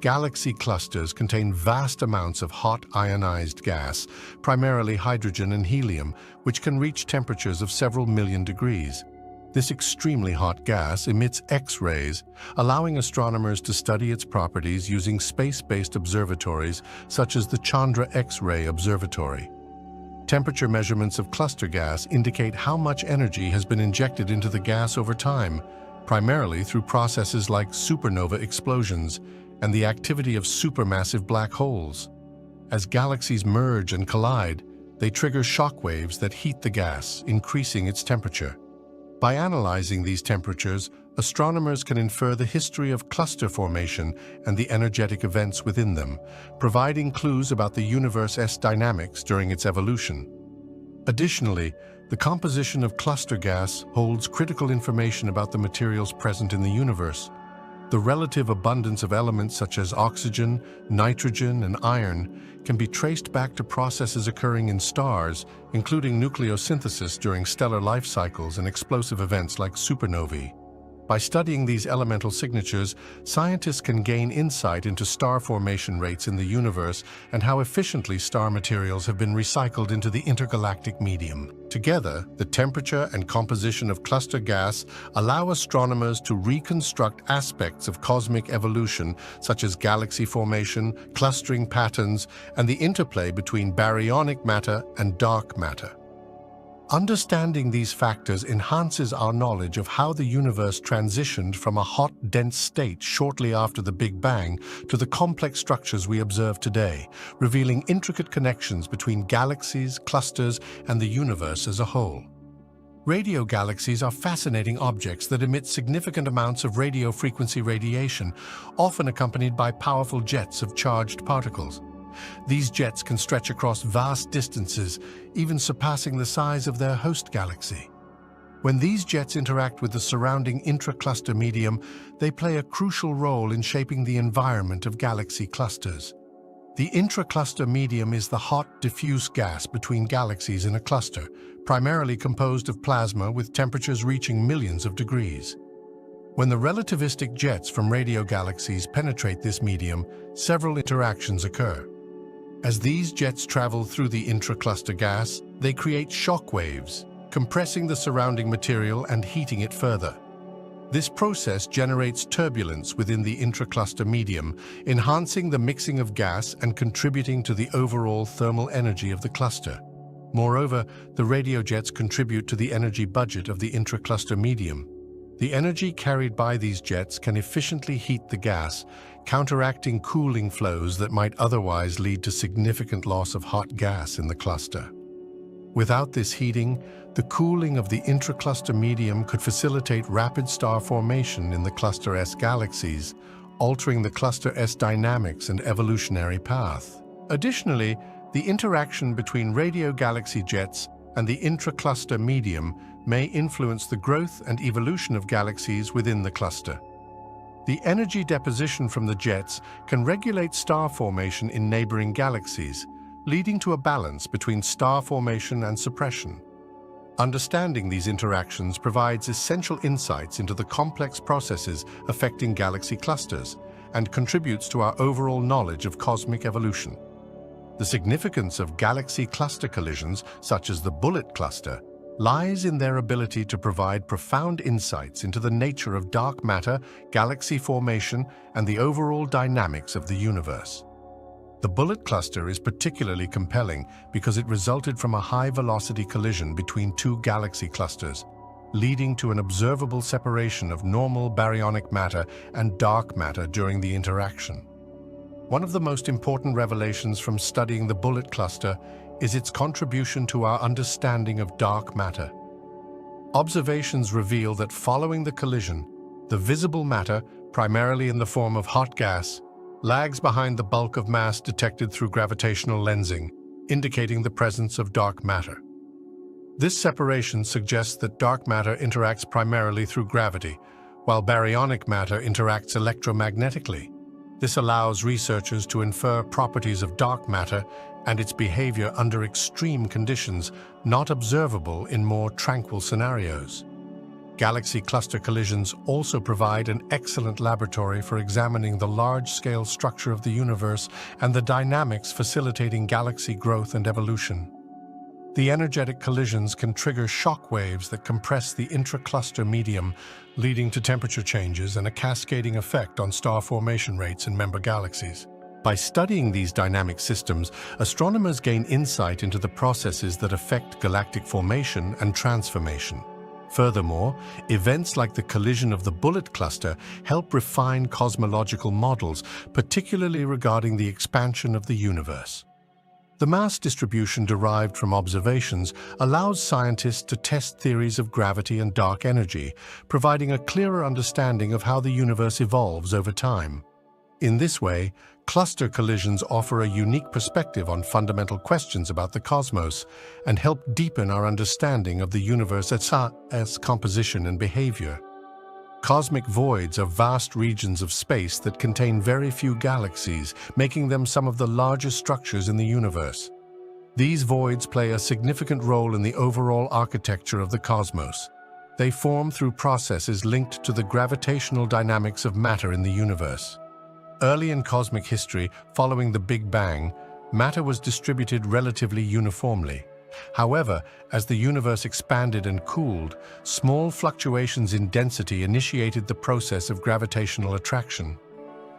Galaxy clusters contain vast amounts of hot ionized gas, primarily hydrogen and helium, which can reach temperatures of several million degrees. This extremely hot gas emits X-rays, allowing astronomers to study its properties using space-based observatories such as the Chandra X-ray Observatory. Temperature measurements of cluster gas indicate how much energy has been injected into the gas over time, primarily through processes like supernova explosions and the activity of supermassive black holes. As galaxies merge and collide, they trigger shock waves that heat the gas, increasing its temperature. By analyzing these temperatures, astronomers can infer the history of cluster formation and the energetic events within them, providing clues about the universe's dynamics during its evolution. Additionally, the composition of cluster gas holds critical information about the materials present in the universe. The relative abundance of elements such as oxygen, nitrogen, and iron can be traced back to processes occurring in stars, including nucleosynthesis during stellar life cycles and explosive events like supernovae. By studying these elemental signatures, scientists can gain insight into star formation rates in the universe and how efficiently star materials have been recycled into the intergalactic medium. Together, the temperature and composition of cluster gas allow astronomers to reconstruct aspects of cosmic evolution, such as galaxy formation, clustering patterns, and the interplay between baryonic matter and dark matter. Understanding these factors enhances our knowledge of how the universe transitioned from a hot, dense state shortly after the Big Bang to the complex structures we observe today, revealing intricate connections between galaxies, clusters, and the universe as a whole. Radio galaxies are fascinating objects that emit significant amounts of radio frequency radiation, often accompanied by powerful jets of charged particles. These jets can stretch across vast distances, even surpassing the size of their host galaxy. When these jets interact with the surrounding intra-cluster medium, they play a crucial role in shaping the environment of galaxy clusters. The intra-cluster medium is the hot, diffuse gas between galaxies in a cluster, primarily composed of plasma with temperatures reaching millions of degrees. When the relativistic jets from radio galaxies penetrate this medium, several interactions occur. As these jets travel through the intra-cluster gas, they create shock waves, compressing the surrounding material and heating it further. This process generates turbulence within the intra-cluster medium, enhancing the mixing of gas and contributing to the overall thermal energy of the cluster. Moreover, the radio jets contribute to the energy budget of the intra-cluster medium. The energy carried by these jets can efficiently heat the gas, counteracting cooling flows that might otherwise lead to significant loss of hot gas in the cluster. Without this heating, the cooling of the intra-cluster medium could facilitate rapid star formation in the Cluster S galaxies, altering the Cluster S dynamics and evolutionary path. Additionally, the interaction between radio galaxy jets and the intra-cluster medium may influence the growth and evolution of galaxies within the cluster. The energy deposition from the jets can regulate star formation in neighboring galaxies, leading to a balance between star formation and suppression. Understanding these interactions provides essential insights into the complex processes affecting galaxy clusters and contributes to our overall knowledge of cosmic evolution. The significance of galaxy cluster collisions, such as the Bullet Cluster, lies in their ability to provide profound insights into the nature of dark matter, galaxy formation, and the overall dynamics of the universe. The Bullet Cluster is particularly compelling because it resulted from a high-velocity collision between two galaxy clusters, leading to an observable separation of normal baryonic matter and dark matter during the interaction. One of the most important revelations from studying the Bullet Cluster is its contribution to our understanding of dark matter. Observations reveal that following the collision, the visible matter, primarily in the form of hot gas, lags behind the bulk of mass detected through gravitational lensing, indicating the presence of dark matter. This separation suggests that dark matter interacts primarily through gravity, while baryonic matter interacts electromagnetically. This allows researchers to infer properties of dark matter and its behavior under extreme conditions not observable in more tranquil scenarios. Galaxy cluster collisions also provide an excellent laboratory for examining the large-scale structure of the universe and the dynamics facilitating galaxy growth and evolution. The energetic collisions can trigger shock waves that compress the intra-cluster medium, leading to temperature changes and a cascading effect on star formation rates in member galaxies. By studying these dynamic systems, astronomers gain insight into the processes that affect galactic formation and transformation. Furthermore, events like the collision of the Bullet Cluster help refine cosmological models, particularly regarding the expansion of the universe. The mass distribution derived from observations allows scientists to test theories of gravity and dark energy, providing a clearer understanding of how the universe evolves over time. In this way, cluster collisions offer a unique perspective on fundamental questions about the cosmos and help deepen our understanding of the universe's composition and behavior. Cosmic voids are vast regions of space that contain very few galaxies, making them some of the largest structures in the universe. These voids play a significant role in the overall architecture of the cosmos. They form through processes linked to the gravitational dynamics of matter in the universe. Early in cosmic history, following the Big Bang, matter was distributed relatively uniformly. However, as the universe expanded and cooled, small fluctuations in density initiated the process of gravitational attraction.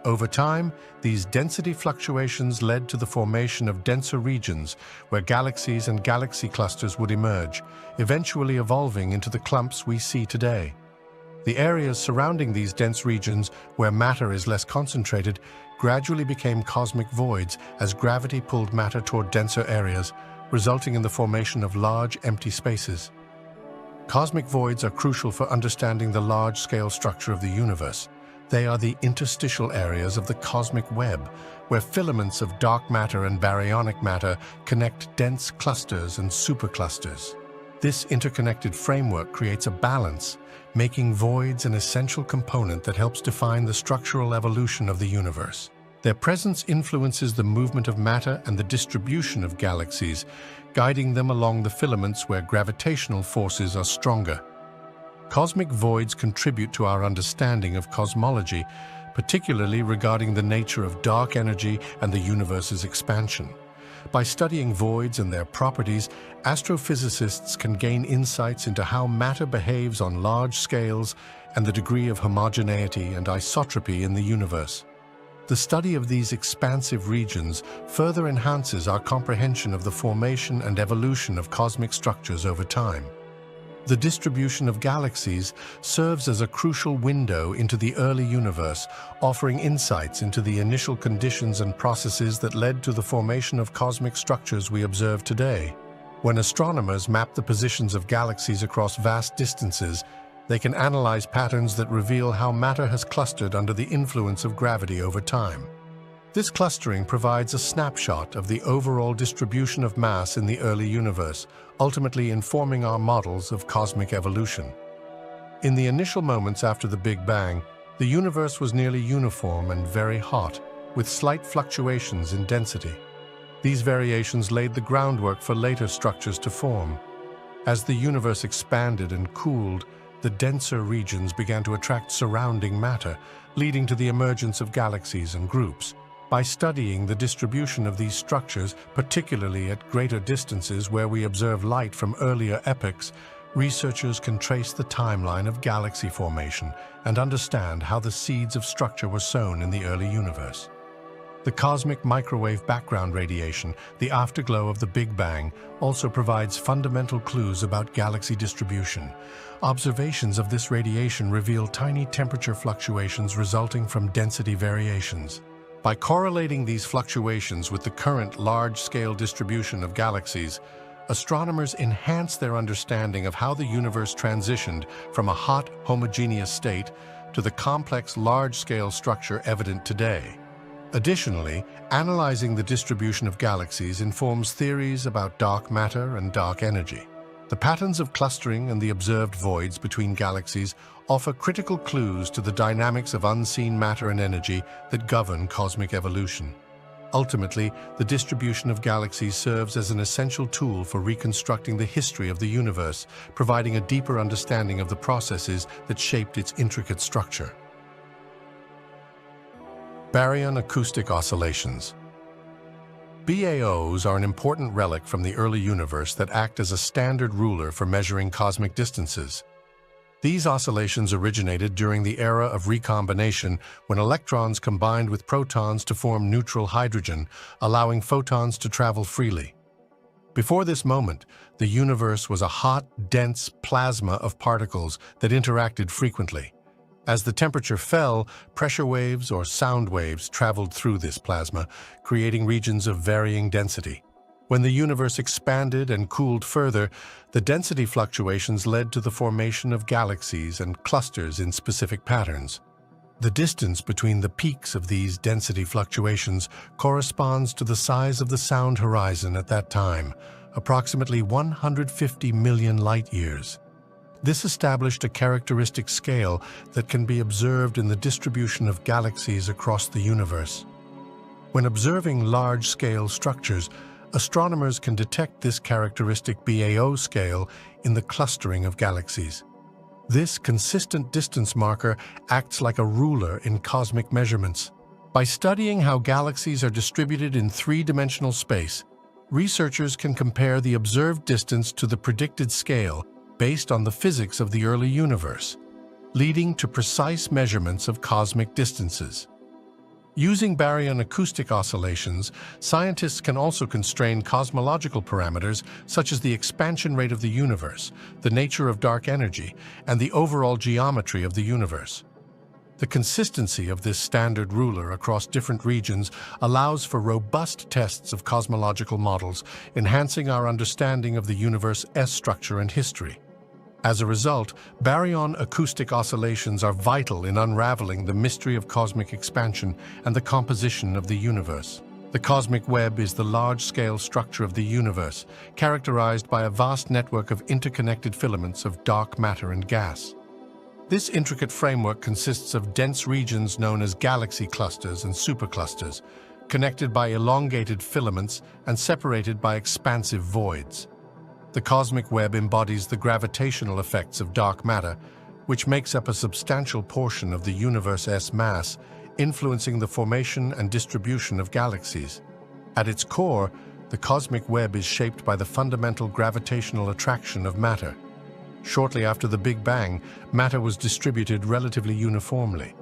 Over time, these density fluctuations led to the formation of denser regions where galaxies and galaxy clusters would emerge, eventually evolving into the clumps we see today. The areas surrounding these dense regions, where matter is less concentrated, gradually became cosmic voids as gravity pulled matter toward denser areas, resulting in the formation of large, empty spaces. Cosmic voids are crucial for understanding the large-scale structure of the universe. They are the interstitial areas of the cosmic web, where filaments of dark matter and baryonic matter connect dense clusters and superclusters. This interconnected framework creates a balance, making voids an essential component that helps define the structural evolution of the universe. Their presence influences the movement of matter and the distribution of galaxies, guiding them along the filaments where gravitational forces are stronger. Cosmic voids contribute to our understanding of cosmology, particularly regarding the nature of dark energy and the universe's expansion. By studying voids and their properties, astrophysicists can gain insights into how matter behaves on large scales and the degree of homogeneity and isotropy in the universe. The study of these expansive regions further enhances our comprehension of the formation and evolution of cosmic structures over time. The distribution of galaxies serves as a crucial window into the early universe, offering insights into the initial conditions and processes that led to the formation of cosmic structures we observe today. When astronomers map the positions of galaxies across vast distances, they can analyze patterns that reveal how matter has clustered under the influence of gravity over time. This clustering provides a snapshot of the overall distribution of mass in the early universe, ultimately informing our models of cosmic evolution. In the initial moments after the Big Bang, the universe was nearly uniform and very hot, with slight fluctuations in density. These variations laid the groundwork for later structures to form. As the universe expanded and cooled, the denser regions began to attract surrounding matter, leading to the emergence of galaxies and groups. By studying the distribution of these structures, particularly at greater distances where we observe light from earlier epochs, researchers can trace the timeline of galaxy formation and understand how the seeds of structure were sown in the early universe. The cosmic microwave background radiation, the afterglow of the Big Bang, also provides fundamental clues about galaxy distribution. Observations of this radiation reveal tiny temperature fluctuations resulting from density variations. By correlating these fluctuations with the current large-scale distribution of galaxies, astronomers enhance their understanding of how the universe transitioned from a hot, homogeneous state to the complex, large-scale structure evident today. Additionally, analyzing the distribution of galaxies informs theories about dark matter and dark energy. The patterns of clustering and the observed voids between galaxies offer critical clues to the dynamics of unseen matter and energy that govern cosmic evolution. Ultimately, the distribution of galaxies serves as an essential tool for reconstructing the history of the universe, providing a deeper understanding of the processes that shaped its intricate structure. Baryon acoustic oscillations. BAOs are an important relic from the early universe that act as a standard ruler for measuring cosmic distances. These oscillations originated during the era of recombination, when electrons combined with protons to form neutral hydrogen, allowing photons to travel freely. Before this moment, the universe was a hot, dense plasma of particles that interacted frequently. As the temperature fell, pressure waves or sound waves traveled through this plasma, creating regions of varying density. When the universe expanded and cooled further, the density fluctuations led to the formation of galaxies and clusters in specific patterns. The distance between the peaks of these density fluctuations corresponds to the size of the sound horizon at that time, approximately 150 million light-years. This established a characteristic scale that can be observed in the distribution of galaxies across the universe. When observing large-scale structures, astronomers can detect this characteristic BAO scale in the clustering of galaxies. This consistent distance marker acts like a ruler in cosmic measurements. By studying how galaxies are distributed in three-dimensional space, researchers can compare the observed distance to the predicted scale based on the physics of the early universe, leading to precise measurements of cosmic distances. Using baryon acoustic oscillations, scientists can also constrain cosmological parameters such as the expansion rate of the universe, the nature of dark energy, and the overall geometry of the universe. The consistency of this standard ruler across different regions allows for robust tests of cosmological models, enhancing our understanding of the universe's structure and history. As a result, baryon acoustic oscillations are vital in unraveling the mystery of cosmic expansion and the composition of the universe. The cosmic web is the large-scale structure of the universe, characterized by a vast network of interconnected filaments of dark matter and gas. This intricate framework consists of dense regions known as galaxy clusters and superclusters, connected by elongated filaments and separated by expansive voids. The cosmic web embodies the gravitational effects of dark matter, which makes up a substantial portion of the universe's mass, influencing the formation and distribution of galaxies. At its core, the cosmic web is shaped by the fundamental gravitational attraction of matter. Shortly after the Big Bang, matter was distributed relatively uniformly.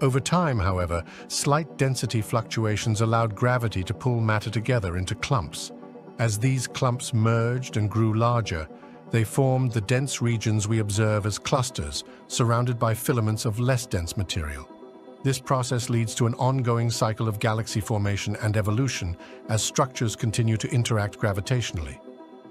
Over time, however, slight density fluctuations allowed gravity to pull matter together into clumps. As these clumps merged and grew larger, they formed the dense regions we observe as clusters, surrounded by filaments of less dense material. This process leads to an ongoing cycle of galaxy formation and evolution as structures continue to interact gravitationally.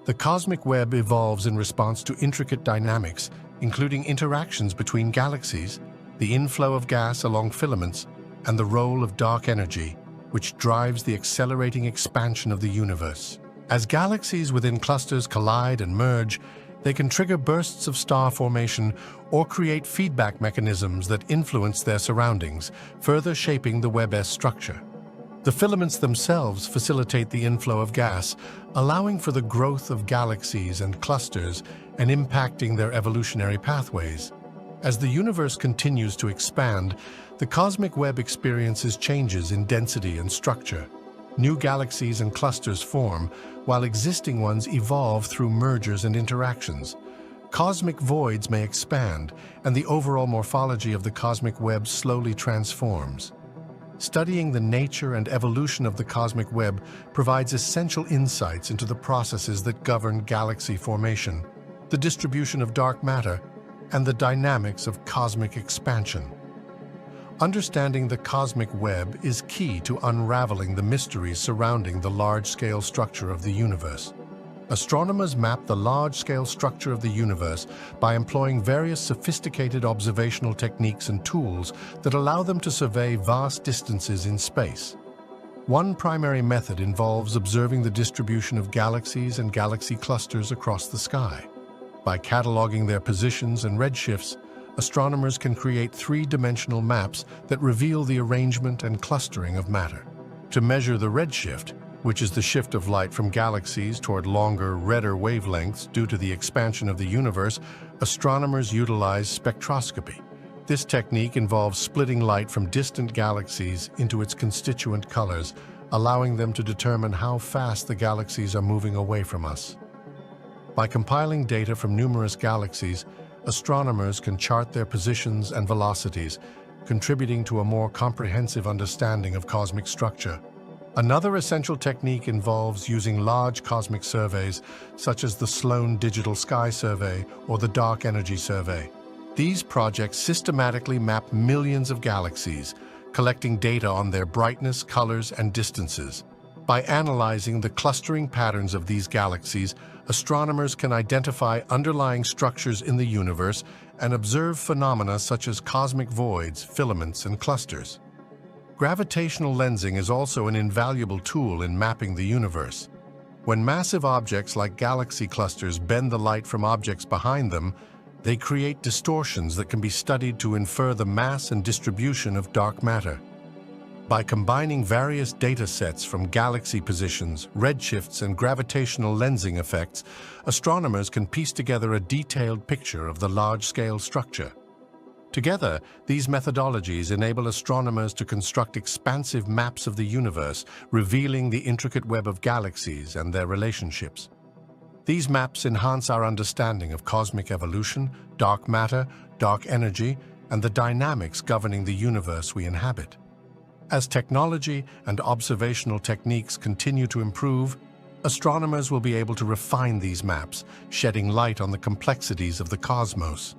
The cosmic web evolves in response to intricate dynamics, including interactions between galaxies, the inflow of gas along filaments, and the role of dark energy, which drives the accelerating expansion of the universe. As galaxies within clusters collide and merge, they can trigger bursts of star formation or create feedback mechanisms that influence their surroundings, further shaping the web's structure. The filaments themselves facilitate the inflow of gas, allowing for the growth of galaxies and clusters and impacting their evolutionary pathways. As the universe continues to expand, the cosmic web experiences changes in density and structure. New galaxies and clusters form, while existing ones evolve through mergers and interactions. Cosmic voids may expand, and the overall morphology of the cosmic web slowly transforms. Studying the nature and evolution of the cosmic web provides essential insights into the processes that govern galaxy formation, the distribution of dark matter, and the dynamics of cosmic expansion. Understanding the cosmic web is key to unraveling the mysteries surrounding the large-scale structure of the universe. Astronomers map the large-scale structure of the universe by employing various sophisticated observational techniques and tools that allow them to survey vast distances in space. One primary method involves observing the distribution of galaxies and galaxy clusters across the sky. By cataloging their positions and redshifts, astronomers can create three-dimensional maps that reveal the arrangement and clustering of matter. To measure the redshift, which is the shift of light from galaxies toward longer, redder wavelengths due to the expansion of the universe, astronomers utilize spectroscopy. This technique involves splitting light from distant galaxies into its constituent colors, allowing them to determine how fast the galaxies are moving away from us. By compiling data from numerous galaxies, astronomers can chart their positions and velocities, contributing to a more comprehensive understanding of cosmic structure. Another essential technique involves using large cosmic surveys, such as the Sloan Digital Sky Survey or the Dark Energy Survey. These projects systematically map millions of galaxies, collecting data on their brightness, colors, and distances. By analyzing the clustering patterns of these galaxies, astronomers can identify underlying structures in the universe and observe phenomena such as cosmic voids, filaments, and clusters. Gravitational lensing is also an invaluable tool in mapping the universe. When massive objects like galaxy clusters bend the light from objects behind them, they create distortions that can be studied to infer the mass and distribution of dark matter. By combining various data sets from galaxy positions, redshifts, and gravitational lensing effects, astronomers can piece together a detailed picture of the large-scale structure. Together, these methodologies enable astronomers to construct expansive maps of the universe, revealing the intricate web of galaxies and their relationships. These maps enhance our understanding of cosmic evolution, dark matter, dark energy, and the dynamics governing the universe we inhabit. As technology and observational techniques continue to improve, astronomers will be able to refine these maps, shedding light on the complexities of the cosmos.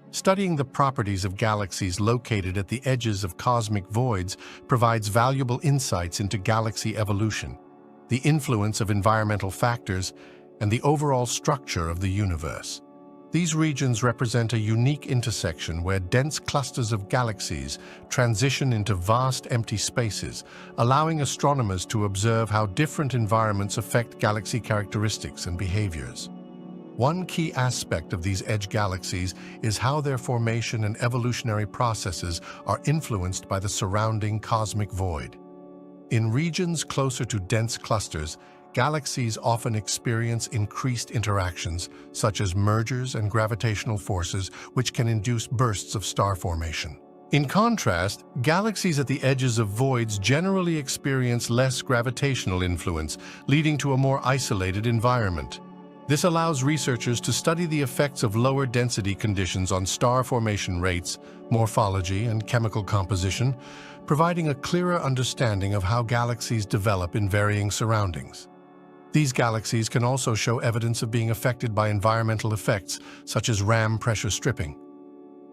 Studying the properties of galaxies located at the edges of cosmic voids provides valuable insights into galaxy evolution, the influence of environmental factors, and the overall structure of the universe. These regions represent a unique intersection where dense clusters of galaxies transition into vast empty spaces, allowing astronomers to observe how different environments affect galaxy characteristics and behaviors. One key aspect of these edge galaxies is how their formation and evolutionary processes are influenced by the surrounding cosmic void. In regions closer to dense clusters, galaxies often experience increased interactions, such as mergers and gravitational forces, which can induce bursts of star formation. In contrast, galaxies at the edges of voids generally experience less gravitational influence, leading to a more isolated environment. This allows researchers to study the effects of lower density conditions on star formation rates, morphology, and chemical composition, providing a clearer understanding of how galaxies develop in varying surroundings. These galaxies can also show evidence of being affected by environmental effects, such as ram pressure stripping.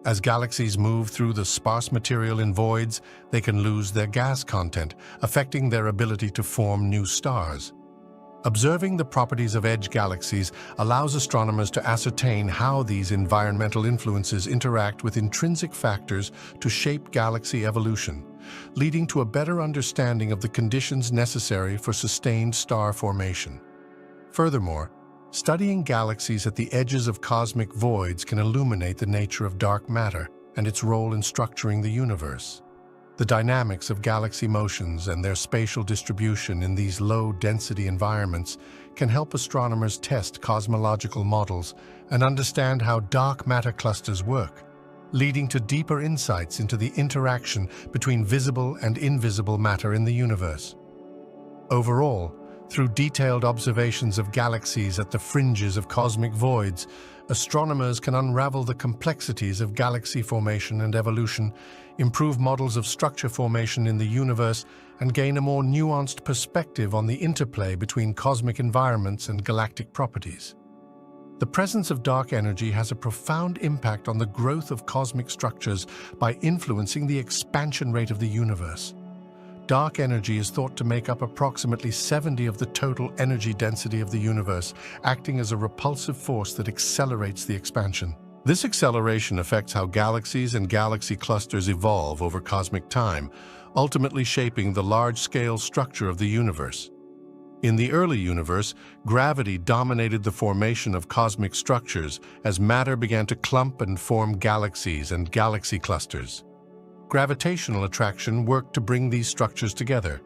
As galaxies move through the sparse material in voids, they can lose their gas content, affecting their ability to form new stars. Observing the properties of edge galaxies allows astronomers to ascertain how these environmental influences interact with intrinsic factors to shape galaxy evolution, leading to a better understanding of the conditions necessary for sustained star formation. Furthermore, studying galaxies at the edges of cosmic voids can illuminate the nature of dark matter and its role in structuring the universe. The dynamics of galaxy motions and their spatial distribution in these low-density environments can help astronomers test cosmological models and understand how dark matter clusters work, leading to deeper insights into the interaction between visible and invisible matter in the universe. Overall, through detailed observations of galaxies at the fringes of cosmic voids, astronomers can unravel the complexities of galaxy formation and evolution, improve models of structure formation in the universe, and gain a more nuanced perspective on the interplay between cosmic environments and galactic properties. The presence of dark energy has a profound impact on the growth of cosmic structures by influencing the expansion rate of the universe. Dark energy is thought to make up approximately 70% of the total energy density of the universe, acting as a repulsive force that accelerates the expansion. This acceleration affects how galaxies and galaxy clusters evolve over cosmic time, ultimately shaping the large-scale structure of the universe. In the early universe, gravity dominated the formation of cosmic structures as matter began to clump and form galaxies and galaxy clusters. Gravitational attraction worked to bring these structures together.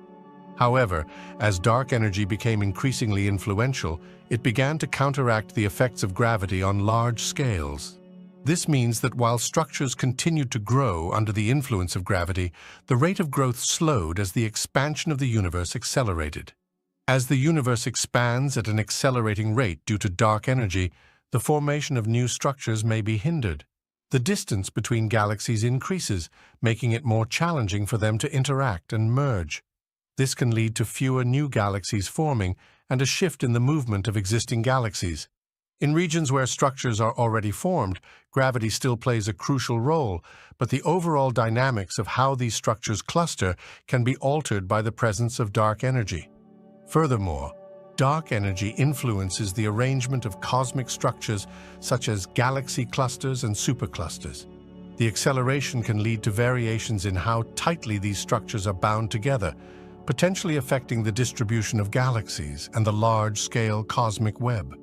However, as dark energy became increasingly influential, it began to counteract the effects of gravity on large scales. This means that while structures continued to grow under the influence of gravity, the rate of growth slowed as the expansion of the universe accelerated. As the universe expands at an accelerating rate due to dark energy, the formation of new structures may be hindered. The distance between galaxies increases, making it more challenging for them to interact and merge. This can lead to fewer new galaxies forming and a shift in the movement of existing galaxies. In regions where structures are already formed, gravity still plays a crucial role, but the overall dynamics of how these structures cluster can be altered by the presence of dark energy. Furthermore, dark energy influences the arrangement of cosmic structures such as galaxy clusters and superclusters. The acceleration can lead to variations in how tightly these structures are bound together, potentially affecting the distribution of galaxies and the large-scale cosmic web.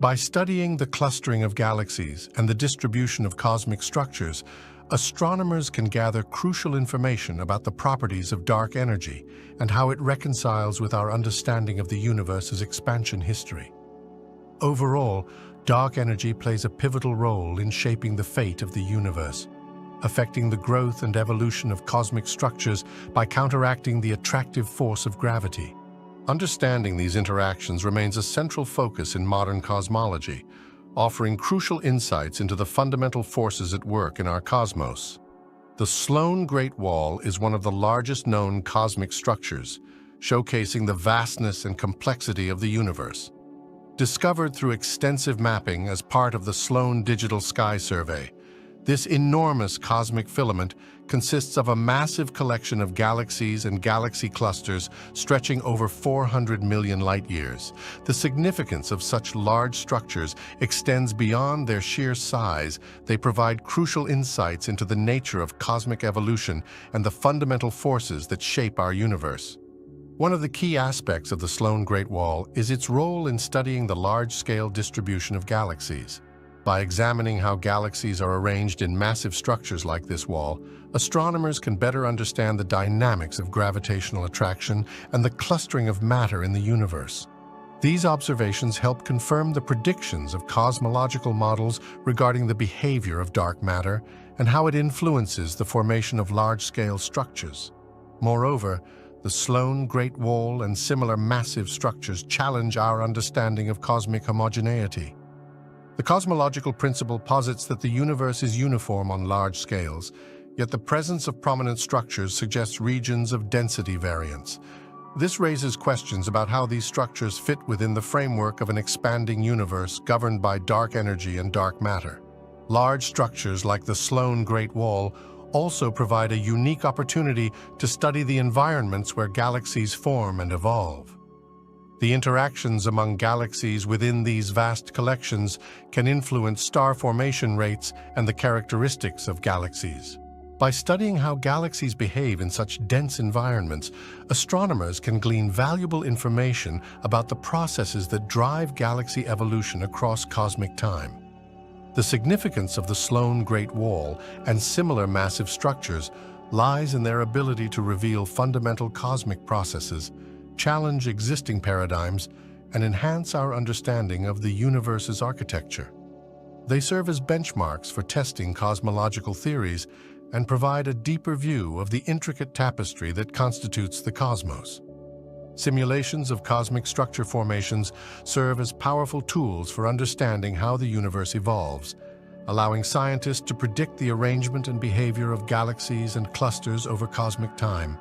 By studying the clustering of galaxies and the distribution of cosmic structures, astronomers can gather crucial information about the properties of dark energy and how it reconciles with our understanding of the universe's expansion history. Overall, dark energy plays a pivotal role in shaping the fate of the universe, affecting the growth and evolution of cosmic structures by counteracting the attractive force of gravity. Understanding these interactions remains a central focus in modern cosmology, offering crucial insights into the fundamental forces at work in our cosmos. The Sloan Great Wall is one of the largest known cosmic structures, showcasing the vastness and complexity of the universe. Discovered through extensive mapping as part of the Sloan Digital Sky Survey, This enormous cosmic filament consists of a massive collection of galaxies and galaxy clusters stretching over 400 million light-years. The significance of such large structures extends beyond their sheer size. They provide crucial insights into the nature of cosmic evolution and the fundamental forces that shape our universe. One of the key aspects of the Sloan Great Wall is its role in studying the large-scale distribution of galaxies. By examining how galaxies are arranged in massive structures like this wall, astronomers can better understand the dynamics of gravitational attraction and the clustering of matter in the universe. These observations help confirm the predictions of cosmological models regarding the behavior of dark matter and how it influences the formation of large-scale structures. Moreover, the Sloan Great Wall and similar massive structures challenge our understanding of cosmic homogeneity. The cosmological principle posits that the universe is uniform on large scales, yet the presence of prominent structures suggests regions of density variance. This raises questions about how these structures fit within the framework of an expanding universe governed by dark energy and dark matter. Large structures like the Sloan Great Wall also provide a unique opportunity to study the environments where galaxies form and evolve. The interactions among galaxies within these vast collections can influence star formation rates and the characteristics of galaxies. By studying how galaxies behave in such dense environments, astronomers can glean valuable information about the processes that drive galaxy evolution across cosmic time. The significance of the Sloan Great Wall and similar massive structures lies in their ability to reveal fundamental cosmic processes, challenge existing paradigms, and enhance our understanding of the universe's architecture. They serve as benchmarks for testing cosmological theories and provide a deeper view of the intricate tapestry that constitutes the cosmos. Simulations of cosmic structure formations serve as powerful tools for understanding how the universe evolves, allowing scientists to predict the arrangement and behavior of galaxies and clusters over cosmic time.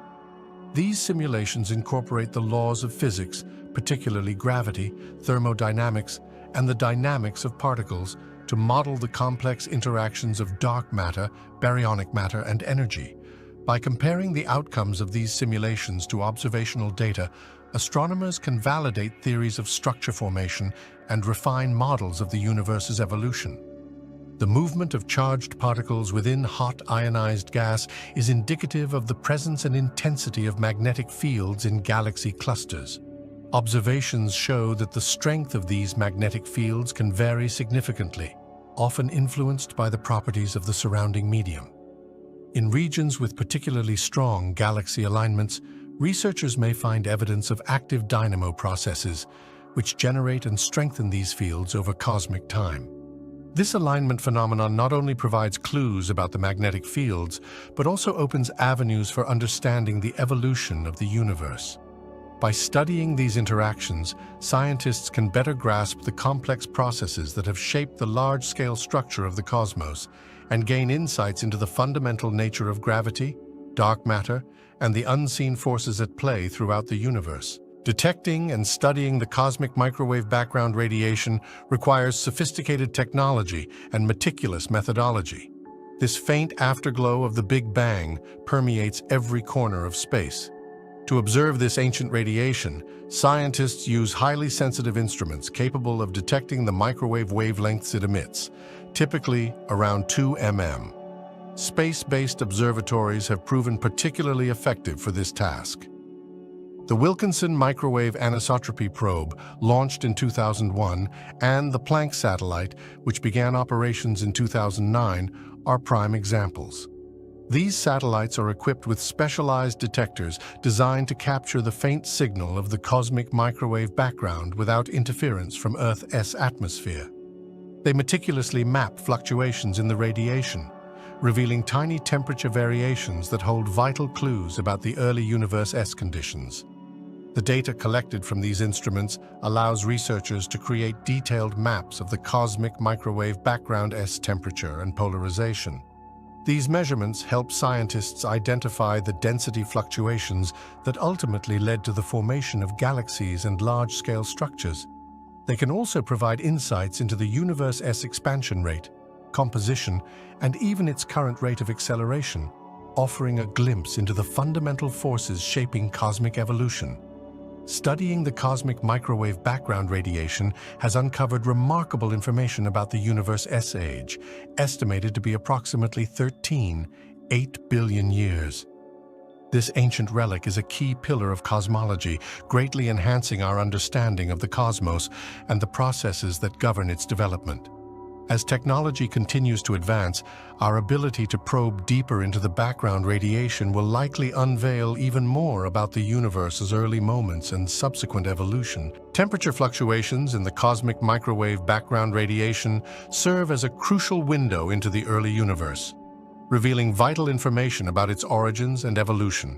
These simulations incorporate the laws of physics, particularly gravity, thermodynamics, and the dynamics of particles, to model the complex interactions of dark matter, baryonic matter, and energy. By comparing the outcomes of these simulations to observational data, astronomers can validate theories of structure formation and refine models of the universe's evolution. The movement of charged particles within hot ionized gas is indicative of the presence and intensity of magnetic fields in galaxy clusters. Observations show that the strength of these magnetic fields can vary significantly, often influenced by the properties of the surrounding medium. In regions with particularly strong galaxy alignments, researchers may find evidence of active dynamo processes, which generate and strengthen these fields over cosmic time. This alignment phenomenon not only provides clues about the magnetic fields, but also opens avenues for understanding the evolution of the universe. By studying these interactions, scientists can better grasp the complex processes that have shaped the large-scale structure of the cosmos and gain insights into the fundamental nature of gravity, dark matter, and the unseen forces at play throughout the universe. Detecting and studying the cosmic microwave background radiation requires sophisticated technology and meticulous methodology. This faint afterglow of the Big Bang permeates every corner of space. To observe this ancient radiation, scientists use highly sensitive instruments capable of detecting the microwave wavelengths it emits, typically around 2 mm. Space-based observatories have proven particularly effective for this task. The Wilkinson Microwave Anisotropy Probe, launched in 2001, and the Planck satellite, which began operations in 2009, are prime examples. These satellites are equipped with specialized detectors designed to capture the faint signal of the cosmic microwave background without interference from Earth's atmosphere. They meticulously map fluctuations in the radiation, revealing tiny temperature variations that hold vital clues about the early universe's conditions. The data collected from these instruments allows researchers to create detailed maps of the cosmic microwave background's temperature and polarization. These measurements help scientists identify the density fluctuations that ultimately led to the formation of galaxies and large-scale structures. They can also provide insights into the universe's expansion rate, composition, and even its current rate of acceleration, offering a glimpse into the fundamental forces shaping cosmic evolution. Studying the cosmic microwave background radiation has uncovered remarkable information about the universe's age, estimated to be approximately 8 billion years. This ancient relic is a key pillar of cosmology, greatly enhancing our understanding of the cosmos and the processes that govern its development. As technology continues to advance, our ability to probe deeper into the background radiation will likely unveil even more about the universe's early moments and subsequent evolution. Temperature fluctuations in the cosmic microwave background radiation serve as a crucial window into the early universe, revealing vital information about its origins and evolution.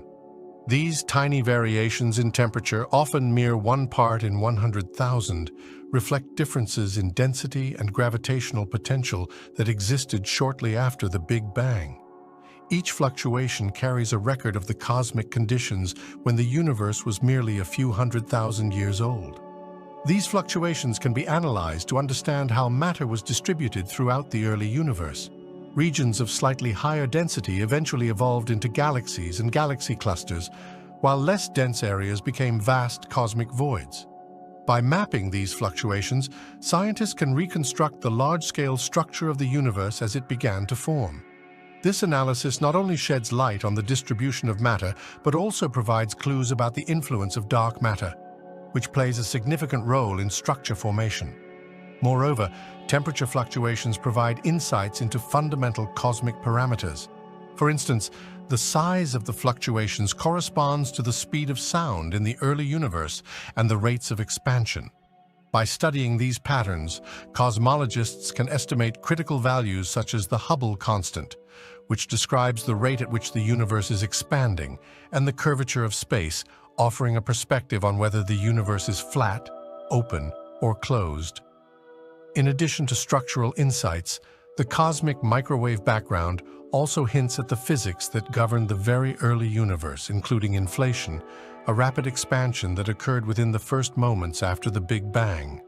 These tiny variations in temperature, often mere 1 part in 100,000, reflect differences in density and gravitational potential that existed shortly after the Big Bang. Each fluctuation carries a record of the cosmic conditions when the universe was merely a few 100,000 years old. These fluctuations can be analyzed to understand how matter was distributed throughout the early universe. Regions of slightly higher density eventually evolved into galaxies and galaxy clusters, while less dense areas became vast cosmic voids. By mapping these fluctuations, scientists can reconstruct the large-scale structure of the universe as it began to form. This analysis not only sheds light on the distribution of matter, but also provides clues about the influence of dark matter, which plays a significant role in structure formation. Moreover, temperature fluctuations provide insights into fundamental cosmic parameters. For instance, the size of the fluctuations corresponds to the speed of sound in the early universe and the rates of expansion. By studying these patterns, cosmologists can estimate critical values such as the Hubble constant, which describes the rate at which the universe is expanding, and the curvature of space, offering a perspective on whether the universe is flat, open, or closed. In addition to structural insights, the cosmic microwave background also hints at the physics that governed the very early universe, including inflation, a rapid expansion that occurred within the first moments after the Big Bang.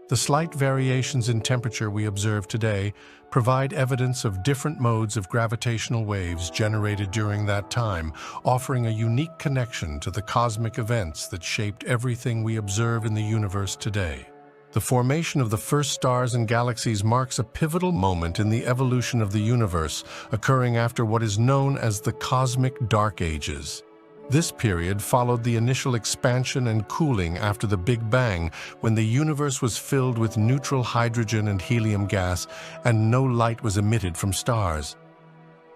The slight variations in temperature we observe today provide evidence of different modes of gravitational waves generated during that time, offering a unique connection to the cosmic events that shaped everything we observe in the universe today. The formation of the first stars and galaxies marks a pivotal moment in the evolution of the universe, occurring after what is known as the cosmic dark ages. This period followed the initial expansion and cooling after the Big Bang, when the universe was filled with neutral hydrogen and helium gas, and no light was emitted from stars.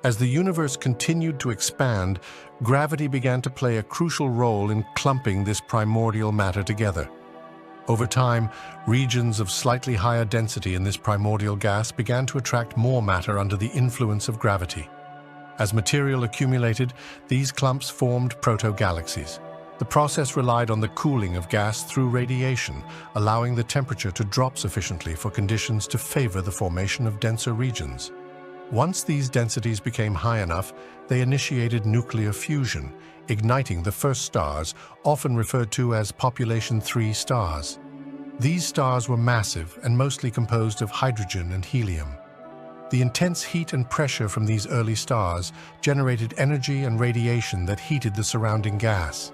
As the universe continued to expand, gravity began to play a crucial role in clumping this primordial matter together. Over time, regions of slightly higher density in this primordial gas began to attract more matter under the influence of gravity. As material accumulated, these clumps formed proto-galaxies. The process relied on the cooling of gas through radiation, allowing the temperature to drop sufficiently for conditions to favor the formation of denser regions. Once these densities became high enough, they initiated nuclear fusion, igniting the first stars, often referred to as population 3 stars. These stars were massive and mostly composed of hydrogen and helium. The intense heat and pressure from these early stars generated energy and radiation that heated the surrounding gas.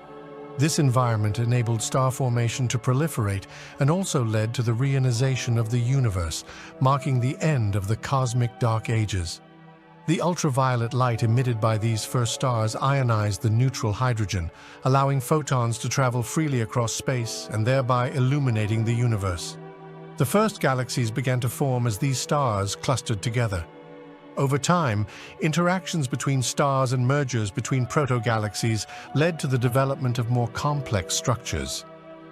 This environment enabled star formation to proliferate and also led to the reionization of the universe, marking the end of the cosmic dark ages. The ultraviolet light emitted by these first stars ionized the neutral hydrogen, allowing photons to travel freely across space and thereby illuminating the universe. The first galaxies began to form as these stars clustered together. Over time, interactions between stars and mergers between proto-galaxies led to the development of more complex structures.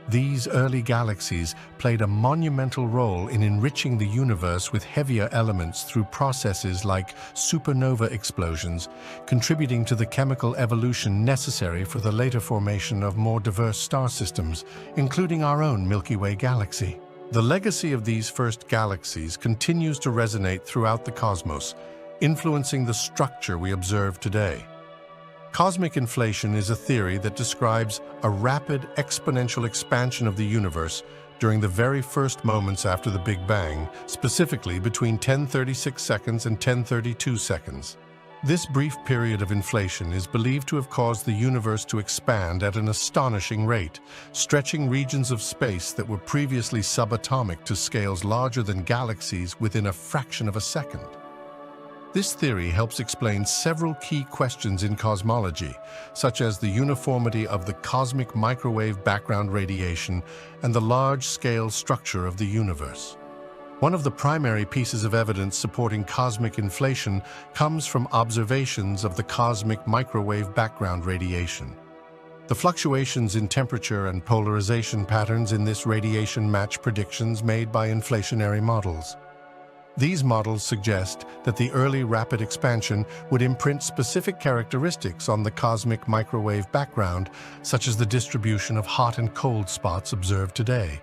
These early galaxies played a monumental role in enriching the universe with heavier elements through processes like supernova explosions, contributing to the chemical evolution necessary for the later formation of more diverse star systems, including our own Milky Way galaxy. The legacy of these first galaxies continues to resonate throughout the cosmos, influencing the structure we observe today. Cosmic inflation is a theory that describes a rapid exponential expansion of the universe during the very first moments after the Big Bang, specifically between 1036 seconds and 1032 seconds. This brief period of inflation is believed to have caused the universe to expand at an astonishing rate, stretching regions of space that were previously subatomic to scales larger than galaxies within a fraction of a second. This theory helps explain several key questions in cosmology, such as the uniformity of the cosmic microwave background radiation and the large-scale structure of the universe. One of the primary pieces of evidence supporting cosmic inflation comes from observations of the cosmic microwave background radiation. The fluctuations in temperature and polarization patterns in this radiation match predictions made by inflationary models. These models suggest that the early rapid expansion would imprint specific characteristics on the cosmic microwave background, such as the distribution of hot and cold spots observed today.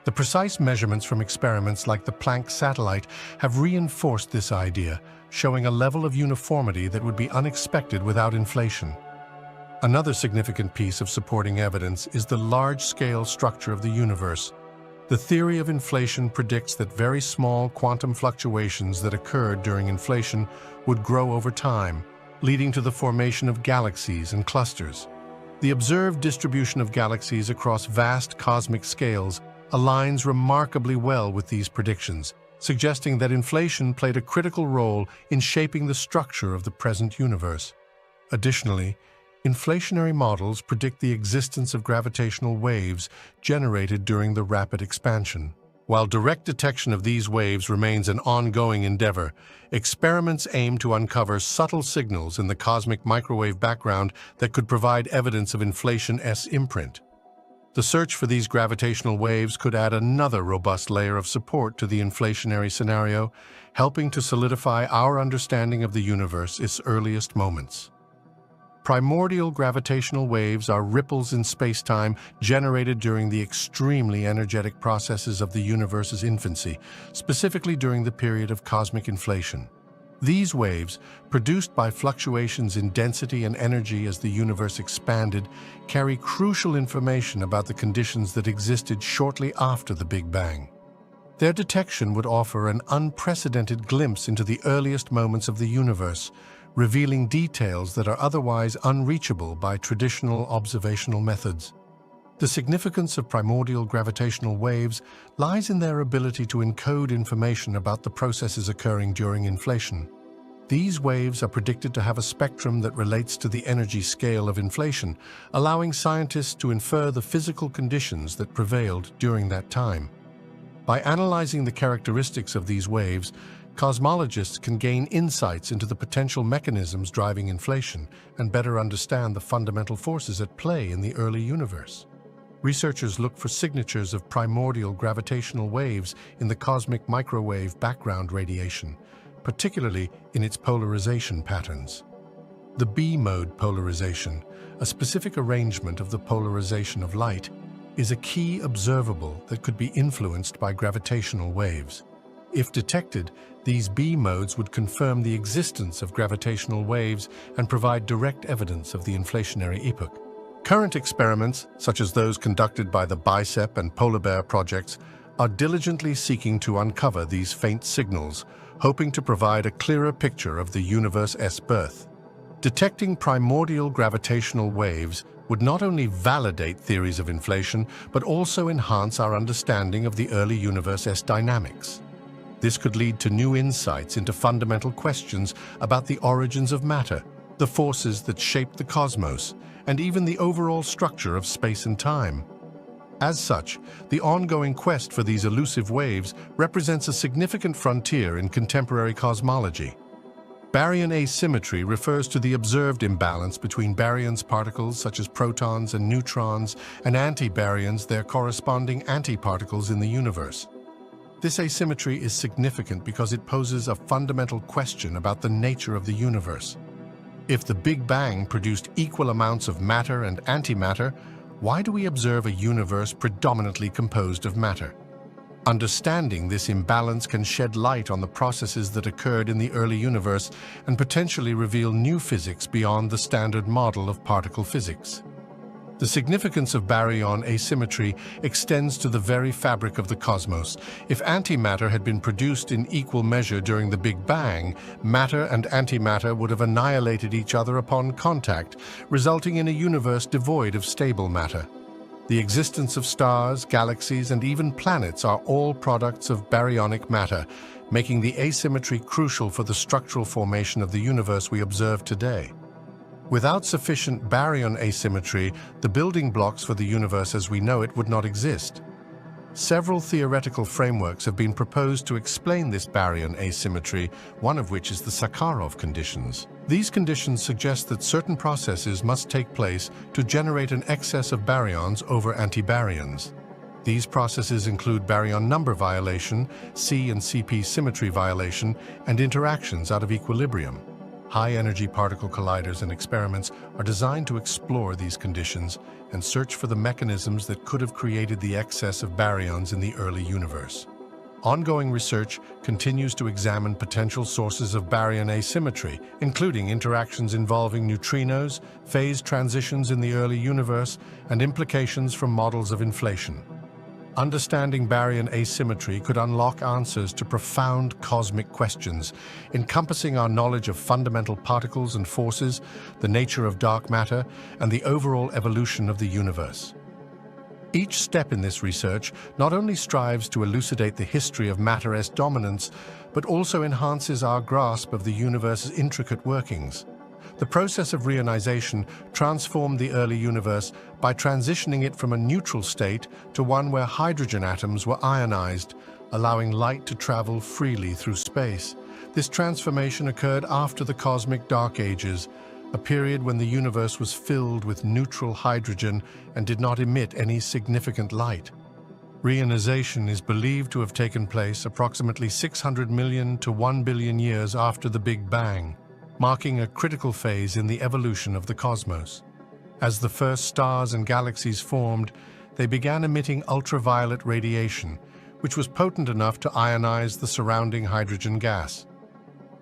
The precise measurements from experiments like the Planck satellite have reinforced this idea, showing a level of uniformity that would be unexpected without inflation. Another significant piece of supporting evidence is the large-scale structure of the universe. The theory of inflation predicts that very small quantum fluctuations that occurred during inflation would grow over time, leading to the formation of galaxies and clusters. The observed distribution of galaxies across vast cosmic scales aligns remarkably well with these predictions, suggesting that inflation played a critical role in shaping the structure of the present universe. Additionally, inflationary models predict the existence of gravitational waves generated during the rapid expansion. While direct detection of these waves remains an ongoing endeavor, experiments aim to uncover subtle signals in the cosmic microwave background that could provide evidence of inflation's imprint. The search for these gravitational waves could add another robust layer of support to the inflationary scenario, helping to solidify our understanding of the universe's earliest moments. Primordial gravitational waves are ripples in space-time generated during the extremely energetic processes of the universe's infancy, specifically during the period of cosmic inflation. These waves, produced by fluctuations in density and energy as the universe expanded, carry crucial information about the conditions that existed shortly after the Big Bang. Their detection would offer an unprecedented glimpse into the earliest moments of the universe, revealing details that are otherwise unreachable by traditional observational methods. The significance of primordial gravitational waves lies in their ability to encode information about the processes occurring during inflation. These waves are predicted to have a spectrum that relates to the energy scale of inflation, allowing scientists to infer the physical conditions that prevailed during that time. By analyzing the characteristics of these waves, cosmologists can gain insights into the potential mechanisms driving inflation and better understand the fundamental forces at play in the early universe. Researchers look for signatures of primordial gravitational waves in the cosmic microwave background radiation, particularly in its polarization patterns. The B-mode polarization, a specific arrangement of the polarization of light, is a key observable that could be influenced by gravitational waves. If detected, these B modes would confirm the existence of gravitational waves and provide direct evidence of the inflationary epoch. Current experiments, such as those conducted by the BICEP and Polar Bear projects, are diligently seeking to uncover these faint signals, hoping to provide a clearer picture of the universe's birth. Detecting primordial gravitational waves would not only validate theories of inflation, but also enhance our understanding of the early universe's dynamics. This could lead to new insights into fundamental questions about the origins of matter, the forces that shape the cosmos, and even the overall structure of space and time. As such, the ongoing quest for these elusive waves represents a significant frontier in contemporary cosmology. Baryon asymmetry refers to the observed imbalance between baryons particles such as protons and neutrons and antibaryons, their corresponding antiparticles in the universe. This asymmetry is significant because it poses a fundamental question about the nature of the universe. If the Big Bang produced equal amounts of matter and antimatter, why do we observe a universe predominantly composed of matter? Understanding this imbalance can shed light on the processes that occurred in the early universe and potentially reveal new physics beyond the standard model of particle physics. The significance of baryon asymmetry extends to the very fabric of the cosmos. If antimatter had been produced in equal measure during the Big Bang, matter and antimatter would have annihilated each other upon contact, resulting in a universe devoid of stable matter. The existence of stars, galaxies, and even planets are all products of baryonic matter, making the asymmetry crucial for the structural formation of the universe we observe today. Without sufficient baryon asymmetry, the building blocks for the universe as we know it would not exist. Several theoretical frameworks have been proposed to explain this baryon asymmetry, one of which is the Sakharov conditions. These conditions suggest that certain processes must take place to generate an excess of baryons over antibaryons. These processes include baryon number violation, C and CP symmetry violation, and interactions out of equilibrium. High-energy particle colliders and experiments are designed to explore these conditions and search for the mechanisms that could have created the excess of baryons in the early universe. Ongoing research continues to examine potential sources of baryon asymmetry, including interactions involving neutrinos, phase transitions in the early universe, and implications from models of inflation. Understanding baryon asymmetry could unlock answers to profound cosmic questions, encompassing our knowledge of fundamental particles and forces, the nature of dark matter, and the overall evolution of the universe. Each step in this research not only strives to elucidate the history of matter's dominance, but also enhances our grasp of the universe's intricate workings. The process of reionization transformed the early universe by transitioning it from a neutral state to one where hydrogen atoms were ionized, allowing light to travel freely through space. This transformation occurred after the cosmic dark ages, a period when the universe was filled with neutral hydrogen and did not emit any significant light. Reionization is believed to have taken place approximately 600 million to 1 billion years after the Big Bang, marking a critical phase in the evolution of the cosmos. As the first stars and galaxies formed, they began emitting ultraviolet radiation, which was potent enough to ionize the surrounding hydrogen gas.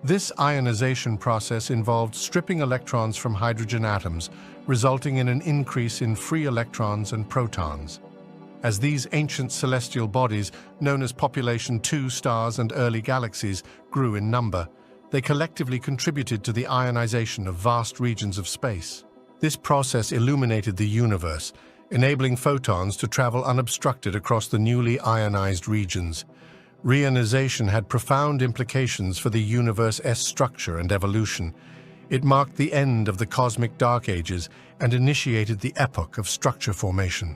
This ionization process involved stripping electrons from hydrogen atoms, resulting in an increase in free electrons and protons. As these ancient celestial bodies, known as population 2 stars and early galaxies, grew in number, they collectively contributed to the ionization of vast regions of space. This process illuminated the universe, enabling photons to travel unobstructed across the newly ionized regions. Reionization had profound implications for the universe's structure and evolution. It marked the end of the cosmic dark ages and initiated the epoch of structure formation.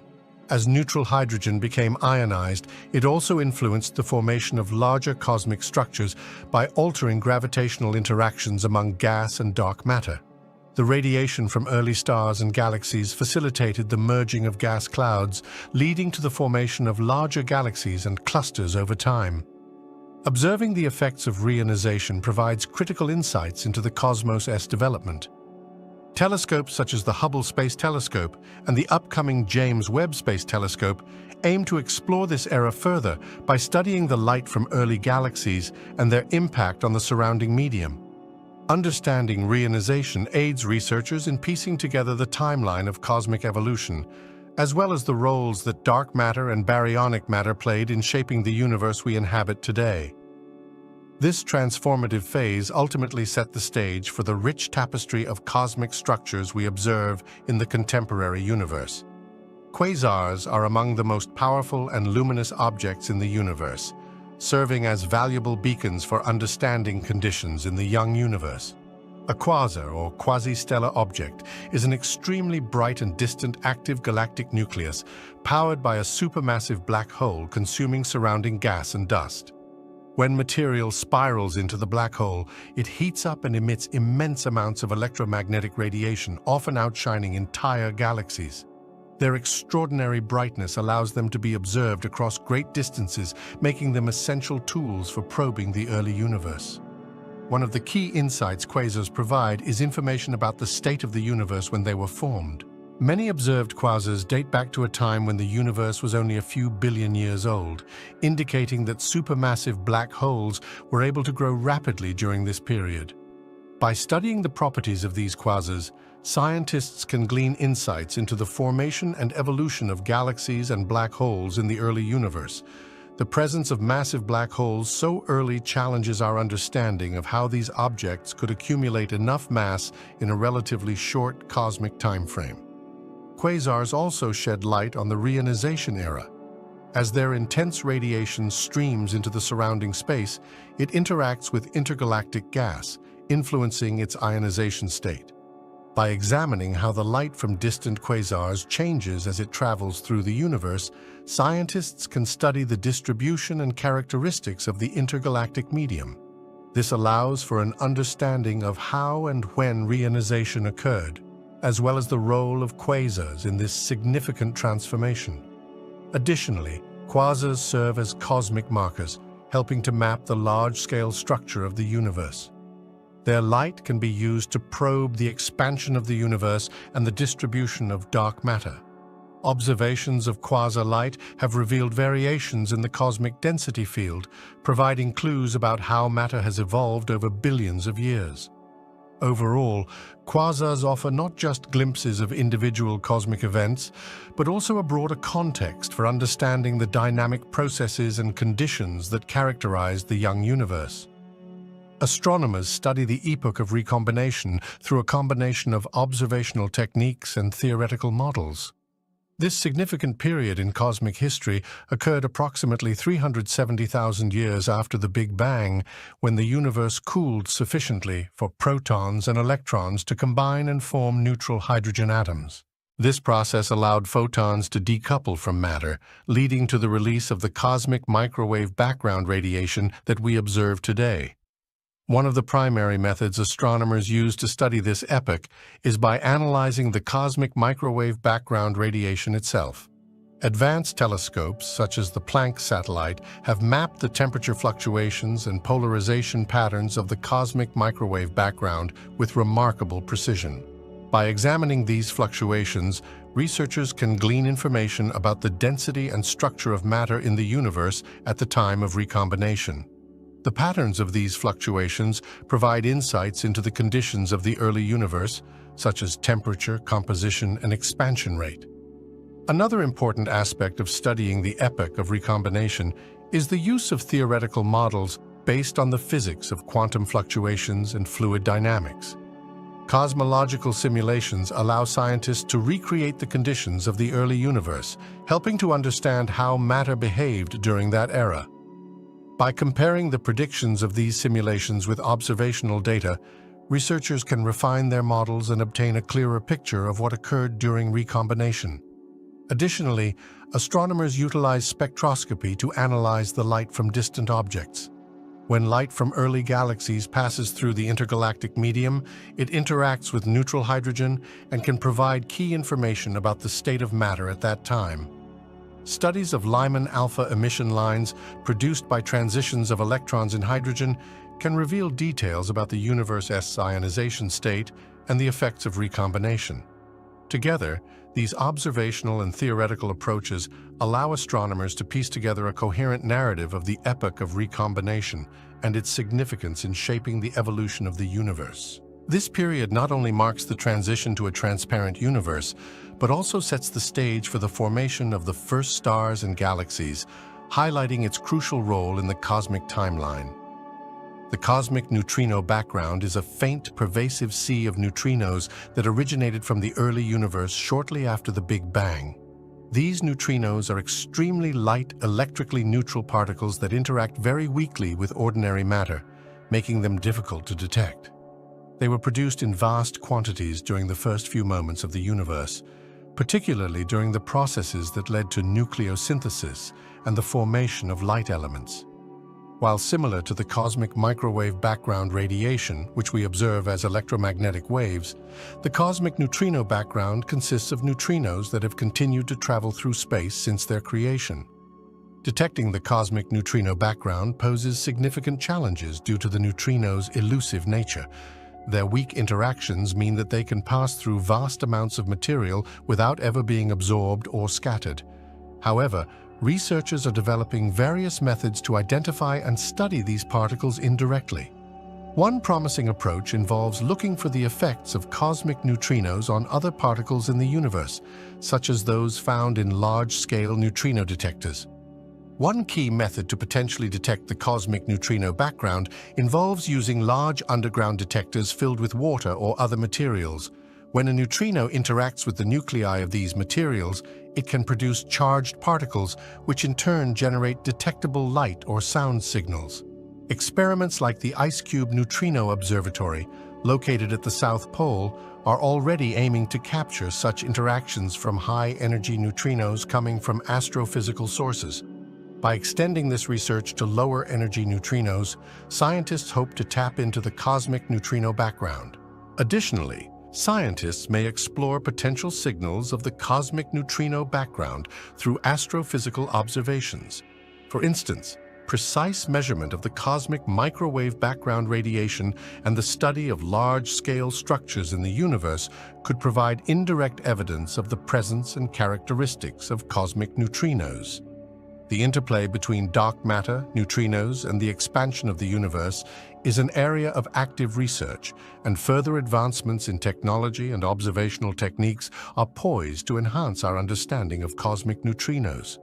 As neutral hydrogen became ionized, it also influenced the formation of larger cosmic structures by altering gravitational interactions among gas and dark matter. The radiation from early stars and galaxies facilitated the merging of gas clouds, leading to the formation of larger galaxies and clusters over time. Observing the effects of reionization provides critical insights into the cosmos' development. Telescopes such as the Hubble Space Telescope and the upcoming James Webb Space Telescope aim to explore this era further by studying the light from early galaxies and their impact on the surrounding medium. Understanding reionization aids researchers in piecing together the timeline of cosmic evolution, as well as the roles that dark matter and baryonic matter played in shaping the universe we inhabit today. This transformative phase ultimately set the stage for the rich tapestry of cosmic structures we observe in the contemporary universe. Quasars are among the most powerful and luminous objects in the universe, serving as valuable beacons for understanding conditions in the young universe. A quasar, or quasi-stellar object, is an extremely bright and distant active galactic nucleus powered by a supermassive black hole consuming surrounding gas and dust. When material spirals into the black hole, it heats up and emits immense amounts of electromagnetic radiation, often outshining entire galaxies. Their extraordinary brightness allows them to be observed across great distances, making them essential tools for probing the early universe. One of the key insights quasars provide is information about the state of the universe when they were formed. Many observed quasars date back to a time when the universe was only a few billion years old, indicating that supermassive black holes were able to grow rapidly during this period. By studying the properties of these quasars, scientists can glean insights into the formation and evolution of galaxies and black holes in the early universe. The presence of massive black holes so early challenges our understanding of how these objects could accumulate enough mass in a relatively short cosmic time frame. Quasars also shed light on the reionization era. As their intense radiation streams into the surrounding space, it interacts with intergalactic gas, influencing its ionization state. By examining how the light from distant quasars changes as it travels through the universe, scientists can study the distribution and characteristics of the intergalactic medium. This allows for an understanding of how and when reionization occurred, as well as the role of quasars in this significant transformation. Additionally, quasars serve as cosmic markers, helping to map the large-scale structure of the universe. Their light can be used to probe the expansion of the universe and the distribution of dark matter. Observations of quasar light have revealed variations in the cosmic density field, providing clues about how matter has evolved over billions of years. Overall, quasars offer not just glimpses of individual cosmic events, but also a broader context for understanding the dynamic processes and conditions that characterize the young universe. Astronomers study the epoch of recombination through a combination of observational techniques and theoretical models. This significant period in cosmic history occurred approximately 370,000 years after the Big Bang, when the universe cooled sufficiently for protons and electrons to combine and form neutral hydrogen atoms. This process allowed photons to decouple from matter, leading to the release of the cosmic microwave background radiation that we observe today. One of the primary methods astronomers use to study this epoch is by analyzing the cosmic microwave background radiation itself. Advanced telescopes, such as the Planck satellite, have mapped the temperature fluctuations and polarization patterns of the cosmic microwave background with remarkable precision. By examining these fluctuations, researchers can glean information about the density and structure of matter in the universe at the time of recombination. The patterns of these fluctuations provide insights into the conditions of the early universe, such as temperature, composition, and expansion rate. Another important aspect of studying the epoch of recombination is the use of theoretical models based on the physics of quantum fluctuations and fluid dynamics. Cosmological simulations allow scientists to recreate the conditions of the early universe, helping to understand how matter behaved during that era. By comparing the predictions of these simulations with observational data, researchers can refine their models and obtain a clearer picture of what occurred during recombination. Additionally, astronomers utilize spectroscopy to analyze the light from distant objects. When light from early galaxies passes through the intergalactic medium, it interacts with neutral hydrogen and can provide key information about the state of matter at that time. Studies of Lyman alpha emission lines produced by transitions of electrons in hydrogen can reveal details about the universe's ionization state and the effects of recombination. Together, these observational and theoretical approaches allow astronomers to piece together a coherent narrative of the epoch of recombination and its significance in shaping the evolution of the universe. This period not only marks the transition to a transparent universe, but also sets the stage for the formation of the first stars and galaxies, highlighting its crucial role in the cosmic timeline. The cosmic neutrino background is a faint, pervasive sea of neutrinos that originated from the early universe shortly after the Big Bang. These neutrinos are extremely light, electrically neutral particles that interact very weakly with ordinary matter, making them difficult to detect. They were produced in vast quantities during the first few moments of the universe, particularly during the processes that led to nucleosynthesis and the formation of light elements. While similar to the cosmic microwave background radiation, which we observe as electromagnetic waves, the cosmic neutrino background consists of neutrinos that have continued to travel through space since their creation. Detecting the cosmic neutrino background poses significant challenges due to the neutrinos' elusive nature. Their weak interactions mean that they can pass through vast amounts of material without ever being absorbed or scattered. However, researchers are developing various methods to identify and study these particles indirectly. One promising approach involves looking for the effects of cosmic neutrinos on other particles in the universe, such as those found in large-scale neutrino detectors. One key method to potentially detect the cosmic neutrino background involves using large underground detectors filled with water or other materials. When a neutrino interacts with the nuclei of these materials, it can produce charged particles, which in turn generate detectable light or sound signals. Experiments like the IceCube Neutrino Observatory, located at the South Pole, are already aiming to capture such interactions from high-energy neutrinos coming from astrophysical sources. By extending this research to lower-energy neutrinos, scientists hope to tap into the cosmic neutrino background. Additionally, scientists may explore potential signals of the cosmic neutrino background through astrophysical observations. For instance, precise measurement of the cosmic microwave background radiation and the study of large-scale structures in the universe could provide indirect evidence of the presence and characteristics of cosmic neutrinos. The interplay between dark matter, neutrinos, and the expansion of the universe is an area of active research, and further advancements in technology and observational techniques are poised to enhance our understanding of cosmic neutrinos.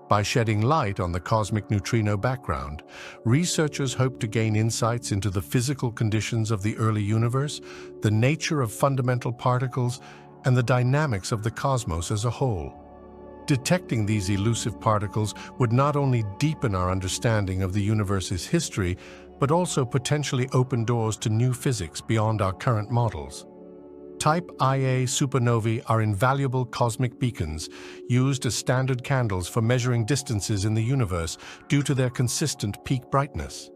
By shedding light on the cosmic neutrino background, researchers hope to gain insights into the physical conditions of the early universe, the nature of fundamental particles, and the dynamics of the cosmos as a whole. Detecting these elusive particles would not only deepen our understanding of the universe's history, but also potentially open doors to new physics beyond our current models. Type Ia supernovae are invaluable cosmic beacons used as standard candles for measuring distances in the universe due to their consistent peak brightness.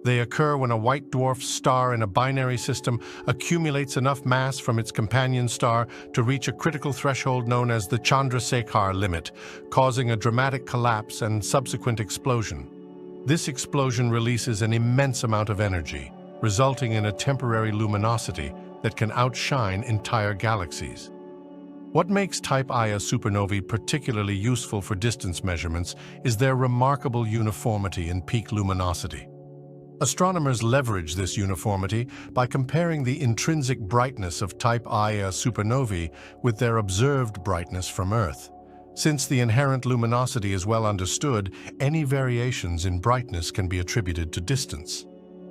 They occur when a white dwarf star in a binary system accumulates enough mass from its companion star to reach a critical threshold known as the Chandrasekhar limit, causing a dramatic collapse and subsequent explosion. This explosion releases an immense amount of energy, resulting in a temporary luminosity that can outshine entire galaxies. What makes Type Ia supernovae particularly useful for distance measurements is their remarkable uniformity in peak luminosity. Astronomers leverage this uniformity by comparing the intrinsic brightness of Type Ia supernovae with their observed brightness from Earth. Since the inherent luminosity is well understood, any variations in brightness can be attributed to distance.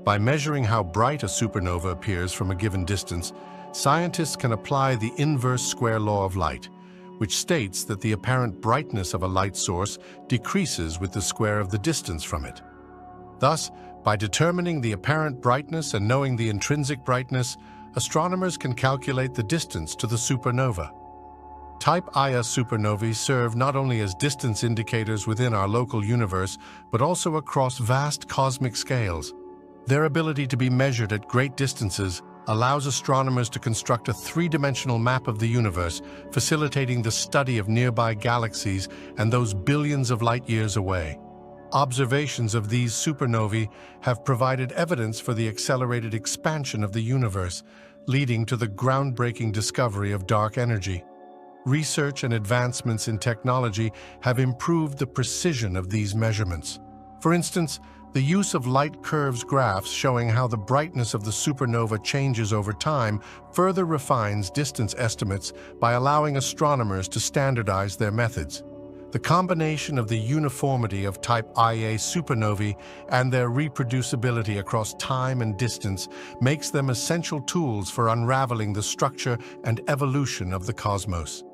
By measuring how bright a supernova appears from a given distance, scientists can apply the inverse square law of light, which states that the apparent brightness of a light source decreases with the square of the distance from it. Thus, by determining the apparent brightness and knowing the intrinsic brightness, astronomers can calculate the distance to the supernova. Type Ia supernovae serve not only as distance indicators within our local universe, but also across vast cosmic scales. Their ability to be measured at great distances allows astronomers to construct a three-dimensional map of the universe, facilitating the study of nearby galaxies and those billions of light years away. Observations of these supernovae have provided evidence for the accelerated expansion of the universe, leading to the groundbreaking discovery of dark energy. Research and advancements in technology have improved the precision of these measurements. For instance, the use of light curves graphs showing how the brightness of the supernova changes over time further refines distance estimates by allowing astronomers to standardize their methods. The combination of the uniformity of Type Ia supernovae and their reproducibility across time and distance makes them essential tools for unraveling the structure and evolution of the cosmos.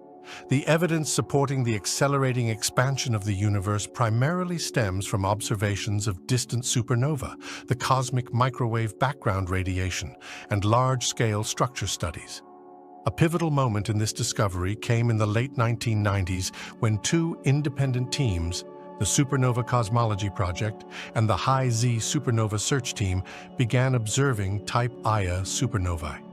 The evidence supporting the accelerating expansion of the universe primarily stems from observations of distant supernova, the cosmic microwave background radiation, and large-scale structure studies. A pivotal moment in this discovery came in the late 1990s when two independent teams, the Supernova Cosmology Project and the High-Z Supernova Search Team, began observing Type Ia supernovae.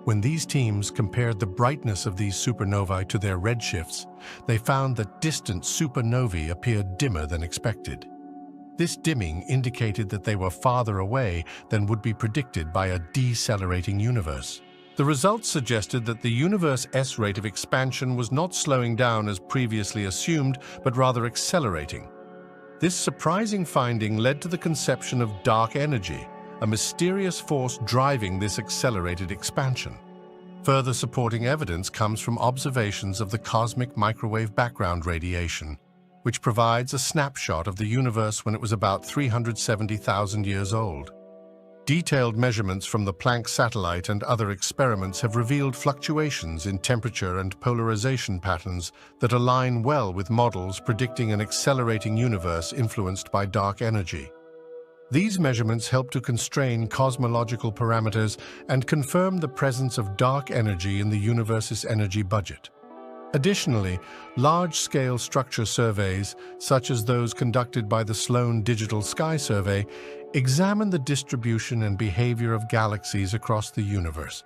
When these teams compared the brightness of these supernovae to their redshifts, they found that distant supernovae appeared dimmer than expected. This dimming indicated that they were farther away than would be predicted by a decelerating universe. The results suggested that the universe's rate of expansion was not slowing down as previously assumed, but rather accelerating. This surprising finding led to the conception of dark energy, a mysterious force driving this accelerated expansion. Further supporting evidence comes from observations of the cosmic microwave background radiation, which provides a snapshot of the universe when it was about 370,000 years old. Detailed measurements from the Planck satellite and other experiments have revealed fluctuations in temperature and polarization patterns that align well with models predicting an accelerating universe influenced by dark energy. These measurements help to constrain cosmological parameters and confirm the presence of dark energy in the universe's energy budget. Additionally, large-scale structure surveys, such as those conducted by the Sloan Digital Sky Survey, examine the distribution and behavior of galaxies across the universe.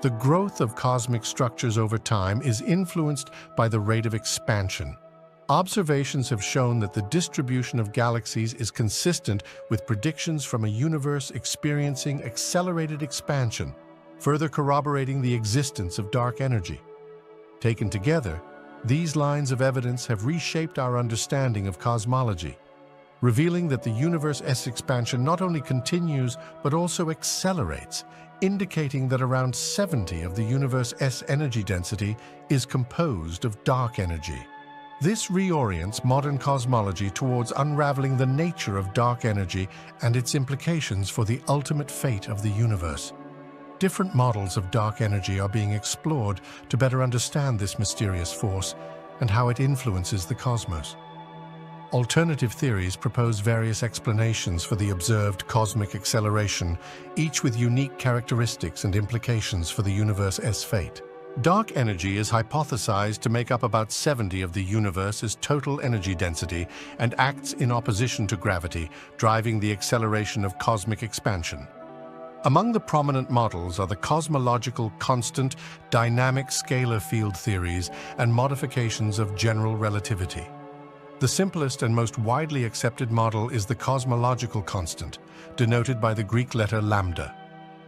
The growth of cosmic structures over time is influenced by the rate of expansion. Observations have shown that the distribution of galaxies is consistent with predictions from a universe experiencing accelerated expansion, further corroborating the existence of dark energy. Taken together, these lines of evidence have reshaped our understanding of cosmology, revealing that the universe's expansion not only continues but also accelerates, indicating that around 70 of the universe's energy density is composed of dark energy. This reorients modern cosmology towards unraveling the nature of dark energy and its implications for the ultimate fate of the universe. Different models of dark energy are being explored to better understand this mysterious force and how it influences the cosmos. Alternative theories propose various explanations for the observed cosmic acceleration, each with unique characteristics and implications for the universe's fate. Dark energy is hypothesized to make up about 70 of the universe's total energy density and acts in opposition to gravity, driving the acceleration of cosmic expansion. Among the prominent models are the cosmological constant, dynamic scalar field theories, and modifications of general relativity. The simplest and most widely accepted model is the cosmological constant, denoted by the Greek letter lambda.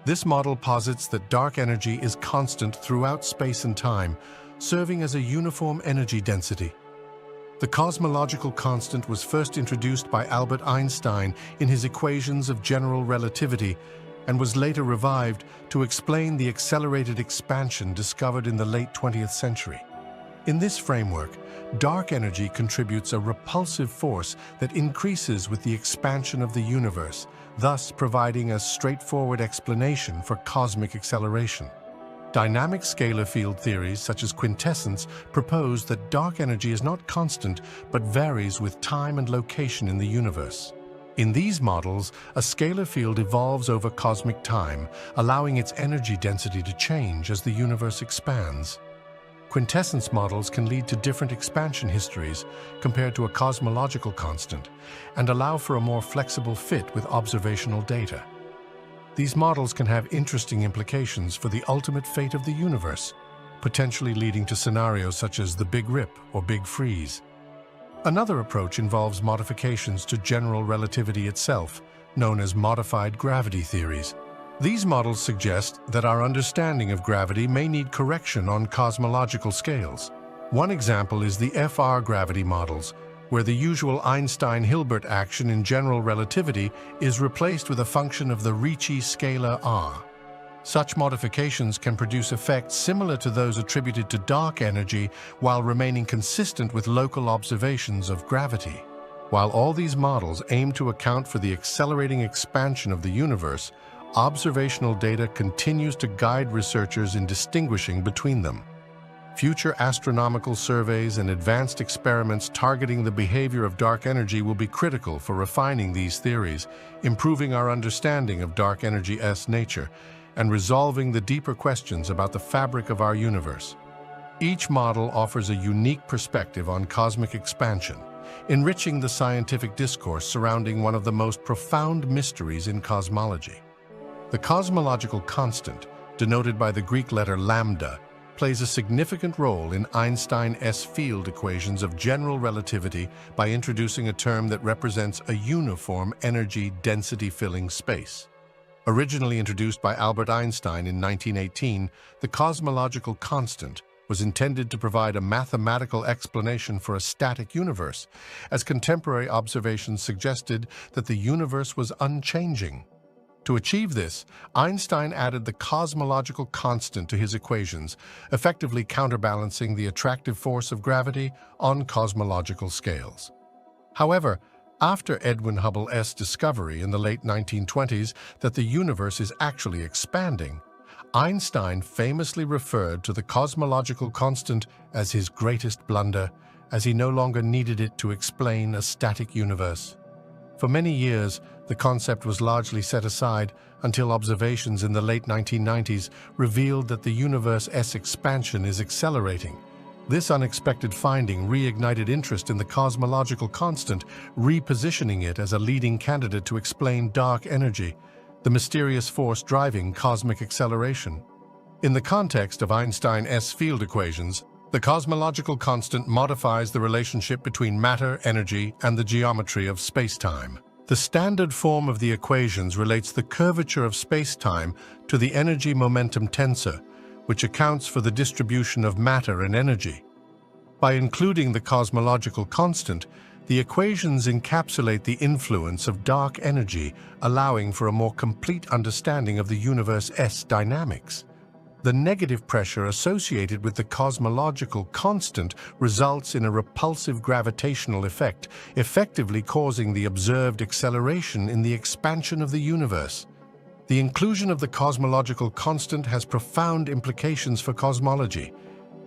This model posits that dark energy is constant throughout space and time, serving as a uniform energy density. The cosmological constant was first introduced by Albert Einstein in his equations of general relativity, and was later revived to explain the accelerated expansion discovered in the late 20th century. In this framework, dark energy contributes a repulsive force that increases with the expansion of the universe, thus providing a straightforward explanation for cosmic acceleration. Dynamic scalar field theories such as quintessence propose that dark energy is not constant but varies with time and location in the universe. In these models, a scalar field evolves over cosmic time, allowing its energy density to change as the universe expands. Quintessence models can lead to different expansion histories compared to a cosmological constant and allow for a more flexible fit with observational data. These models can have interesting implications for the ultimate fate of the universe, potentially leading to scenarios such as the Big Rip or Big Freeze. Another approach involves modifications to general relativity itself, known as modified gravity theories. These models suggest that our understanding of gravity may need correction on cosmological scales. One example is the FR gravity models, where the usual Einstein-Hilbert action in general relativity is replaced with a function of the Ricci scalar r. Such modifications can produce effects similar to those attributed to dark energy while remaining consistent with local observations of gravity. While all these models aim to account for the accelerating expansion of the universe, observational data continues to guide researchers in distinguishing between them. Future astronomical surveys and advanced experiments targeting the behavior of dark energy will be critical for refining these theories, improving our understanding of dark energy's nature, and resolving the deeper questions about the fabric of our universe. Each model offers a unique perspective on cosmic expansion, enriching the scientific discourse surrounding one of the most profound mysteries in cosmology. The cosmological constant, denoted by the Greek letter lambda, plays a significant role in Einstein's field equations of general relativity by introducing a term that represents a uniform energy density-filling space. Originally introduced by Albert Einstein in 1918, the cosmological constant was intended to provide a mathematical explanation for a static universe, as contemporary observations suggested that the universe was unchanging. To achieve this, Einstein added the cosmological constant to his equations, effectively counterbalancing the attractive force of gravity on cosmological scales. However, after Edwin Hubble's discovery in the late 1920s that the universe is actually expanding, Einstein famously referred to the cosmological constant as his greatest blunder, as he no longer needed it to explain a static universe. For many years, the concept was largely set aside until observations in the late 1990s revealed that the universe's expansion is accelerating. This unexpected finding reignited interest in the cosmological constant, repositioning it as a leading candidate to explain dark energy, the mysterious force driving cosmic acceleration. In the context of Einstein's field equations, the cosmological constant modifies the relationship between matter, energy, and the geometry of space-time. The standard form of the equations relates the curvature of space-time to the energy-momentum tensor, which accounts for the distribution of matter and energy. By including the cosmological constant, the equations encapsulate the influence of dark energy, allowing for a more complete understanding of the universe's dynamics. The negative pressure associated with the cosmological constant results in a repulsive gravitational effect, effectively causing the observed acceleration in the expansion of the universe. The inclusion of the cosmological constant has profound implications for cosmology.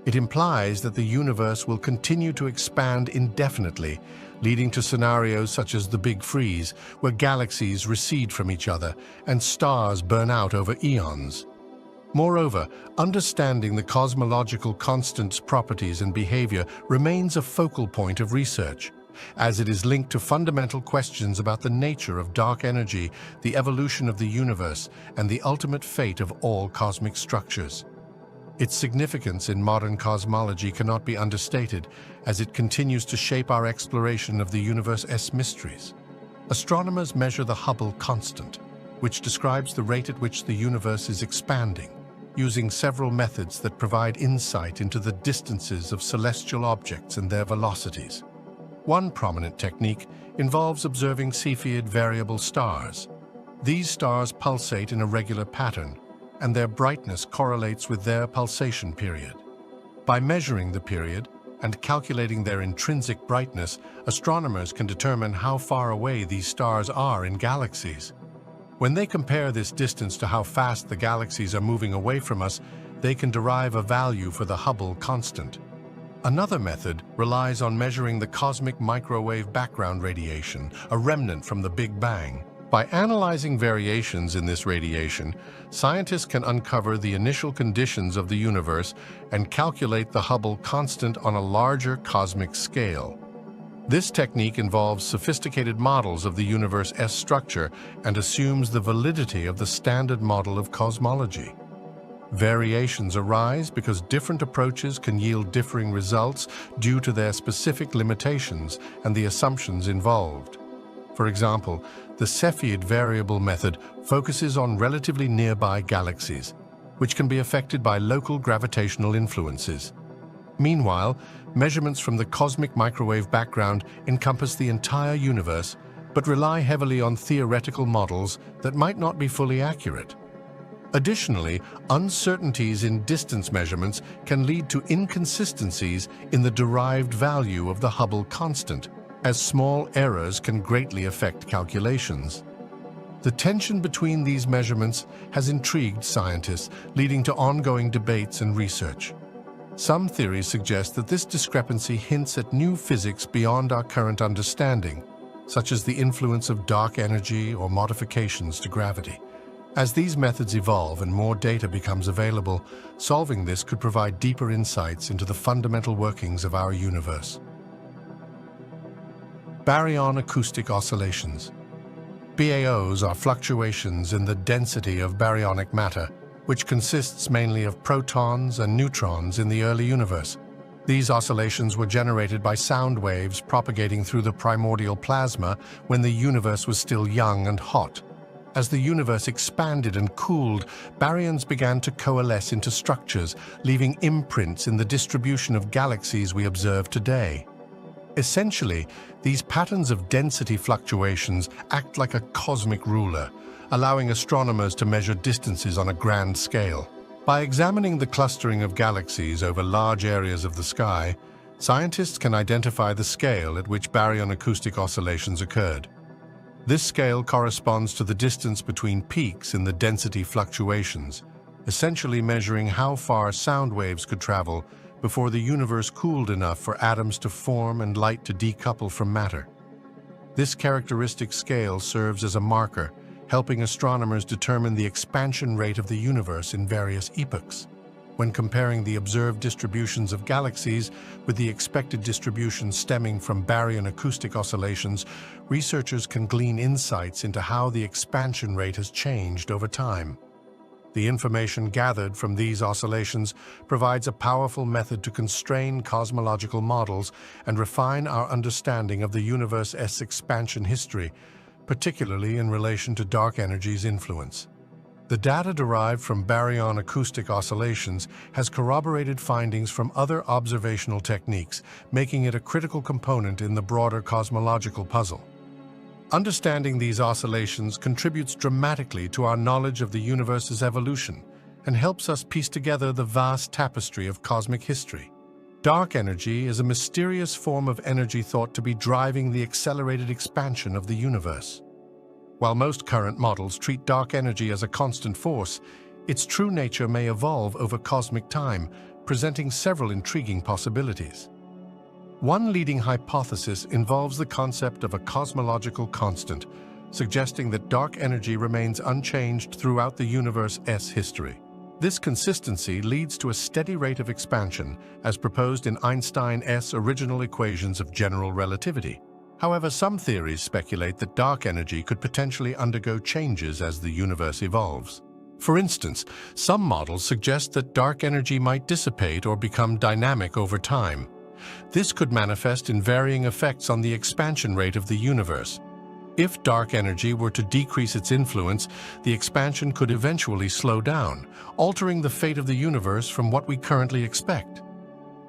It implies that the universe will continue to expand indefinitely, leading to scenarios such as the Big Freeze, where galaxies recede from each other and stars burn out over eons. Moreover, understanding the cosmological constant's properties and behavior remains a focal point of research, as it is linked to fundamental questions about the nature of dark energy, the evolution of the universe, and the ultimate fate of all cosmic structures. Its significance in modern cosmology cannot be understated, as it continues to shape our exploration of the universe's mysteries. Astronomers measure the Hubble constant, which describes the rate at which the universe is expanding, using several methods that provide insight into the distances of celestial objects and their velocities. One prominent technique involves observing Cepheid variable stars. These stars pulsate in a regular pattern, and their brightness correlates with their pulsation period. By measuring the period and calculating their intrinsic brightness, astronomers can determine how far away these stars are in galaxies. When they compare this distance to how fast the galaxies are moving away from us, they can derive a value for the Hubble constant. Another method relies on measuring the cosmic microwave background radiation, a remnant from the Big Bang. By analyzing variations in this radiation, scientists can uncover the initial conditions of the universe and calculate the Hubble constant on a larger cosmic scale. This technique involves sophisticated models of the universe's structure and assumes the validity of the standard model of cosmology. Variations arise because different approaches can yield differing results due to their specific limitations and the assumptions involved. For example, the Cepheid variable method focuses on relatively nearby galaxies, which can be affected by local gravitational influences. Meanwhile, measurements from the cosmic microwave background encompass the entire universe, but rely heavily on theoretical models that might not be fully accurate. Additionally, uncertainties in distance measurements can lead to inconsistencies in the derived value of the Hubble constant, as small errors can greatly affect calculations. The tension between these measurements has intrigued scientists, leading to ongoing debates and research. Some theories suggest that this discrepancy hints at new physics beyond our current understanding, such as the influence of dark energy or modifications to gravity. As these methods evolve and more data becomes available, solving this could provide deeper insights into the fundamental workings of our universe. Baryon acoustic oscillations. BAOs are fluctuations in the density of baryonic matter, which consists mainly of protons and neutrons in the early universe. These oscillations were generated by sound waves propagating through the primordial plasma when the universe was still young and hot. As the universe expanded and cooled, baryons began to coalesce into structures, leaving imprints in the distribution of galaxies we observe today. Essentially, these patterns of density fluctuations act like a cosmic ruler, allowing astronomers to measure distances on a grand scale. By examining the clustering of galaxies over large areas of the sky, scientists can identify the scale at which baryon-acoustic oscillations occurred. This scale corresponds to the distance between peaks in the density fluctuations, essentially measuring how far sound waves could travel before the universe cooled enough for atoms to form and light to decouple from matter. This characteristic scale serves as a marker, helping astronomers determine the expansion rate of the universe in various epochs. When comparing the observed distributions of galaxies with the expected distribution stemming from baryon-acoustic oscillations, researchers can glean insights into how the expansion rate has changed over time. The information gathered from these oscillations provides a powerful method to constrain cosmological models and refine our understanding of the universe's expansion history, particularly in relation to dark energy's influence. The data derived from baryon-acoustic oscillations has corroborated findings from other observational techniques, making it a critical component in the broader cosmological puzzle. Understanding these oscillations contributes dramatically to our knowledge of the universe's evolution and helps us piece together the vast tapestry of cosmic history. Dark energy is a mysterious form of energy thought to be driving the accelerated expansion of the universe. While most current models treat dark energy as a constant force, its true nature may evolve over cosmic time, presenting several intriguing possibilities. One leading hypothesis involves the concept of a cosmological constant, suggesting that dark energy remains unchanged throughout the universe's history. This consistency leads to a steady rate of expansion, as proposed in Einstein's original equations of general relativity. However, some theories speculate that dark energy could potentially undergo changes as the universe evolves. For instance, some models suggest that dark energy might dissipate or become dynamic over time. This could manifest in varying effects on the expansion rate of the universe. If dark energy were to decrease its influence, the expansion could eventually slow down, altering the fate of the universe from what we currently expect.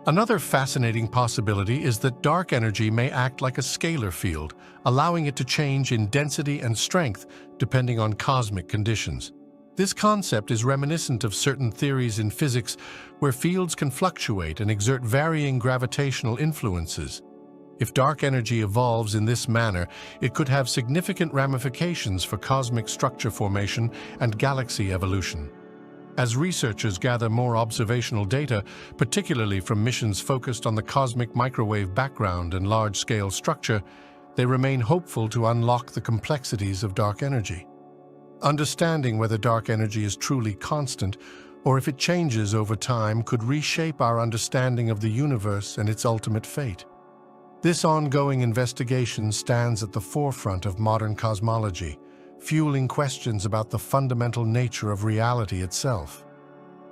Another fascinating possibility is that dark energy may act like a scalar field, allowing it to change in density and strength depending on cosmic conditions. This concept is reminiscent of certain theories in physics where fields can fluctuate and exert varying gravitational influences. If dark energy evolves in this manner, it could have significant ramifications for cosmic structure formation and galaxy evolution. As researchers gather more observational data, particularly from missions focused on the cosmic microwave background and large-scale structure, they remain hopeful to unlock the complexities of dark energy. Understanding whether dark energy is truly constant or if it changes over time could reshape our understanding of the universe and its ultimate fate. This ongoing investigation stands at the forefront of modern cosmology, fueling questions about the fundamental nature of reality itself.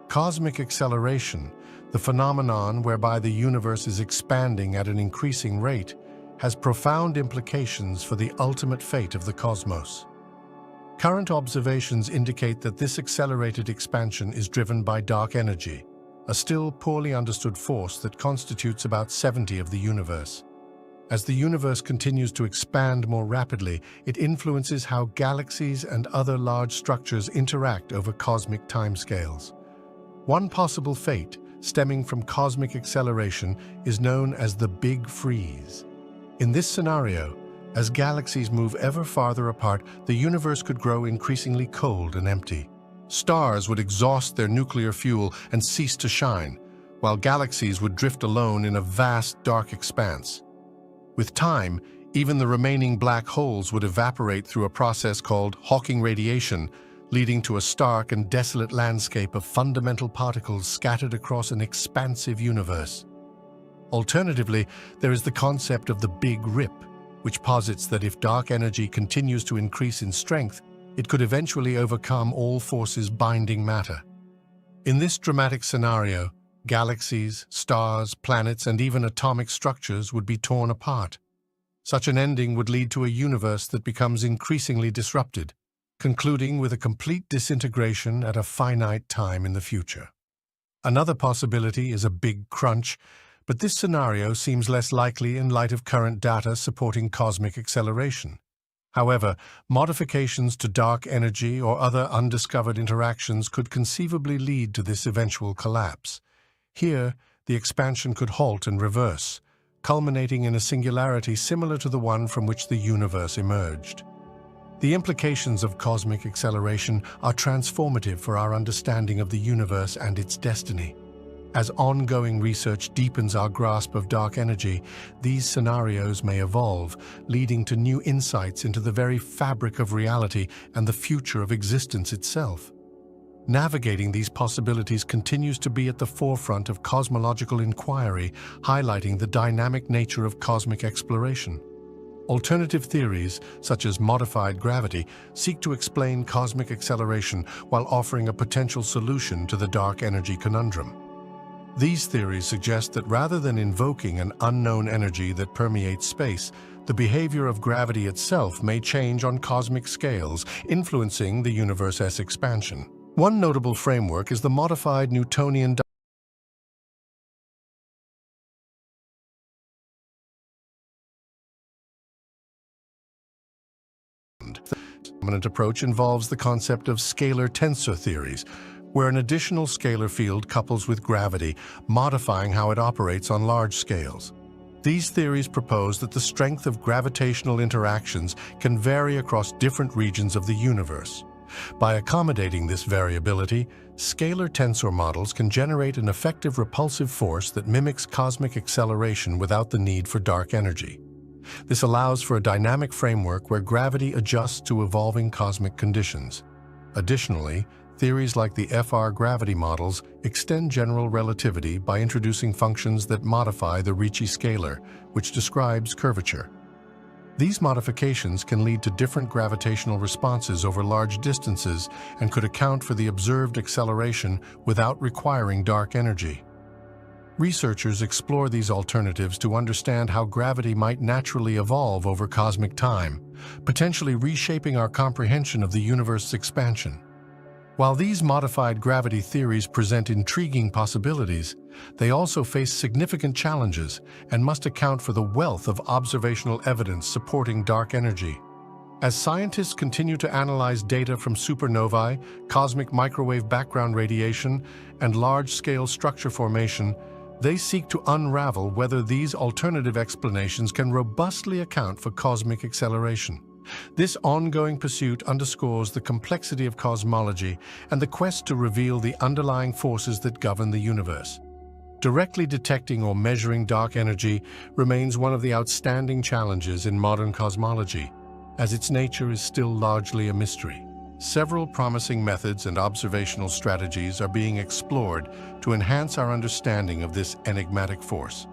Cosmic acceleration, the phenomenon whereby the universe is expanding at an increasing rate, has profound implications for the ultimate fate of the cosmos. Current observations indicate that this accelerated expansion is driven by dark energy, a still poorly understood force that constitutes about 70% of the universe. As the universe continues to expand more rapidly, it influences how galaxies and other large structures interact over cosmic timescales. One possible fate, stemming from cosmic acceleration, is known as the Big Freeze. In this scenario, as galaxies move ever farther apart, the universe could grow increasingly cold and empty. Stars would exhaust their nuclear fuel and cease to shine, while galaxies would drift alone in a vast, dark expanse. With time, even the remaining black holes would evaporate through a process called Hawking radiation, leading to a stark and desolate landscape of fundamental particles scattered across an expansive universe. Alternatively, there is the concept of the Big Rip, which posits that if dark energy continues to increase in strength, it could eventually overcome all forces binding matter. In this dramatic scenario, galaxies, stars, planets, and even atomic structures would be torn apart. Such an ending would lead to a universe that becomes increasingly disrupted, concluding with a complete disintegration at a finite time in the future. Another possibility is a big crunch, but this scenario seems less likely in light of current data supporting cosmic acceleration. However, modifications to dark energy or other undiscovered interactions could conceivably lead to this eventual collapse. Here, the expansion could halt and reverse, culminating in a singularity similar to the one from which the universe emerged. The implications of cosmic acceleration are transformative for our understanding of the universe and its destiny. As ongoing research deepens our grasp of dark energy, these scenarios may evolve, leading to new insights into the very fabric of reality and the future of existence itself. Navigating these possibilities continues to be at the forefront of cosmological inquiry, highlighting the dynamic nature of cosmic exploration. Alternative theories, such as modified gravity, seek to explain cosmic acceleration while offering a potential solution to the dark energy conundrum. These theories suggest that rather than invoking an unknown energy that permeates space, the behavior of gravity itself may change on cosmic scales, influencing the universe's expansion. One notable framework is the modified Newtonian dominant approach involves the concept of scalar tensor theories, where an additional scalar field couples with gravity, modifying how it operates on large scales. These theories propose that the strength of gravitational interactions can vary across different regions of the universe. By accommodating this variability, scalar tensor models can generate an effective repulsive force that mimics cosmic acceleration without the need for dark energy. This allows for a dynamic framework where gravity adjusts to evolving cosmic conditions. Additionally, theories like the FR gravity models extend general relativity by introducing functions that modify the Ricci scalar, which describes curvature. These modifications can lead to different gravitational responses over large distances and could account for the observed acceleration without requiring dark energy. Researchers explore these alternatives to understand how gravity might naturally evolve over cosmic time, potentially reshaping our comprehension of the universe's expansion. While these modified gravity theories present intriguing possibilities, they also face significant challenges and must account for the wealth of observational evidence supporting dark energy. As scientists continue to analyze data from supernovae, cosmic microwave background radiation, and large-scale structure formation, they seek to unravel whether these alternative explanations can robustly account for cosmic acceleration. This ongoing pursuit underscores the complexity of cosmology and the quest to reveal the underlying forces that govern the universe. Directly detecting or measuring dark energy remains one of the outstanding challenges in modern cosmology, as its nature is still largely a mystery. Several promising methods and observational strategies are being explored to enhance our understanding of this enigmatic force.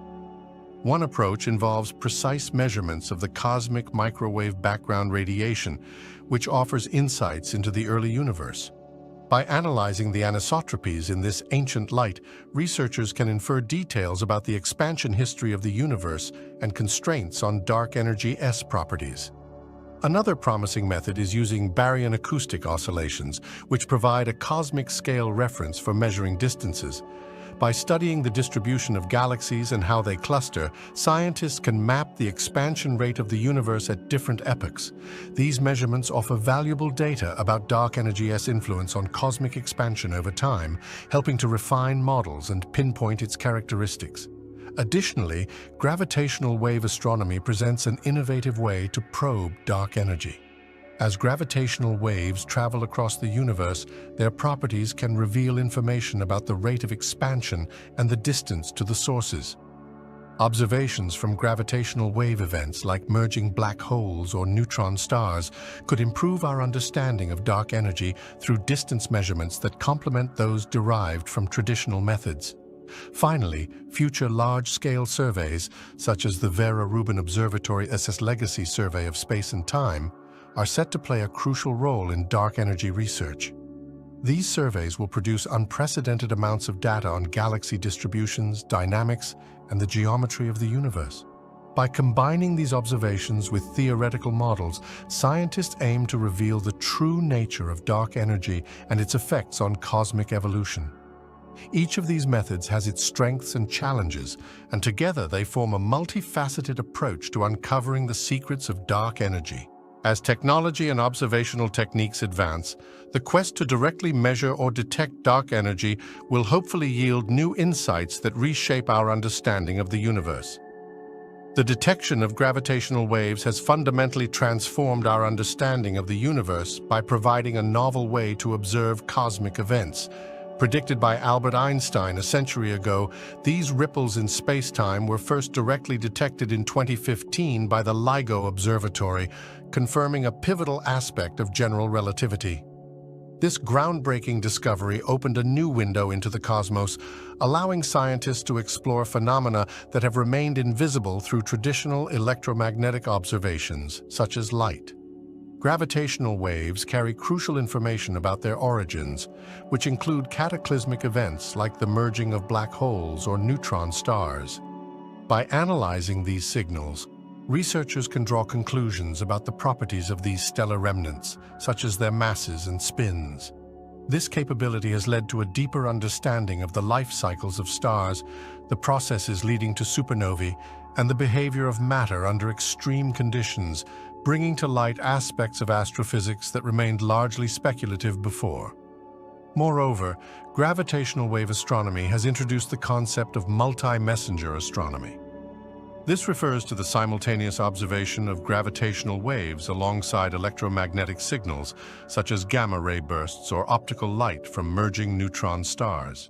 One approach involves precise measurements of the cosmic microwave background radiation, which offers insights into the early universe. By analyzing the anisotropies in this ancient light, researchers can infer details about the expansion history of the universe and constraints on dark energy-S properties. Another promising method is using baryon acoustic oscillations, which provide a cosmic scale reference for measuring distances. By studying the distribution of galaxies and how they cluster, scientists can map the expansion rate of the universe at different epochs. These measurements offer valuable data about dark energy's influence on cosmic expansion over time, helping to refine models and pinpoint its characteristics. Additionally, gravitational wave astronomy presents an innovative way to probe dark energy. As gravitational waves travel across the universe, their properties can reveal information about the rate of expansion and the distance to the sources. Observations from gravitational wave events like merging black holes or neutron stars could improve our understanding of dark energy through distance measurements that complement those derived from traditional methods. Finally, future large-scale surveys, such as the Vera Rubin Observatory SS Legacy Survey of Space and Time, are set to play a crucial role in dark energy research. These surveys will produce unprecedented amounts of data on galaxy distributions, dynamics, and the geometry of the universe. By combining these observations with theoretical models, scientists aim to reveal the true nature of dark energy and its effects on cosmic evolution. Each of these methods has its strengths and challenges, and together they form a multifaceted approach to uncovering the secrets of dark energy. As technology and observational techniques advance, the quest to directly measure or detect dark energy will hopefully yield new insights that reshape our understanding of the universe. The detection of gravitational waves has fundamentally transformed our understanding of the universe by providing a novel way to observe cosmic events. Predicted by Albert Einstein a century ago, these ripples in space-time were first directly detected in 2015 by the LIGO Observatory, confirming a pivotal aspect of general relativity. This groundbreaking discovery opened a new window into the cosmos, allowing scientists to explore phenomena that have remained invisible through traditional electromagnetic observations, such as light. Gravitational waves carry crucial information about their origins, which include cataclysmic events like the merging of black holes or neutron stars. By analyzing these signals, researchers can draw conclusions about the properties of these stellar remnants, such as their masses and spins. This capability has led to a deeper understanding of the life cycles of stars, the processes leading to supernovae, and the behavior of matter under extreme conditions, bringing to light aspects of astrophysics that remained largely speculative before. Moreover, gravitational wave astronomy has introduced the concept of multi-messenger astronomy. This refers to the simultaneous observation of gravitational waves alongside electromagnetic signals, such as gamma-ray bursts or optical light from merging neutron stars.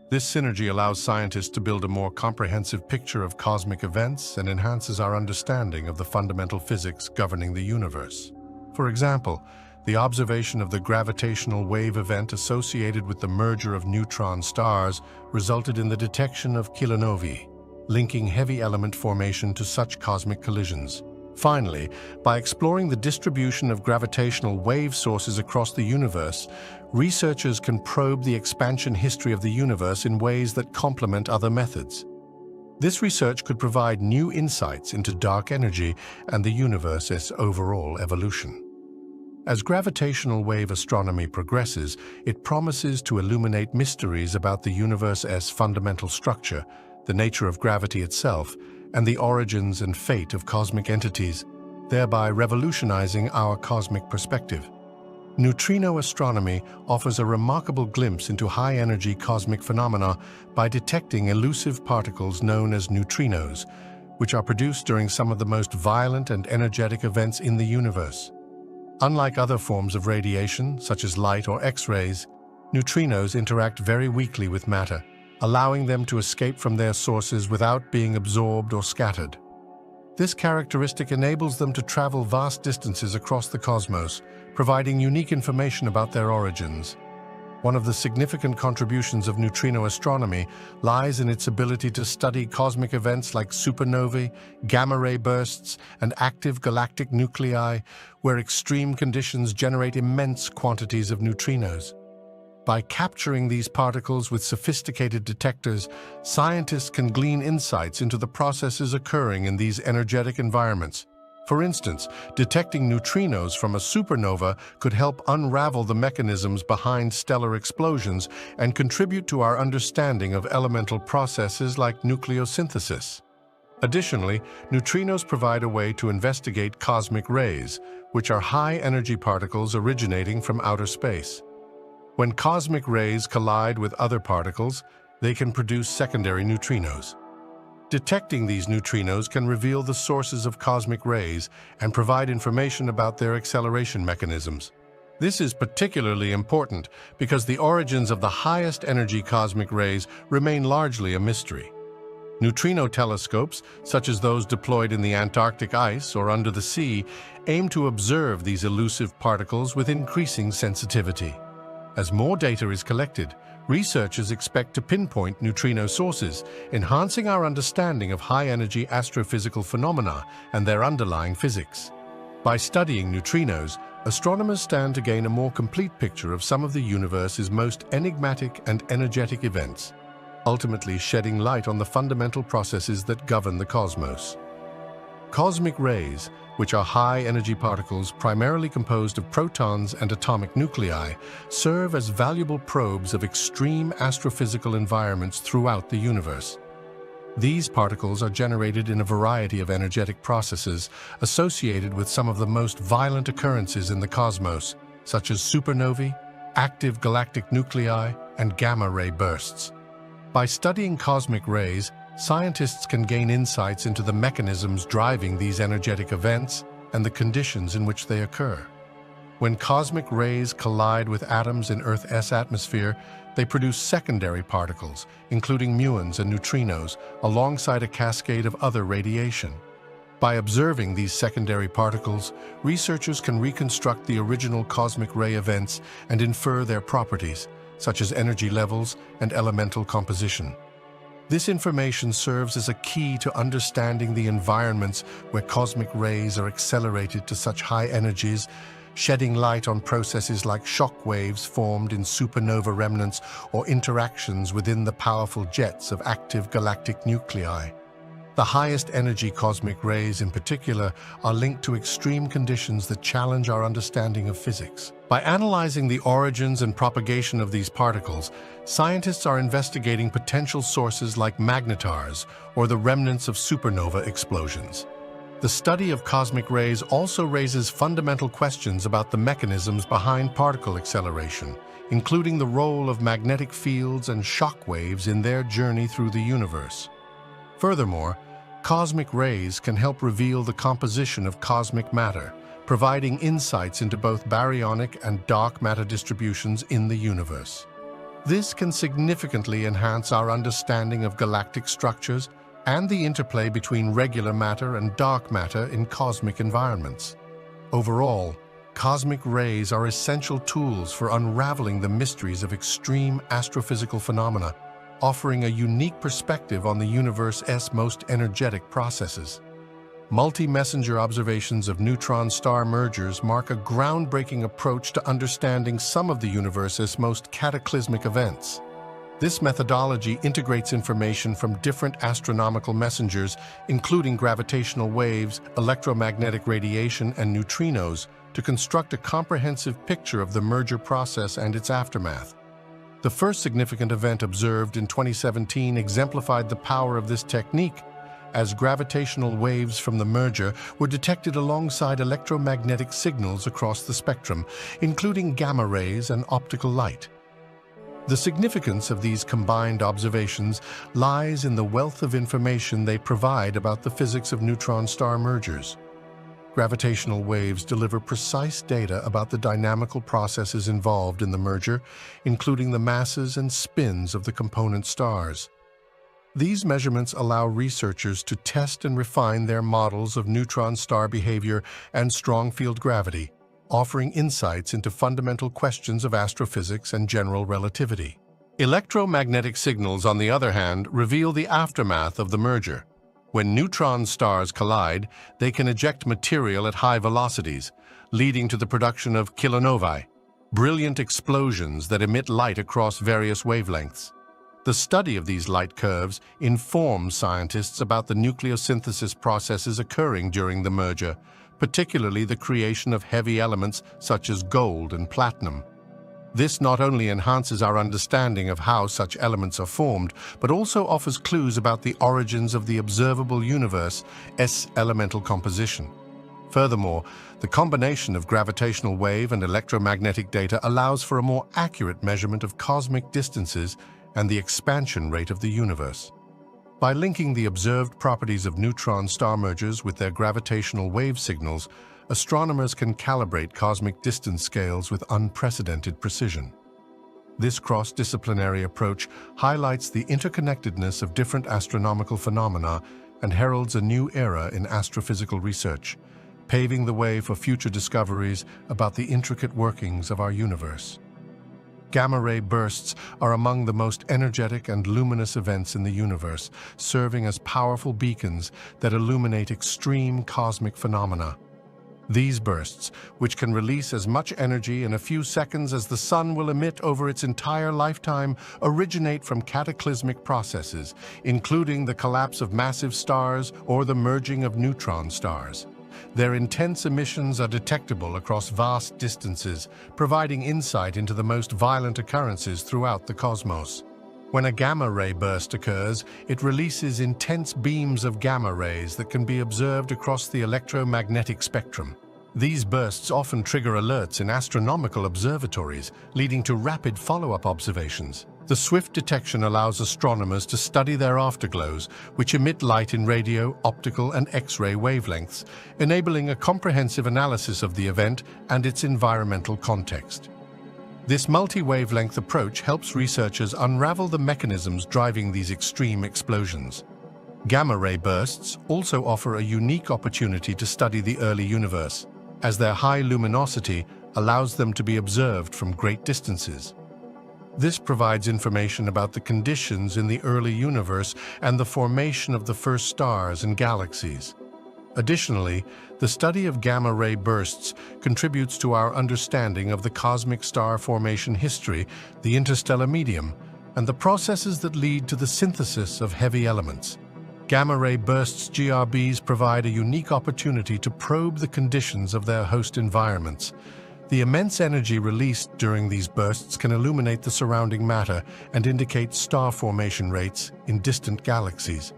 This synergy allows scientists to build a more comprehensive picture of cosmic events and enhances our understanding of the fundamental physics governing the universe. For example, the observation of the gravitational wave event associated with the merger of neutron stars resulted in the detection of kilonovae, linking heavy element formation to such cosmic collisions. Finally, by exploring the distribution of gravitational wave sources across the universe, researchers can probe the expansion history of the universe in ways that complement other methods. This research could provide new insights into dark energy and the universe's overall evolution. As gravitational wave astronomy progresses, it promises to illuminate mysteries about the universe's fundamental structure, the nature of gravity itself, and the origins and fate of cosmic entities, thereby revolutionizing our cosmic perspective. Neutrino astronomy offers a remarkable glimpse into high-energy cosmic phenomena by detecting elusive particles known as neutrinos, which are produced during some of the most violent and energetic events in the universe. Unlike other forms of radiation, such as light or X-rays, neutrinos interact very weakly with matter, allowing them to escape from their sources without being absorbed or scattered. This characteristic enables them to travel vast distances across the cosmos, providing unique information about their origins. One of the significant contributions of neutrino astronomy lies in its ability to study cosmic events like supernovae, gamma-ray bursts, and active galactic nuclei, where extreme conditions generate immense quantities of neutrinos. By capturing these particles with sophisticated detectors, scientists can glean insights into the processes occurring in these energetic environments. For instance, detecting neutrinos from a supernova could help unravel the mechanisms behind stellar explosions and contribute to our understanding of elemental processes like nucleosynthesis. Additionally, neutrinos provide a way to investigate cosmic rays, which are high-energy particles originating from outer space. When cosmic rays collide with other particles, they can produce secondary neutrinos. Detecting these neutrinos can reveal the sources of cosmic rays and provide information about their acceleration mechanisms. This is particularly important because the origins of the highest energy cosmic rays remain largely a mystery. Neutrino telescopes, such as those deployed in the Antarctic ice or under the sea, aim to observe these elusive particles with increasing sensitivity. As more data is collected, researchers expect to pinpoint neutrino sources, enhancing our understanding of high-energy astrophysical phenomena and their underlying physics. By studying neutrinos, astronomers stand to gain a more complete picture of some of the universe's most enigmatic and energetic events, ultimately shedding light on the fundamental processes that govern the cosmos. Cosmic rays, which are high-energy particles primarily composed of protons and atomic nuclei, serve as valuable probes of extreme astrophysical environments throughout the universe. These particles are generated in a variety of energetic processes associated with some of the most violent occurrences in the cosmos, such as supernovae, active galactic nuclei, and gamma-ray bursts. By studying cosmic rays, scientists can gain insights into the mechanisms driving these energetic events and the conditions in which they occur. When cosmic rays collide with atoms in Earth's atmosphere, they produce secondary particles, including muons and neutrinos, alongside a cascade of other radiation. By observing these secondary particles, researchers can reconstruct the original cosmic ray events and infer their properties, such as energy levels and elemental composition. This information serves as a key to understanding the environments where cosmic rays are accelerated to such high energies, shedding light on processes like shock waves formed in supernova remnants or interactions within the powerful jets of active galactic nuclei. The highest energy cosmic rays in particular are linked to extreme conditions that challenge our understanding of physics. By analyzing the origins and propagation of these particles, scientists are investigating potential sources like magnetars or the remnants of supernova explosions. The study of cosmic rays also raises fundamental questions about the mechanisms behind particle acceleration, including the role of magnetic fields and shock waves in their journey through the universe. Furthermore, cosmic rays can help reveal the composition of cosmic matter, providing insights into both baryonic and dark matter distributions in the universe. This can significantly enhance our understanding of galactic structures and the interplay between regular matter and dark matter in cosmic environments. Overall, cosmic rays are essential tools for unraveling the mysteries of extreme astrophysical phenomena, offering a unique perspective on the universe's most energetic processes. Multi-messenger observations of neutron-star mergers mark a groundbreaking approach to understanding some of the universe's most cataclysmic events. This methodology integrates information from different astronomical messengers, including gravitational waves, electromagnetic radiation, and neutrinos, to construct a comprehensive picture of the merger process and its aftermath. The first significant event observed in 2017 exemplified the power of this technique, as gravitational waves from the merger were detected alongside electromagnetic signals across the spectrum, including gamma rays and optical light. The significance of these combined observations lies in the wealth of information they provide about the physics of neutron-star mergers. Gravitational waves deliver precise data about the dynamical processes involved in the merger, including the masses and spins of the component stars. These measurements allow researchers to test and refine their models of neutron star behavior and strong field gravity, offering insights into fundamental questions of astrophysics and general relativity. Electromagnetic signals, on the other hand, reveal the aftermath of the merger. When neutron stars collide, they can eject material at high velocities, leading to the production of kilonovae, brilliant explosions that emit light across various wavelengths. The study of these light curves informs scientists about the nucleosynthesis processes occurring during the merger, particularly the creation of heavy elements such as gold and platinum. This not only enhances our understanding of how such elements are formed, but also offers clues about the origins of the observable universe's elemental composition. Furthermore, the combination of gravitational wave and electromagnetic data allows for a more accurate measurement of cosmic distances and the expansion rate of the universe. By linking the observed properties of neutron star mergers with their gravitational wave signals, astronomers can calibrate cosmic distance scales with unprecedented precision. This cross-disciplinary approach highlights the interconnectedness of different astronomical phenomena and heralds a new era in astrophysical research, paving the way for future discoveries about the intricate workings of our universe. Gamma-ray bursts are among the most energetic and luminous events in the universe, serving as powerful beacons that illuminate extreme cosmic phenomena. These bursts, which can release as much energy in a few seconds as the sun will emit over its entire lifetime, originate from cataclysmic processes, including the collapse of massive stars or the merging of neutron stars. their intense emissions are detectable across vast distances, providing insight into the most violent occurrences throughout the cosmos. When a gamma-ray burst occurs, it releases intense beams of gamma rays that can be observed across the electromagnetic spectrum. These bursts often trigger alerts in astronomical observatories, leading to rapid follow-up observations. The swift detection allows astronomers to study their afterglows, which emit light in radio, optical, and X-ray wavelengths, enabling a comprehensive analysis of the event and its environmental context. This multi-wavelength approach helps researchers unravel the mechanisms driving these extreme explosions. Gamma-ray bursts also offer a unique opportunity to study the early universe, as their high luminosity allows them to be observed from great distances. This provides information about the conditions in the early universe and the formation of the first stars and galaxies. Additionally, the study of gamma-ray bursts contributes to our understanding of the cosmic star formation history, the interstellar medium, and the processes that lead to the synthesis of heavy elements. Gamma-ray bursts GRBs provide a unique opportunity to probe the conditions of their host environments. The immense energy released during these bursts can illuminate the surrounding matter and indicate star formation rates in distant galaxies.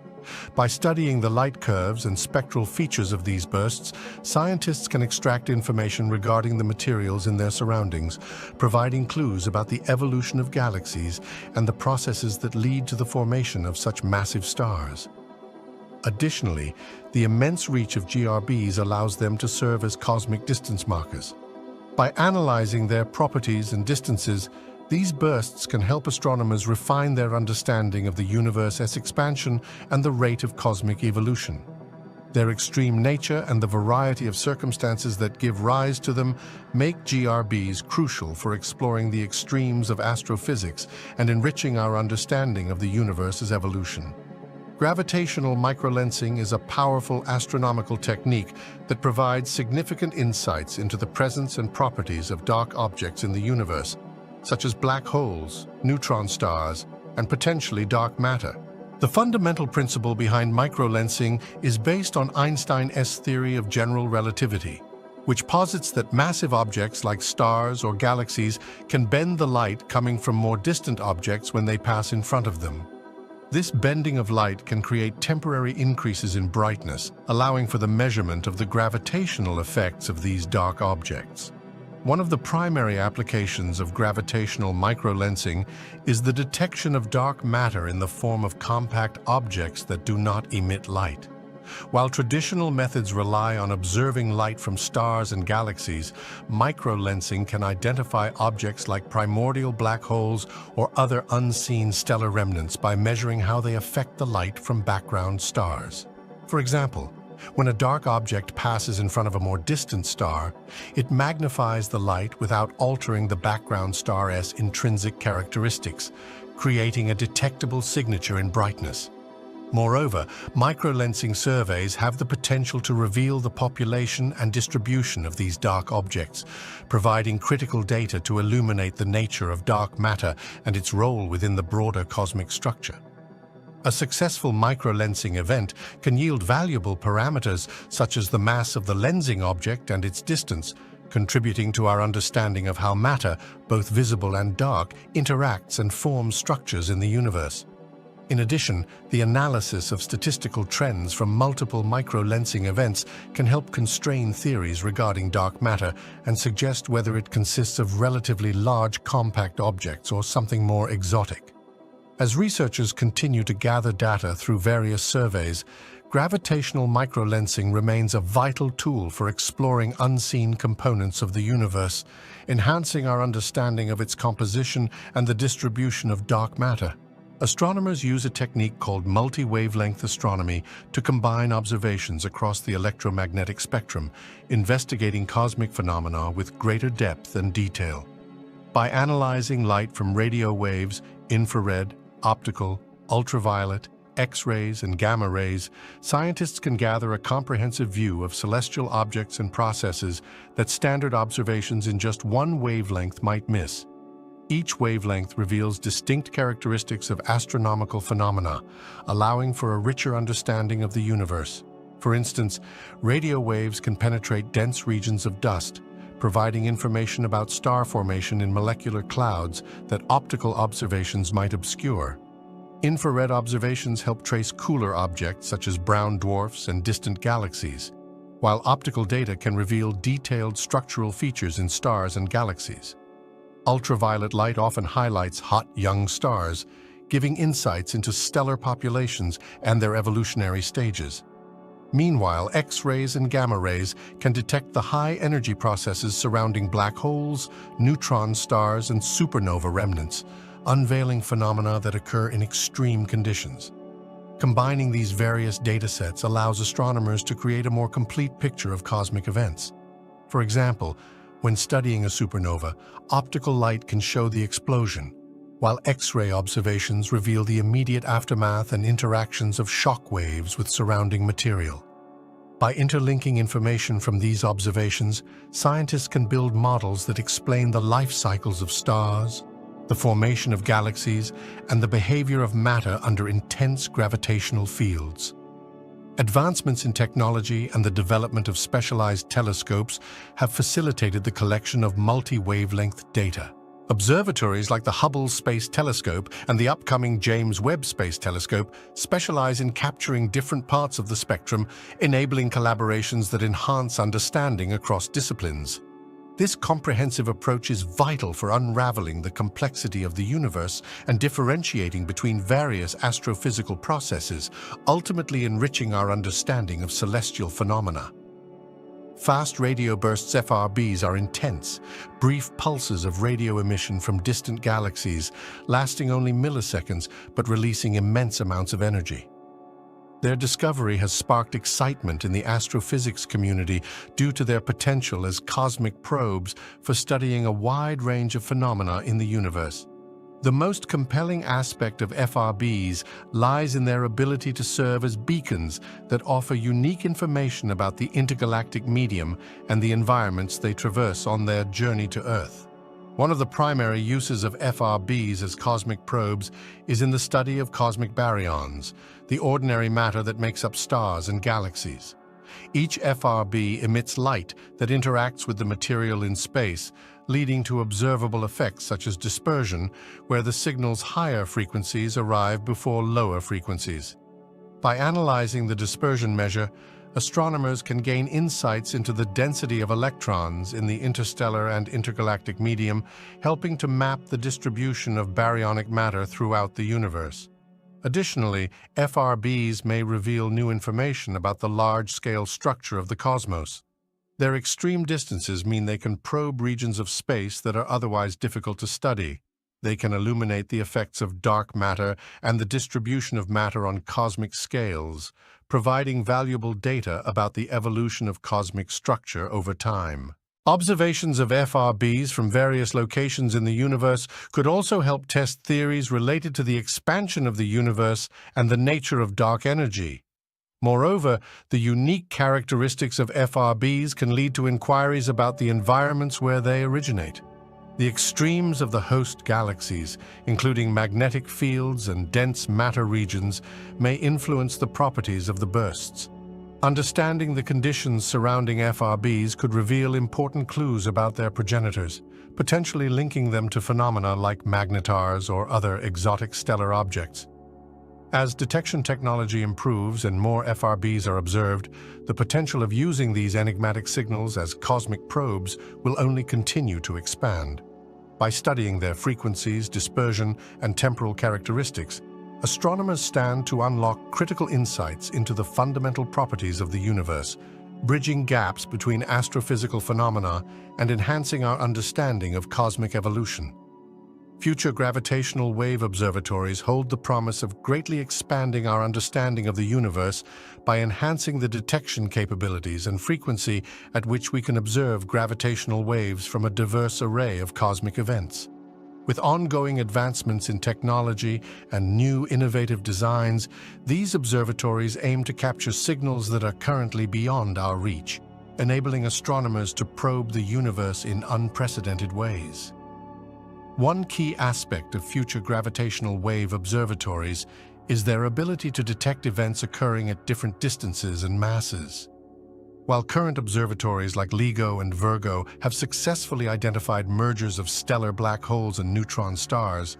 By studying the light curves and spectral features of these bursts, scientists can extract information regarding the materials in their surroundings, providing clues about the evolution of galaxies and the processes that lead to the formation of such massive stars. Additionally, the immense reach of GRBs allows them to serve as cosmic distance markers. By analyzing their properties and distances, these bursts can help astronomers refine their understanding of the universe's expansion and the rate of cosmic evolution. Their extreme nature and the variety of circumstances that give rise to them make GRBs crucial for exploring the extremes of astrophysics and enriching our understanding of the universe's evolution. Gravitational microlensing is a powerful astronomical technique that provides significant insights into the presence and properties of dark objects in the universe, such as black holes, neutron stars, and potentially dark matter. The fundamental principle behind microlensing is based on Einstein's theory of general relativity, which posits that massive objects like stars or galaxies can bend the light coming from more distant objects when they pass in front of them. This bending of light can create temporary increases in brightness, allowing for the measurement of the gravitational effects of these dark objects. One of the primary applications of gravitational microlensing is the detection of dark matter in the form of compact objects that do not emit light. While traditional methods rely on observing light from stars and galaxies, microlensing can identify objects like primordial black holes or other unseen stellar remnants by measuring how they affect the light from background stars. For example, when a dark object passes in front of a more distant star, it magnifies the light without altering the background star's intrinsic characteristics, creating a detectable signature in brightness. Moreover, microlensing surveys have the potential to reveal the population and distribution of these dark objects, providing critical data to illuminate the nature of dark matter and its role within the broader cosmic structure. A successful microlensing event can yield valuable parameters such as the mass of the lensing object and its distance, contributing to our understanding of how matter, both visible and dark, interacts and forms structures in the universe. In addition, the analysis of statistical trends from multiple microlensing events can help constrain theories regarding dark matter and suggest whether it consists of relatively large compact objects or something more exotic. As researchers continue to gather data through various surveys, gravitational microlensing remains a vital tool for exploring unseen components of the universe, enhancing our understanding of its composition and the distribution of dark matter. Astronomers use a technique called multi-wavelength astronomy to combine observations across the electromagnetic spectrum, investigating cosmic phenomena with greater depth and detail. By analyzing light from radio waves, infrared, optical, ultraviolet, X-rays, and gamma rays, scientists can gather a comprehensive view of celestial objects and processes that standard observations in just one wavelength might miss. Each wavelength reveals distinct characteristics of astronomical phenomena, allowing for a richer understanding of the universe. For instance, radio waves can penetrate dense regions of dust, providing information about star formation in molecular clouds that optical observations might obscure. Infrared observations help trace cooler objects such as brown dwarfs and distant galaxies, while optical data can reveal detailed structural features in stars and galaxies. Ultraviolet light often highlights hot young stars, giving insights into stellar populations and their evolutionary stages. Meanwhile, X-rays and gamma rays can detect the high-energy processes surrounding black holes, neutron stars, and supernova remnants, unveiling phenomena that occur in extreme conditions. Combining these various datasets allows astronomers to create a more complete picture of cosmic events. For example, when studying a supernova, optical light can show the explosion, while X-ray observations reveal the immediate aftermath and interactions of shock waves with surrounding material. By interlinking information from these observations, scientists can build models that explain the life cycles of stars, the formation of galaxies, and the behavior of matter under intense gravitational fields. Advancements in technology and the development of specialized telescopes have facilitated the collection of multi-wavelength data. Observatories like the Hubble Space Telescope and the upcoming James Webb Space Telescope specialize in capturing different parts of the spectrum, enabling collaborations that enhance understanding across disciplines. This comprehensive approach is vital for unraveling the complexity of the universe and differentiating between various astrophysical processes, ultimately enriching our understanding of celestial phenomena. Fast radio bursts FRBs are intense, brief pulses of radio emission from distant galaxies, lasting only milliseconds but releasing immense amounts of energy. Their discovery has sparked excitement in the astrophysics community due to their potential as cosmic probes for studying a wide range of phenomena in the universe. The most compelling aspect of FRBs lies in their ability to serve as beacons that offer unique information about the intergalactic medium and the environments they traverse on their journey to Earth. One of the primary uses of FRBs as cosmic probes is in the study of cosmic baryons, the ordinary matter that makes up stars and galaxies. Each FRB emits light that interacts with the material in space, leading to observable effects such as dispersion, where the signal's higher frequencies arrive before lower frequencies. By analyzing the dispersion measure, astronomers can gain insights into the density of electrons in the interstellar and intergalactic medium, helping to map the distribution of baryonic matter throughout the universe. Additionally, FRBs may reveal new information about the large-scale structure of the cosmos. Their extreme distances mean they can probe regions of space that are otherwise difficult to study. They can illuminate the effects of dark matter and the distribution of matter on cosmic scales, providing valuable data about the evolution of cosmic structure over time. Observations of FRBs from various locations in the universe could also help test theories related to the expansion of the universe and the nature of dark energy. Moreover, the unique characteristics of FRBs can lead to inquiries about the environments where they originate. The extremes of the host galaxies, including magnetic fields and dense matter regions, may influence the properties of the bursts. Understanding the conditions surrounding FRBs could reveal important clues about their progenitors, potentially linking them to phenomena like magnetars or other exotic stellar objects. As detection technology improves and more FRBs are observed, the potential of using these enigmatic signals as cosmic probes will only continue to expand. By studying their frequencies, dispersion, and temporal characteristics, astronomers stand to unlock critical insights into the fundamental properties of the universe, bridging gaps between astrophysical phenomena and enhancing our understanding of cosmic evolution. Future gravitational wave observatories hold the promise of greatly expanding our understanding of the universe by enhancing the detection capabilities and frequency at which we can observe gravitational waves from a diverse array of cosmic events. With ongoing advancements in technology and new innovative designs, these observatories aim to capture signals that are currently beyond our reach, enabling astronomers to probe the universe in unprecedented ways. One key aspect of future gravitational wave observatories is their ability to detect events occurring at different distances and masses. While current observatories like LIGO and Virgo have successfully identified mergers of stellar black holes and neutron stars,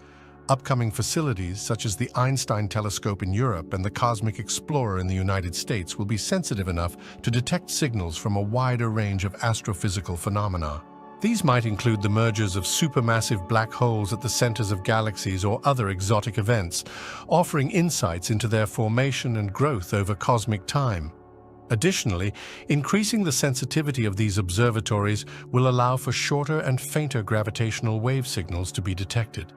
upcoming facilities such as the Einstein Telescope in Europe and the Cosmic Explorer in the United States will be sensitive enough to detect signals from a wider range of astrophysical phenomena. These might include the mergers of supermassive black holes at the centers of galaxies or other exotic events, offering insights into their formation and growth over cosmic time. Additionally, increasing the sensitivity of these observatories will allow for shorter and fainter gravitational wave signals to be detected.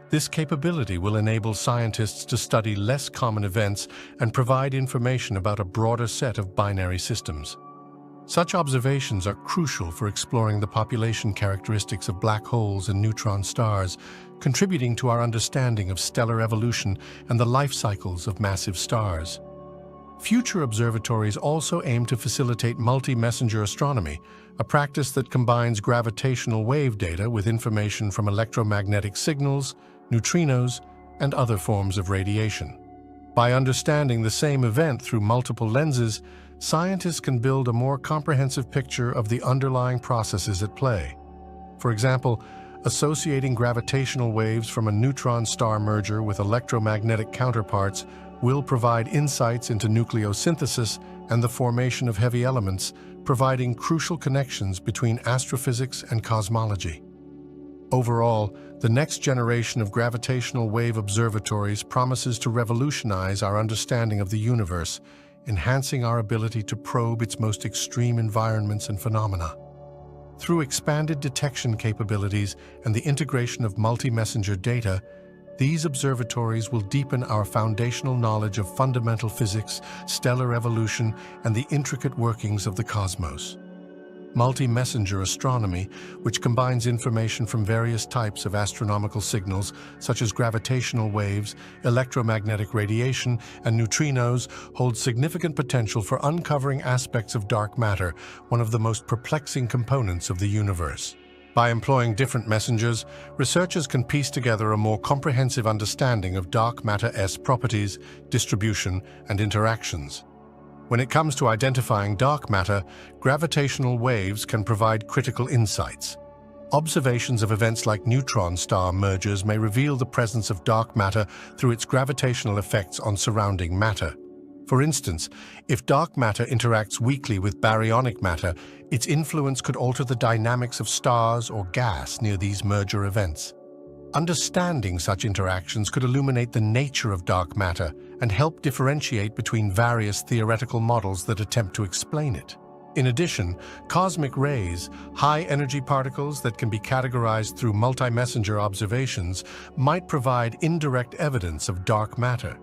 This capability will enable scientists to study less common events and provide information about a broader set of binary systems. Such observations are crucial for exploring the population characteristics of black holes and neutron stars, contributing to our understanding of stellar evolution and the life cycles of massive stars. Future observatories also aim to facilitate multi-messenger astronomy, a practice that combines gravitational wave data with information from electromagnetic signals, neutrinos, and other forms of radiation. By understanding the same event through multiple lenses, scientists can build a more comprehensive picture of the underlying processes at play. For example, associating gravitational waves from a neutron star merger with electromagnetic counterparts will provide insights into nucleosynthesis and the formation of heavy elements, providing crucial connections between astrophysics and cosmology. Overall, the next generation of gravitational wave observatories promises to revolutionize our understanding of the universe, enhancing our ability to probe its most extreme environments and phenomena. Through expanded detection capabilities and the integration of multi-messenger data, these observatories will deepen our foundational knowledge of fundamental physics, stellar evolution, and the intricate workings of the cosmos. Multi-messenger astronomy, which combines information from various types of astronomical signals such as gravitational waves, electromagnetic radiation, and neutrinos, holds significant potential for uncovering aspects of dark matter, one of the most perplexing components of the universe. By employing different messengers, researchers can piece together a more comprehensive understanding of dark matter's properties, distribution, and interactions. When it comes to identifying dark matter, gravitational waves can provide critical insights. Observations of events like neutron star mergers may reveal the presence of dark matter through its gravitational effects on surrounding matter. For instance, if dark matter interacts weakly with baryonic matter, its influence could alter the dynamics of stars or gas near these merger events. Understanding such interactions could illuminate the nature of dark matter and help differentiate between various theoretical models that attempt to explain it. In addition, cosmic rays, high-energy particles that can be categorized through multi-messenger observations, might provide indirect evidence of dark matter.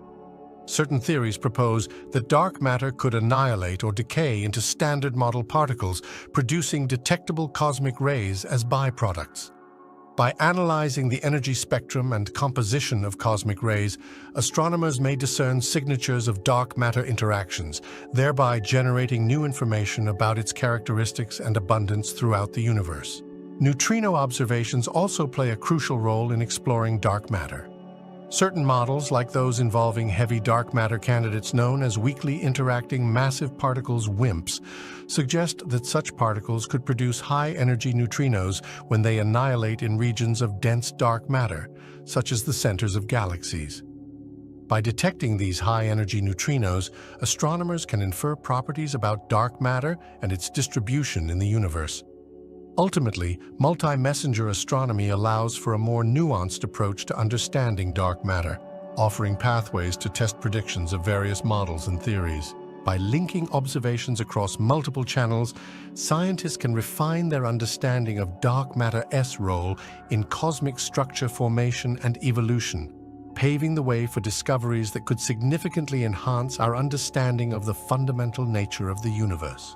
Certain theories propose that dark matter could annihilate or decay into standard model particles, producing detectable cosmic rays as byproducts. By analyzing the energy spectrum and composition of cosmic rays, astronomers may discern signatures of dark matter interactions, thereby generating new information about its characteristics and abundance throughout the universe. Neutrino observations also play a crucial role in exploring dark matter. Certain models, like those involving heavy dark matter candidates known as weakly interacting massive particles (WIMPs), suggest that such particles could produce high-energy neutrinos when they annihilate in regions of dense dark matter, such as the centers of galaxies. By detecting these high-energy neutrinos, astronomers can infer properties about dark matter and its distribution in the universe. Ultimately, multi-messenger astronomy allows for a more nuanced approach to understanding dark matter, offering pathways to test predictions of various models and theories. By linking observations across multiple channels, scientists can refine their understanding of dark matter's role in cosmic structure formation and evolution, paving the way for discoveries that could significantly enhance our understanding of the fundamental nature of the universe.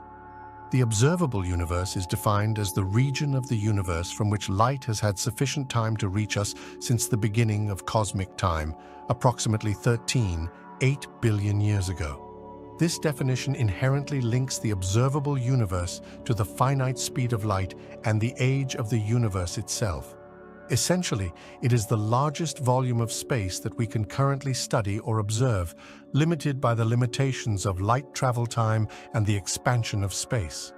The observable universe is defined as the region of the universe from which light has had sufficient time to reach us since the beginning of cosmic time, approximately 13.8 billion years ago. This definition inherently links the observable universe to the finite speed of light and the age of the universe itself. Essentially, it is the largest volume of space that we can currently study or observe, limited by the limitations of light travel time and the expansion of space.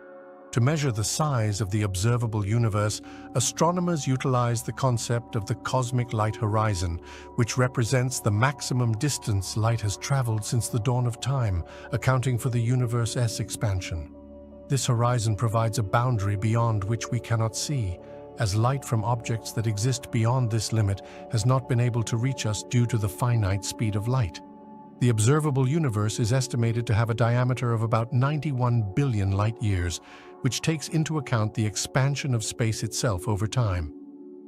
To measure the size of the observable universe, astronomers utilize the concept of the cosmic light horizon, which represents the maximum distance light has traveled since the dawn of time, accounting for the universe's expansion. This horizon provides a boundary beyond which we cannot see, as light from objects that exist beyond this limit has not been able to reach us due to the finite speed of light. The observable universe is estimated to have a diameter of about 91 billion light-years, which takes into account the expansion of space itself over time.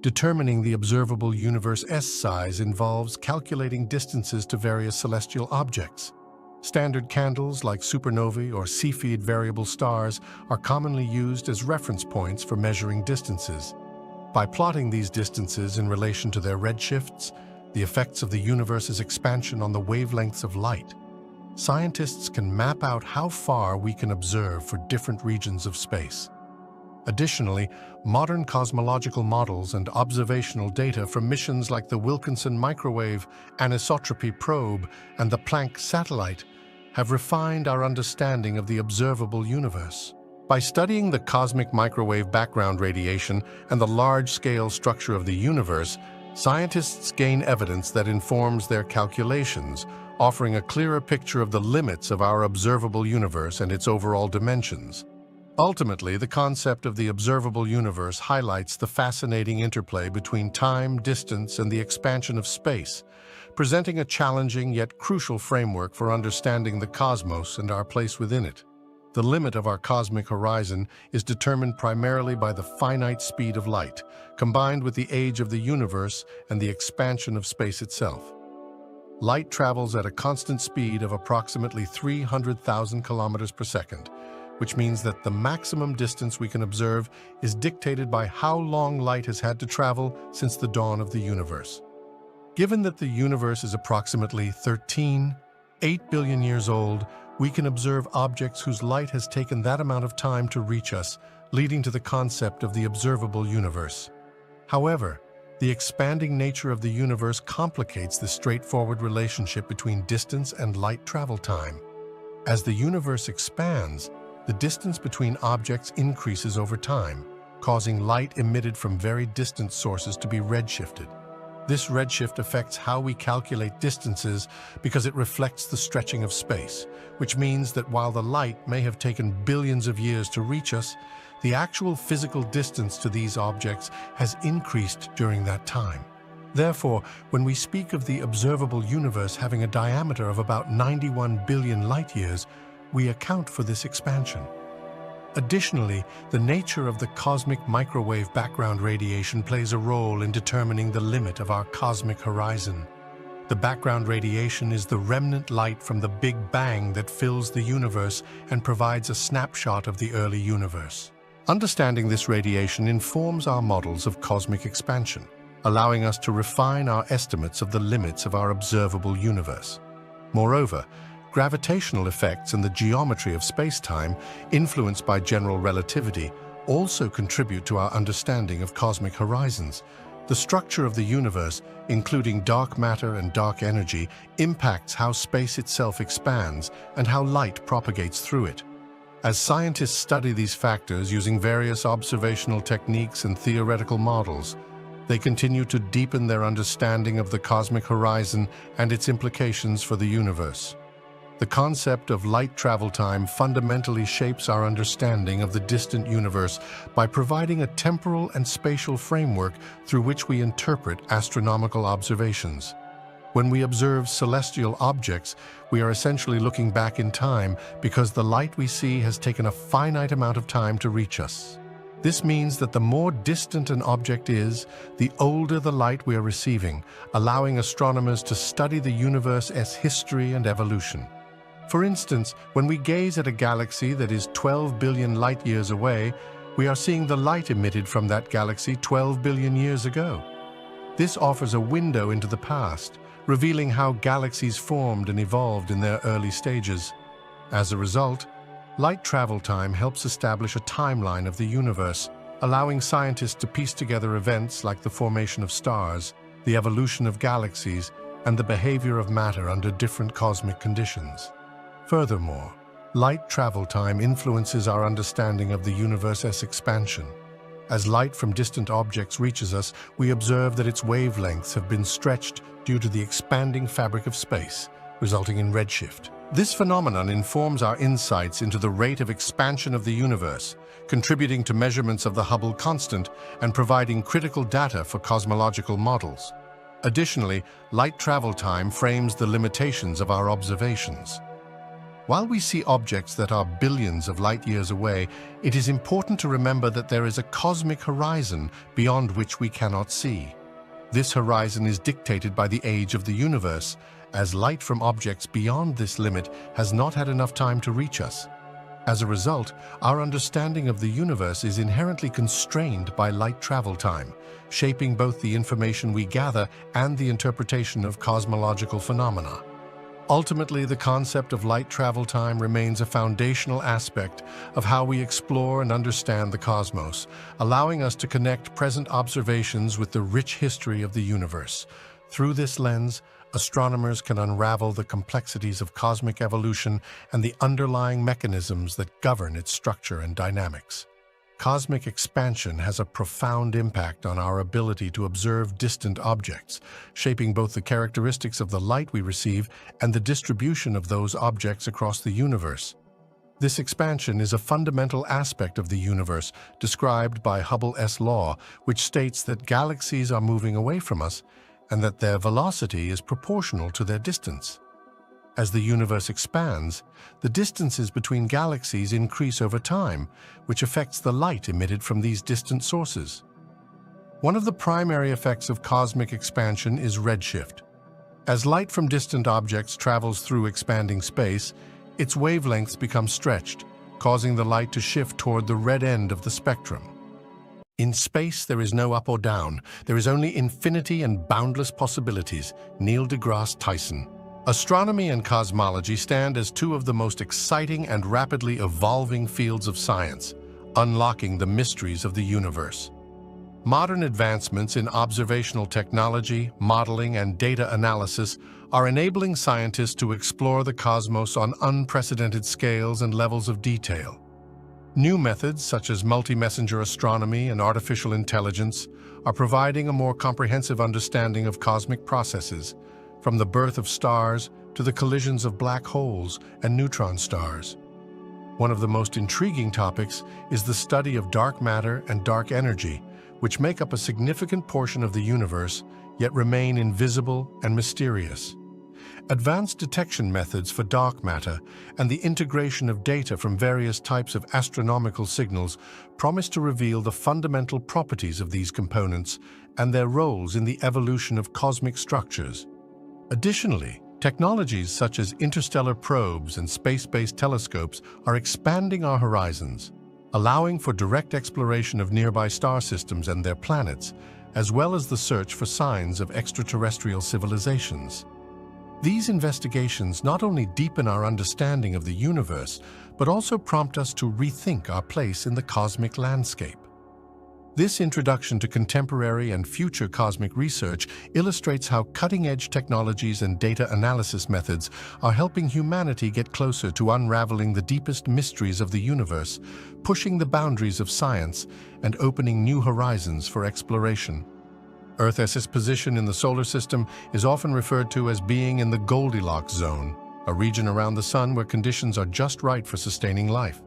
Determining the observable universe's size involves calculating distances to various celestial objects. Standard candles like supernovae or Cepheid variable stars are commonly used as reference points for measuring distances. By plotting these distances in relation to their redshifts, the effects of the universe's expansion on the wavelengths of light, scientists can map out how far we can observe for different regions of space. Additionally, modern cosmological models and observational data from missions like the Wilkinson Microwave Anisotropy Probe and the Planck Satellite have refined our understanding of the observable universe. By studying the cosmic microwave background radiation and the large-scale structure of the universe, scientists gain evidence that informs their calculations, offering a clearer picture of the limits of our observable universe and its overall dimensions. Ultimately, the concept of the observable universe highlights the fascinating interplay between time, distance, and the expansion of space, presenting a challenging yet crucial framework for understanding the cosmos and our place within it. The limit of our cosmic horizon is determined primarily by the finite speed of light, combined with the age of the universe and the expansion of space itself. Light travels at a constant speed of approximately 300,000 kilometers per second, which means that the maximum distance we can observe is dictated by how long light has had to travel since the dawn of the universe. Given that the universe is approximately 13.8 billion years old, we can observe objects whose light has taken that amount of time to reach us, leading to the concept of the observable universe. However, the expanding nature of the universe complicates the straightforward relationship between distance and light travel time. As the universe expands, the distance between objects increases over time, causing light emitted from very distant sources to be redshifted. This redshift affects how we calculate distances because it reflects the stretching of space, which means that while the light may have taken billions of years to reach us, the actual physical distance to these objects has increased during that time. Therefore, when we speak of the observable universe having a diameter of about 91 billion light-years, we account for this expansion. Additionally, the nature of the cosmic microwave background radiation plays a role in determining the limit of our cosmic horizon. The background radiation is the remnant light from the Big Bang that fills the universe and provides a snapshot of the early universe. Understanding this radiation informs our models of cosmic expansion, allowing us to refine our estimates of the limits of our observable universe. Moreover, gravitational effects and the geometry of space-time, influenced by general relativity, also contribute to our understanding of cosmic horizons. The structure of the universe, including dark matter and dark energy, impacts how space itself expands and how light propagates through it. As scientists study these factors using various observational techniques and theoretical models, they continue to deepen their understanding of the cosmic horizon and its implications for the universe. The concept of light travel time fundamentally shapes our understanding of the distant universe by providing a temporal and spatial framework through which we interpret astronomical observations. When we observe celestial objects, we are essentially looking back in time because the light we see has taken a finite amount of time to reach us. This means that the more distant an object is, the older the light we are receiving, allowing astronomers to study the universe's history and evolution. For instance, when we gaze at a galaxy that is 12 billion light-years away, we are seeing the light emitted from that galaxy 12 billion years ago. This offers a window into the past, revealing how galaxies formed and evolved in their early stages. As a result, light travel time helps establish a timeline of the universe, allowing scientists to piece together events like the formation of stars, the evolution of galaxies, and the behavior of matter under different cosmic conditions. Furthermore, light travel time influences our understanding of the universe's expansion. As light from distant objects reaches us, we observe that its wavelengths have been stretched due to the expanding fabric of space, resulting in redshift. This phenomenon informs our insights into the rate of expansion of the universe, contributing to measurements of the Hubble constant and providing critical data for cosmological models. Additionally, light travel time frames the limitations of our observations. While we see objects that are billions of light years away, it is important to remember that there is a cosmic horizon beyond which we cannot see. This horizon is dictated by the age of the universe, as light from objects beyond this limit has not had enough time to reach us. As a result, our understanding of the universe is inherently constrained by light travel time, shaping both the information we gather and the interpretation of cosmological phenomena. Ultimately, the concept of light travel time remains a foundational aspect of how we explore and understand the cosmos, allowing us to connect present observations with the rich history of the universe. Through this lens, astronomers can unravel the complexities of cosmic evolution and the underlying mechanisms that govern its structure and dynamics. Cosmic expansion has a profound impact on our ability to observe distant objects, shaping both the characteristics of the light we receive and the distribution of those objects across the universe. This expansion is a fundamental aspect of the universe, described by Hubble's law, which states that galaxies are moving away from us and that their velocity is proportional to their distance. As the universe expands, the distances between galaxies increase over time, which affects the light emitted from these distant sources. One of the primary effects of cosmic expansion is redshift. As light from distant objects travels through expanding space, its wavelengths become stretched, causing the light to shift toward the red end of the spectrum. In space, there is no up or down. There is only infinity and boundless possibilities. Neil deGrasse Tyson. Astronomy and cosmology stand as two of the most exciting and rapidly evolving fields of science, unlocking the mysteries of the universe. Modern advancements in observational technology, modeling, and data analysis are enabling scientists to explore the cosmos on unprecedented scales and levels of detail. New methods such as multi-messenger astronomy and artificial intelligence are providing a more comprehensive understanding of cosmic processes, from the birth of stars to the collisions of black holes and neutron stars. One of the most intriguing topics is the study of dark matter and dark energy, which make up a significant portion of the universe, yet remain invisible and mysterious. Advanced detection methods for dark matter and the integration of data from various types of astronomical signals promise to reveal the fundamental properties of these components and their roles in the evolution of cosmic structures. Additionally, technologies such as interstellar probes and space-based telescopes are expanding our horizons, allowing for direct exploration of nearby star systems and their planets, as well as the search for signs of extraterrestrial civilizations. These investigations not only deepen our understanding of the universe, but also prompt us to rethink our place in the cosmic landscape. This introduction to contemporary and future cosmic research illustrates how cutting-edge technologies and data analysis methods are helping humanity get closer to unraveling the deepest mysteries of the universe, pushing the boundaries of science and opening new horizons for exploration. Earth's position in the solar system is often referred to as being in the Goldilocks zone, a region around the Sun where conditions are just right for sustaining life.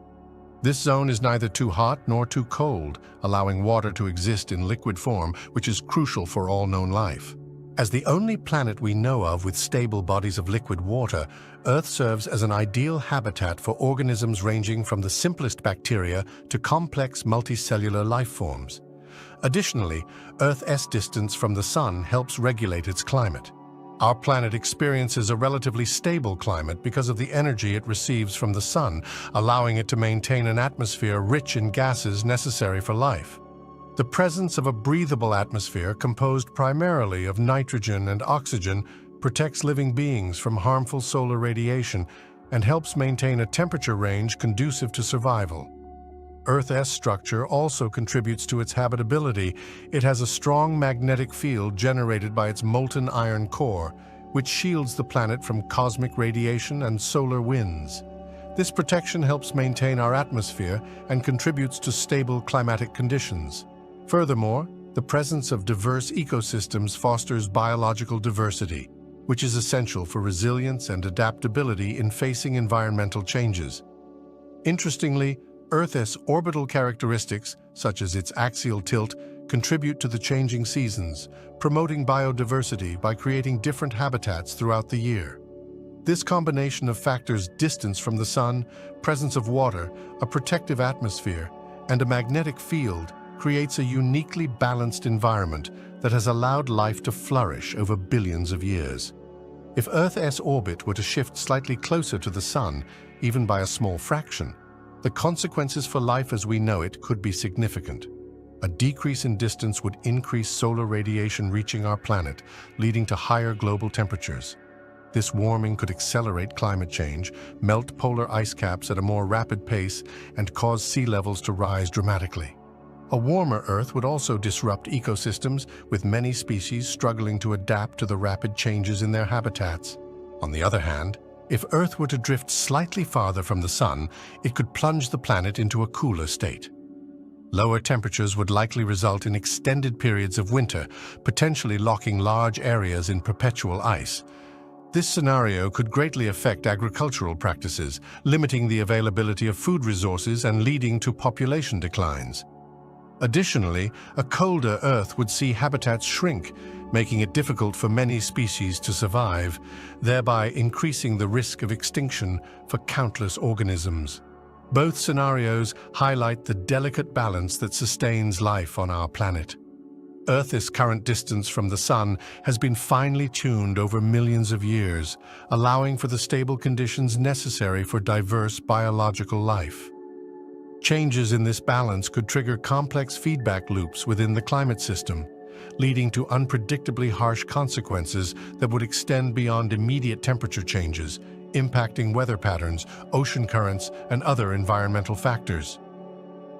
This zone is neither too hot nor too cold, allowing water to exist in liquid form, which is crucial for all known life. As the only planet we know of with stable bodies of liquid water, Earth serves as an ideal habitat for organisms ranging from the simplest bacteria to complex multicellular life forms. Additionally, Earth's distance from the Sun helps regulate its climate. Our planet experiences a relatively stable climate because of the energy it receives from the Sun, allowing it to maintain an atmosphere rich in gases necessary for life. The presence of a breathable atmosphere composed primarily of nitrogen and oxygen protects living beings from harmful solar radiation and helps maintain a temperature range conducive to survival. Earth's structure also contributes to its habitability. It has a strong magnetic field generated by its molten iron core, which shields the planet from cosmic radiation and solar winds. This protection helps maintain our atmosphere and contributes to stable climatic conditions. Furthermore, the presence of diverse ecosystems fosters biological diversity, which is essential for resilience and adaptability in facing environmental changes. Interestingly, Earth's orbital characteristics, such as its axial tilt, contribute to the changing seasons, promoting biodiversity by creating different habitats throughout the year. This combination of factors, distance from the sun, presence of water, a protective atmosphere, and a magnetic field, creates a uniquely balanced environment that has allowed life to flourish over billions of years. If Earth's orbit were to shift slightly closer to the sun, even by a small fraction, the consequences for life as we know it could be significant. A decrease in distance would increase solar radiation reaching our planet, leading to higher global temperatures. This warming could accelerate climate change, melt polar ice caps at a more rapid pace, and cause sea levels to rise dramatically. A warmer Earth would also disrupt ecosystems, with many species struggling to adapt to the rapid changes in their habitats. On the other hand, if Earth were to drift slightly farther from the sun, it could plunge the planet into a cooler state. Lower temperatures would likely result in extended periods of winter, potentially locking large areas in perpetual ice. This scenario could greatly affect agricultural practices, limiting the availability of food resources and leading to population declines. Additionally, a colder Earth would see habitats shrink, making it difficult for many species to survive, thereby increasing the risk of extinction for countless organisms. Both scenarios highlight the delicate balance that sustains life on our planet. Earth's current distance from the sun has been finely tuned over millions of years, allowing for the stable conditions necessary for diverse biological life. Changes in this balance could trigger complex feedback loops within the climate system, leading to unpredictably harsh consequences that would extend beyond immediate temperature changes, impacting weather patterns, ocean currents, and other environmental factors.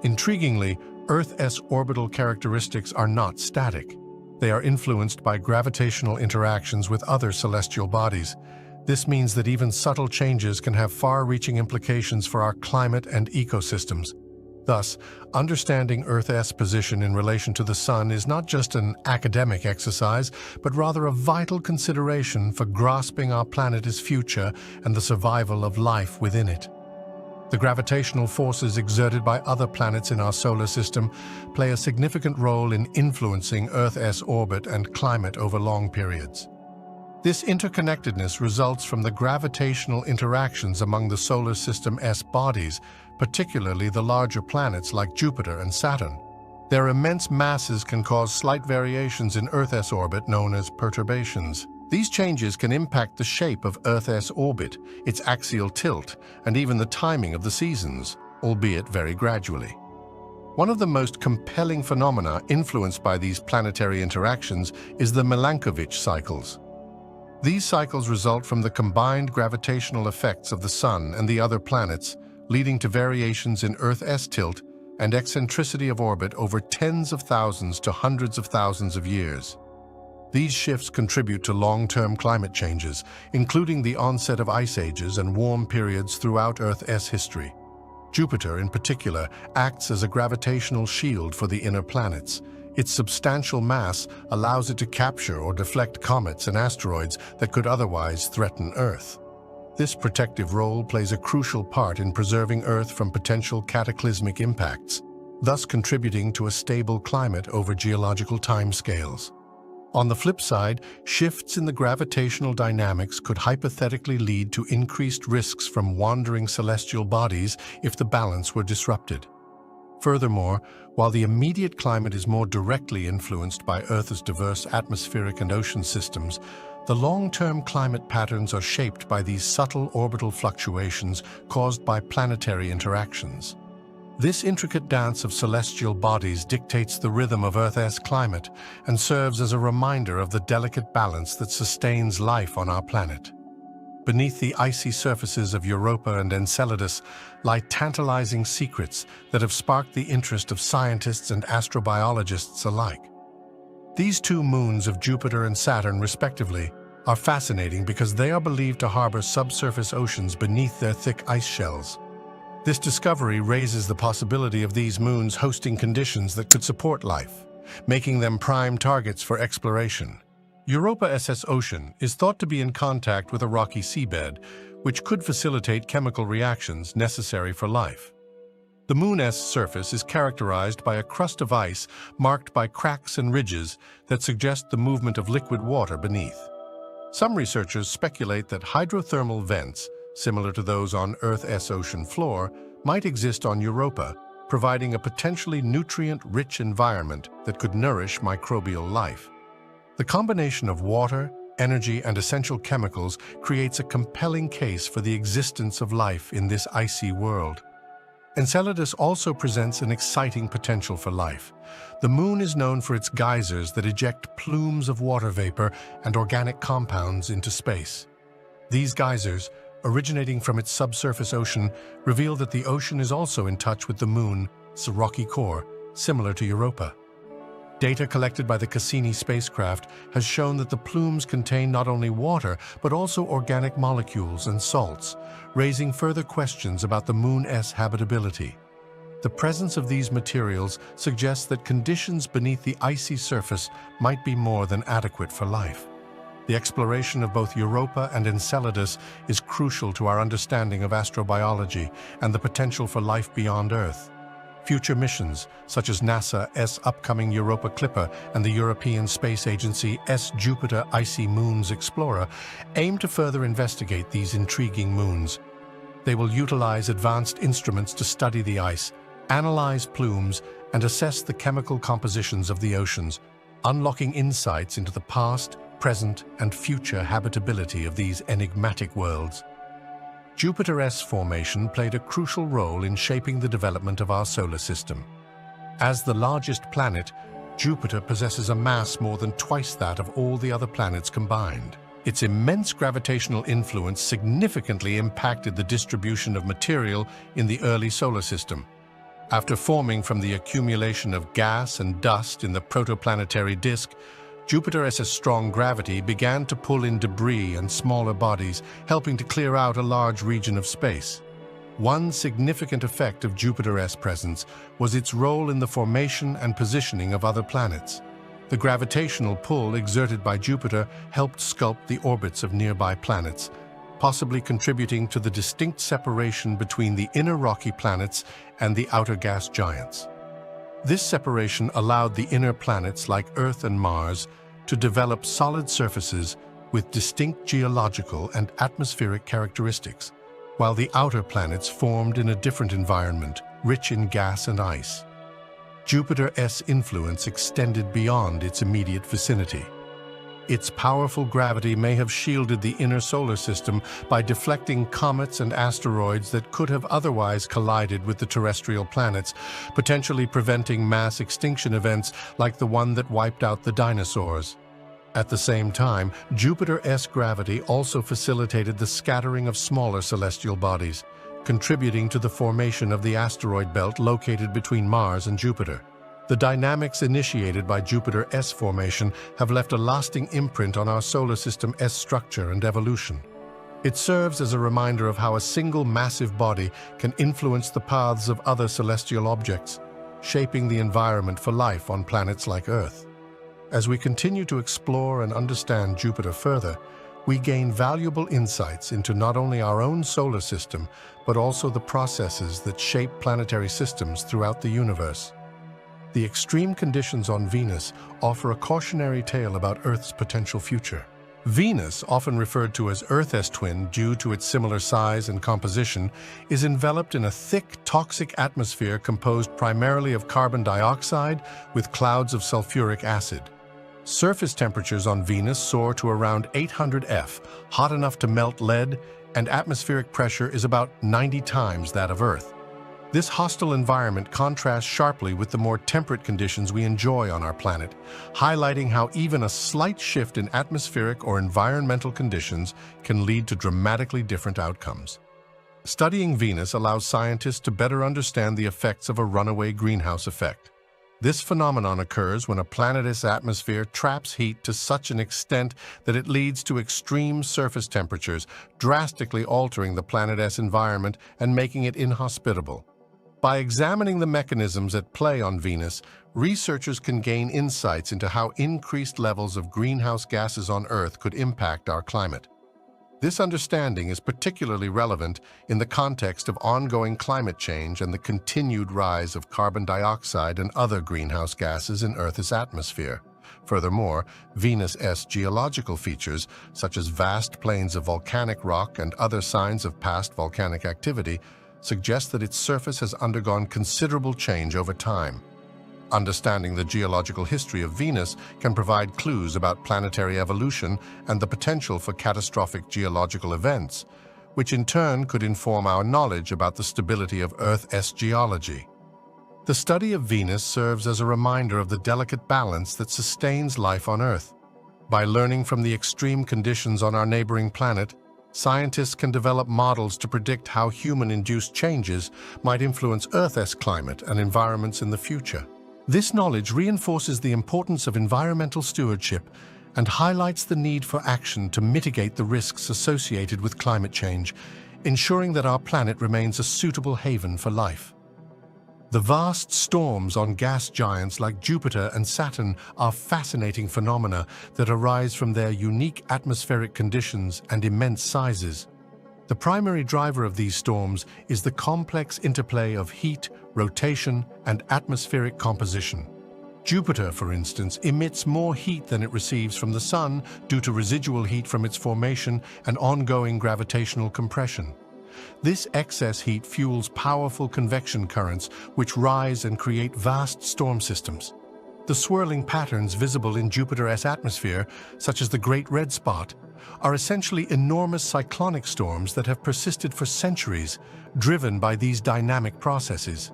Intriguingly, Earth's orbital characteristics are not static. They are influenced by gravitational interactions with other celestial bodies. This means that even subtle changes can have far-reaching implications for our climate and ecosystems. Thus, understanding Earth's position in relation to the sun is not just an academic exercise, but rather a vital consideration for grasping our planet's future and the survival of life within it. The gravitational forces exerted by other planets in our solar system play a significant role in influencing Earth's orbit and climate over long periods. This interconnectedness results from the gravitational interactions among the solar system's bodies, particularly the larger planets like Jupiter and Saturn. Their immense masses can cause slight variations in Earth's orbit known as perturbations. These changes can impact the shape of Earth's orbit, its axial tilt, and even the timing of the seasons, albeit very gradually. One of the most compelling phenomena influenced by these planetary interactions is the Milankovitch cycles. These cycles result from the combined gravitational effects of the Sun and the other planets, leading to variations in Earth's tilt and eccentricity of orbit over tens of thousands to hundreds of thousands of years. These shifts contribute to long-term climate changes, including the onset of ice ages and warm periods throughout Earth's history. Jupiter, in particular, acts as a gravitational shield for the inner planets. Its substantial mass allows it to capture or deflect comets and asteroids that could otherwise threaten Earth. This protective role plays a crucial part in preserving Earth from potential cataclysmic impacts, thus contributing to a stable climate over geological timescales. On the flip side, shifts in the gravitational dynamics could hypothetically lead to increased risks from wandering celestial bodies if the balance were disrupted. Furthermore, while the immediate climate is more directly influenced by Earth's diverse atmospheric and ocean systems, the long-term climate patterns are shaped by these subtle orbital fluctuations caused by planetary interactions. This intricate dance of celestial bodies dictates the rhythm of Earth's climate and serves as a reminder of the delicate balance that sustains life on our planet. beneath the icy surfaces of Europa and Enceladus lie tantalizing secrets that have sparked the interest of scientists and astrobiologists alike. These two moons of Jupiter and Saturn, respectively, are fascinating because they are believed to harbor subsurface oceans beneath their thick ice shells. This discovery raises the possibility of these moons hosting conditions that could support life, making them prime targets for exploration. Europa SS Ocean is thought to be in contact with a rocky seabed, which could facilitate chemical reactions necessary for life. The Moon's surface is characterized by a crust of ice marked by cracks and ridges that suggest the movement of liquid water beneath. Some researchers speculate that hydrothermal vents, similar to those on Earth's ocean floor, might exist on Europa, providing a potentially nutrient-rich environment that could nourish microbial life. The combination of water, energy, and essential chemicals creates a compelling case for the existence of life in this icy world. Enceladus also presents an exciting potential for life. The moon is known for its geysers that eject plumes of water vapor and organic compounds into space. These geysers, originating from its subsurface ocean, reveal that the ocean is also in touch with the moon's rocky core, similar to Europa. Data collected by the Cassini spacecraft has shown that the plumes contain not only water, but also organic molecules and salts, raising further questions about the moon's habitability. The presence of these materials suggests that conditions beneath the icy surface might be more than adequate for life. The exploration of both Europa and Enceladus is crucial to our understanding of astrobiology and the potential for life beyond Earth. Future missions, such as NASA's upcoming Europa Clipper and the European Space Agency's Jupiter Icy Moons Explorer, aim to further investigate these intriguing moons. They will utilize advanced instruments to study the ice, analyze plumes, and assess the chemical compositions of the oceans, unlocking insights into the past, present, and future habitability of these enigmatic worlds. Jupiter's formation played a crucial role in shaping the development of our solar system. As the largest planet, Jupiter possesses a mass more than twice that of all the other planets combined. Its immense gravitational influence significantly impacted the distribution of material in the early solar system. After forming from the accumulation of gas and dust in the protoplanetary disk, Jupiter's strong gravity began to pull in debris and smaller bodies, helping to clear out a large region of space. One significant effect of Jupiter's presence was its role in the formation and positioning of other planets. The gravitational pull exerted by Jupiter helped sculpt the orbits of nearby planets, possibly contributing to the distinct separation between the inner rocky planets and the outer gas giants. This separation allowed the inner planets like Earth and Mars to develop solid surfaces with distinct geological and atmospheric characteristics, while the outer planets formed in a different environment, rich in gas and ice. Jupiter's influence extended beyond its immediate vicinity. Its powerful gravity may have shielded the inner solar system by deflecting comets and asteroids that could have otherwise collided with the terrestrial planets, potentially preventing mass extinction events like the one that wiped out the dinosaurs. At the same time, Jupiter's gravity also facilitated the scattering of smaller celestial bodies, contributing to the formation of the asteroid belt located between Mars and Jupiter. The dynamics initiated by Jupiter's formation have left a lasting imprint on our solar system's structure and evolution. It serves as a reminder of how a single massive body can influence the paths of other celestial objects, shaping the environment for life on planets like Earth. As we continue to explore and understand Jupiter further, we gain valuable insights into not only our own solar system, but also the processes that shape planetary systems throughout the universe. The extreme conditions on Venus offer a cautionary tale about Earth's potential future. Venus, often referred to as Earth's twin due to its similar size and composition, is enveloped in a thick, toxic atmosphere composed primarily of carbon dioxide with clouds of sulfuric acid. Surface temperatures on Venus soar to around 800 F, hot enough to melt lead, and atmospheric pressure is about 90 times that of Earth. This hostile environment contrasts sharply with the more temperate conditions we enjoy on our planet, highlighting how even a slight shift in atmospheric or environmental conditions can lead to dramatically different outcomes. Studying Venus allows scientists to better understand the effects of a runaway greenhouse effect. This phenomenon occurs when a planet's atmosphere traps heat to such an extent that it leads to extreme surface temperatures, drastically altering the planet's environment and making it inhospitable. By examining the mechanisms at play on Venus, researchers can gain insights into how increased levels of greenhouse gases on Earth could impact our climate. This understanding is particularly relevant in the context of ongoing climate change and the continued rise of carbon dioxide and other greenhouse gases in Earth's atmosphere. Furthermore, Venus's geological features, such as vast plains of volcanic rock and other signs of past volcanic activity, suggest that its surface has undergone considerable change over time. Understanding the geological history of Venus can provide clues about planetary evolution and the potential for catastrophic geological events, which in turn could inform our knowledge about the stability of Earth's geology. The study of Venus serves as a reminder of the delicate balance that sustains life on Earth. By learning from the extreme conditions on our neighboring planet, scientists can develop models to predict how human-induced changes might influence Earth's climate and environments in the future. This knowledge reinforces the importance of environmental stewardship and highlights the need for action to mitigate the risks associated with climate change, ensuring that our planet remains a suitable haven for life. The vast storms on gas giants like Jupiter and Saturn are fascinating phenomena that arise from their unique atmospheric conditions and immense sizes. The primary driver of these storms is the complex interplay of heat, rotation, and atmospheric composition. Jupiter, for instance, emits more heat than it receives from the Sun due to residual heat from its formation and ongoing gravitational compression. This excess heat fuels powerful convection currents which rise and create vast storm systems. The swirling patterns visible in Jupiter's atmosphere, such as the Great Red Spot, are essentially enormous cyclonic storms that have persisted for centuries, driven by these dynamic processes.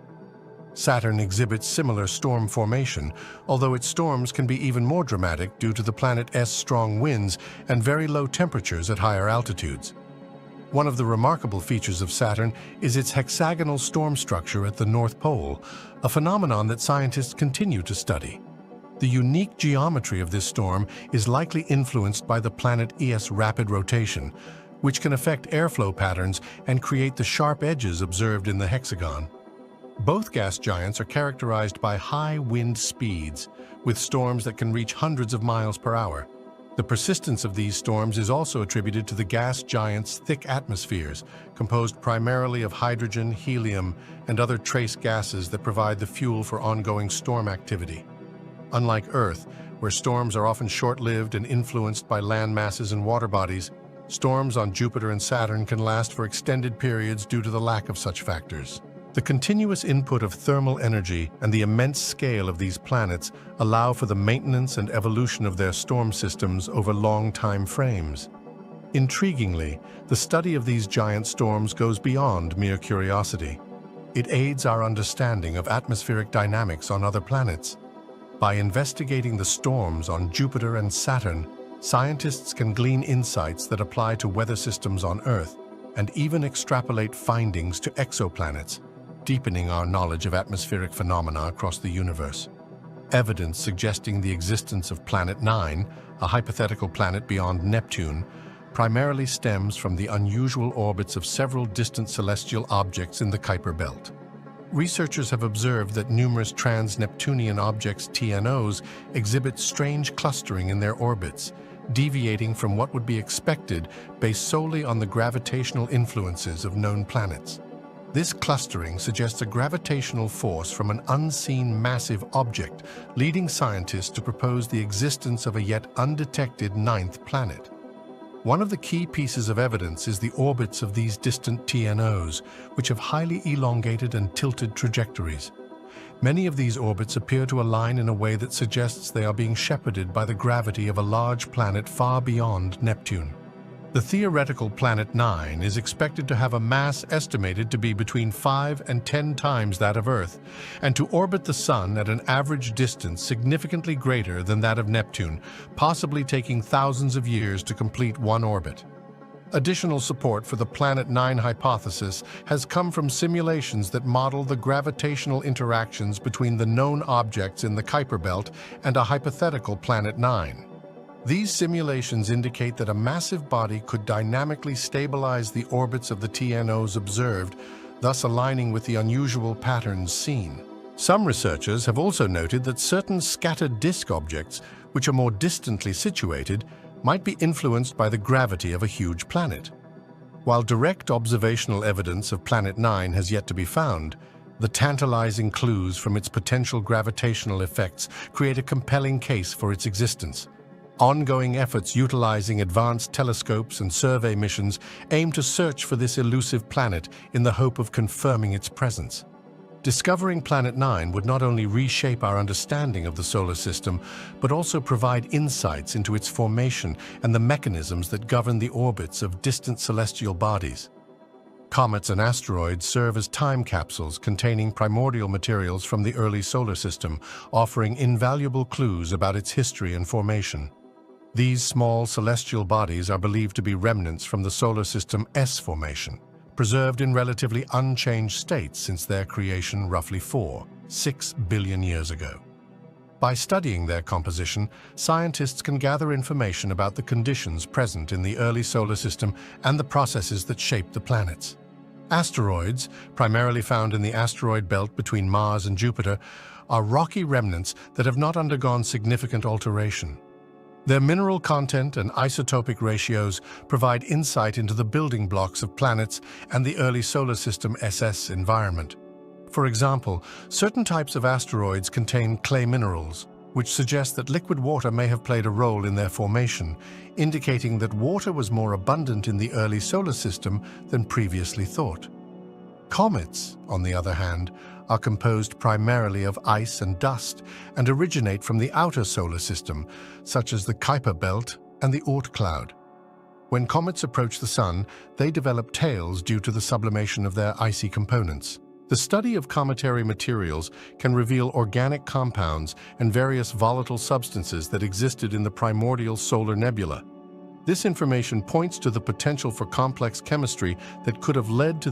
Saturn exhibits similar storm formation, although its storms can be even more dramatic due to the planet's strong winds and very low temperatures at higher altitudes. One of the remarkable features of Saturn is its hexagonal storm structure at the North Pole, a phenomenon that scientists continue to study. The unique geometry of this storm is likely influenced by the planet's rapid rotation, which can affect airflow patterns and create the sharp edges observed in the hexagon. Both gas giants are characterized by high wind speeds, with storms that can reach hundreds of miles per hour. The persistence of these storms is also attributed to the gas giants' thick atmospheres, composed primarily of hydrogen, helium, and other trace gases that provide the fuel for ongoing storm activity. Unlike Earth, where storms are often short-lived and influenced by land masses and water bodies, storms on Jupiter and Saturn can last for extended periods due to the lack of such factors. The continuous input of thermal energy and the immense scale of these planets allow for the maintenance and evolution of their storm systems over long time frames. Intriguingly, the study of these giant storms goes beyond mere curiosity. It aids our understanding of atmospheric dynamics on other planets. By investigating the storms on Jupiter and Saturn, scientists can glean insights that apply to weather systems on Earth and even extrapolate findings to exoplanets, deepening our knowledge of atmospheric phenomena across the universe. Evidence suggesting the existence of Planet 9, a hypothetical planet beyond Neptune, primarily stems from the unusual orbits of several distant celestial objects in the Kuiper Belt. Researchers have observed that numerous trans-Neptunian objects, TNOs, exhibit strange clustering in their orbits, deviating from what would be expected based solely on the gravitational influences of known planets. This clustering suggests a gravitational force from an unseen massive object, leading scientists to propose the existence of a yet undetected ninth planet. One of the key pieces of evidence is the orbits of these distant TNOs, which have highly elongated and tilted trajectories. Many of these orbits appear to align in a way that suggests they are being shepherded by the gravity of a large planet far beyond Neptune. The theoretical Planet 9 is expected to have a mass estimated to be between 5 and 10 times that of Earth, and to orbit the Sun at an average distance significantly greater than that of Neptune, possibly taking thousands of years to complete one orbit. Additional support for the Planet 9 hypothesis has come from simulations that model the gravitational interactions between the known objects in the Kuiper Belt and a hypothetical Planet 9. These simulations indicate that a massive body could dynamically stabilize the orbits of the TNOs observed, thus aligning with the unusual patterns seen. Some researchers have also noted that certain scattered disk objects, which are more distantly situated, might be influenced by the gravity of a huge planet. While direct observational evidence of Planet 9 has yet to be found, the tantalizing clues from its potential gravitational effects create a compelling case for its existence. Ongoing efforts utilizing advanced telescopes and survey missions aim to search for this elusive planet in the hope of confirming its presence. Discovering Planet 9 would not only reshape our understanding of the solar system, but also provide insights into its formation and the mechanisms that govern the orbits of distant celestial bodies. Comets and asteroids serve as time capsules containing primordial materials from the early solar system, offering invaluable clues about its history and formation. These small celestial bodies are believed to be remnants from the solar system S formation, preserved in relatively unchanged states since their creation roughly 4.6 billion years ago. By studying their composition, scientists can gather information about the conditions present in the early solar system and the processes that shape the planets. Asteroids, primarily found in the asteroid belt between Mars and Jupiter, are rocky remnants that have not undergone significant alteration. Their mineral content and isotopic ratios provide insight into the building blocks of planets and the early solar system SS environment. For example, certain types of asteroids contain clay minerals, which suggest that liquid water may have played a role in their formation, indicating that water was more abundant in the early solar system than previously thought. Comets, on the other hand, are composed primarily of ice and dust and originate from the outer solar system, such as the Kuiper Belt and the Oort cloud. When comets approach the Sun, they develop tails due to the sublimation of their icy components. The study of cometary materials can reveal organic compounds and various volatile substances that existed in the primordial solar nebula. This information points to the potential for complex chemistry that could have led to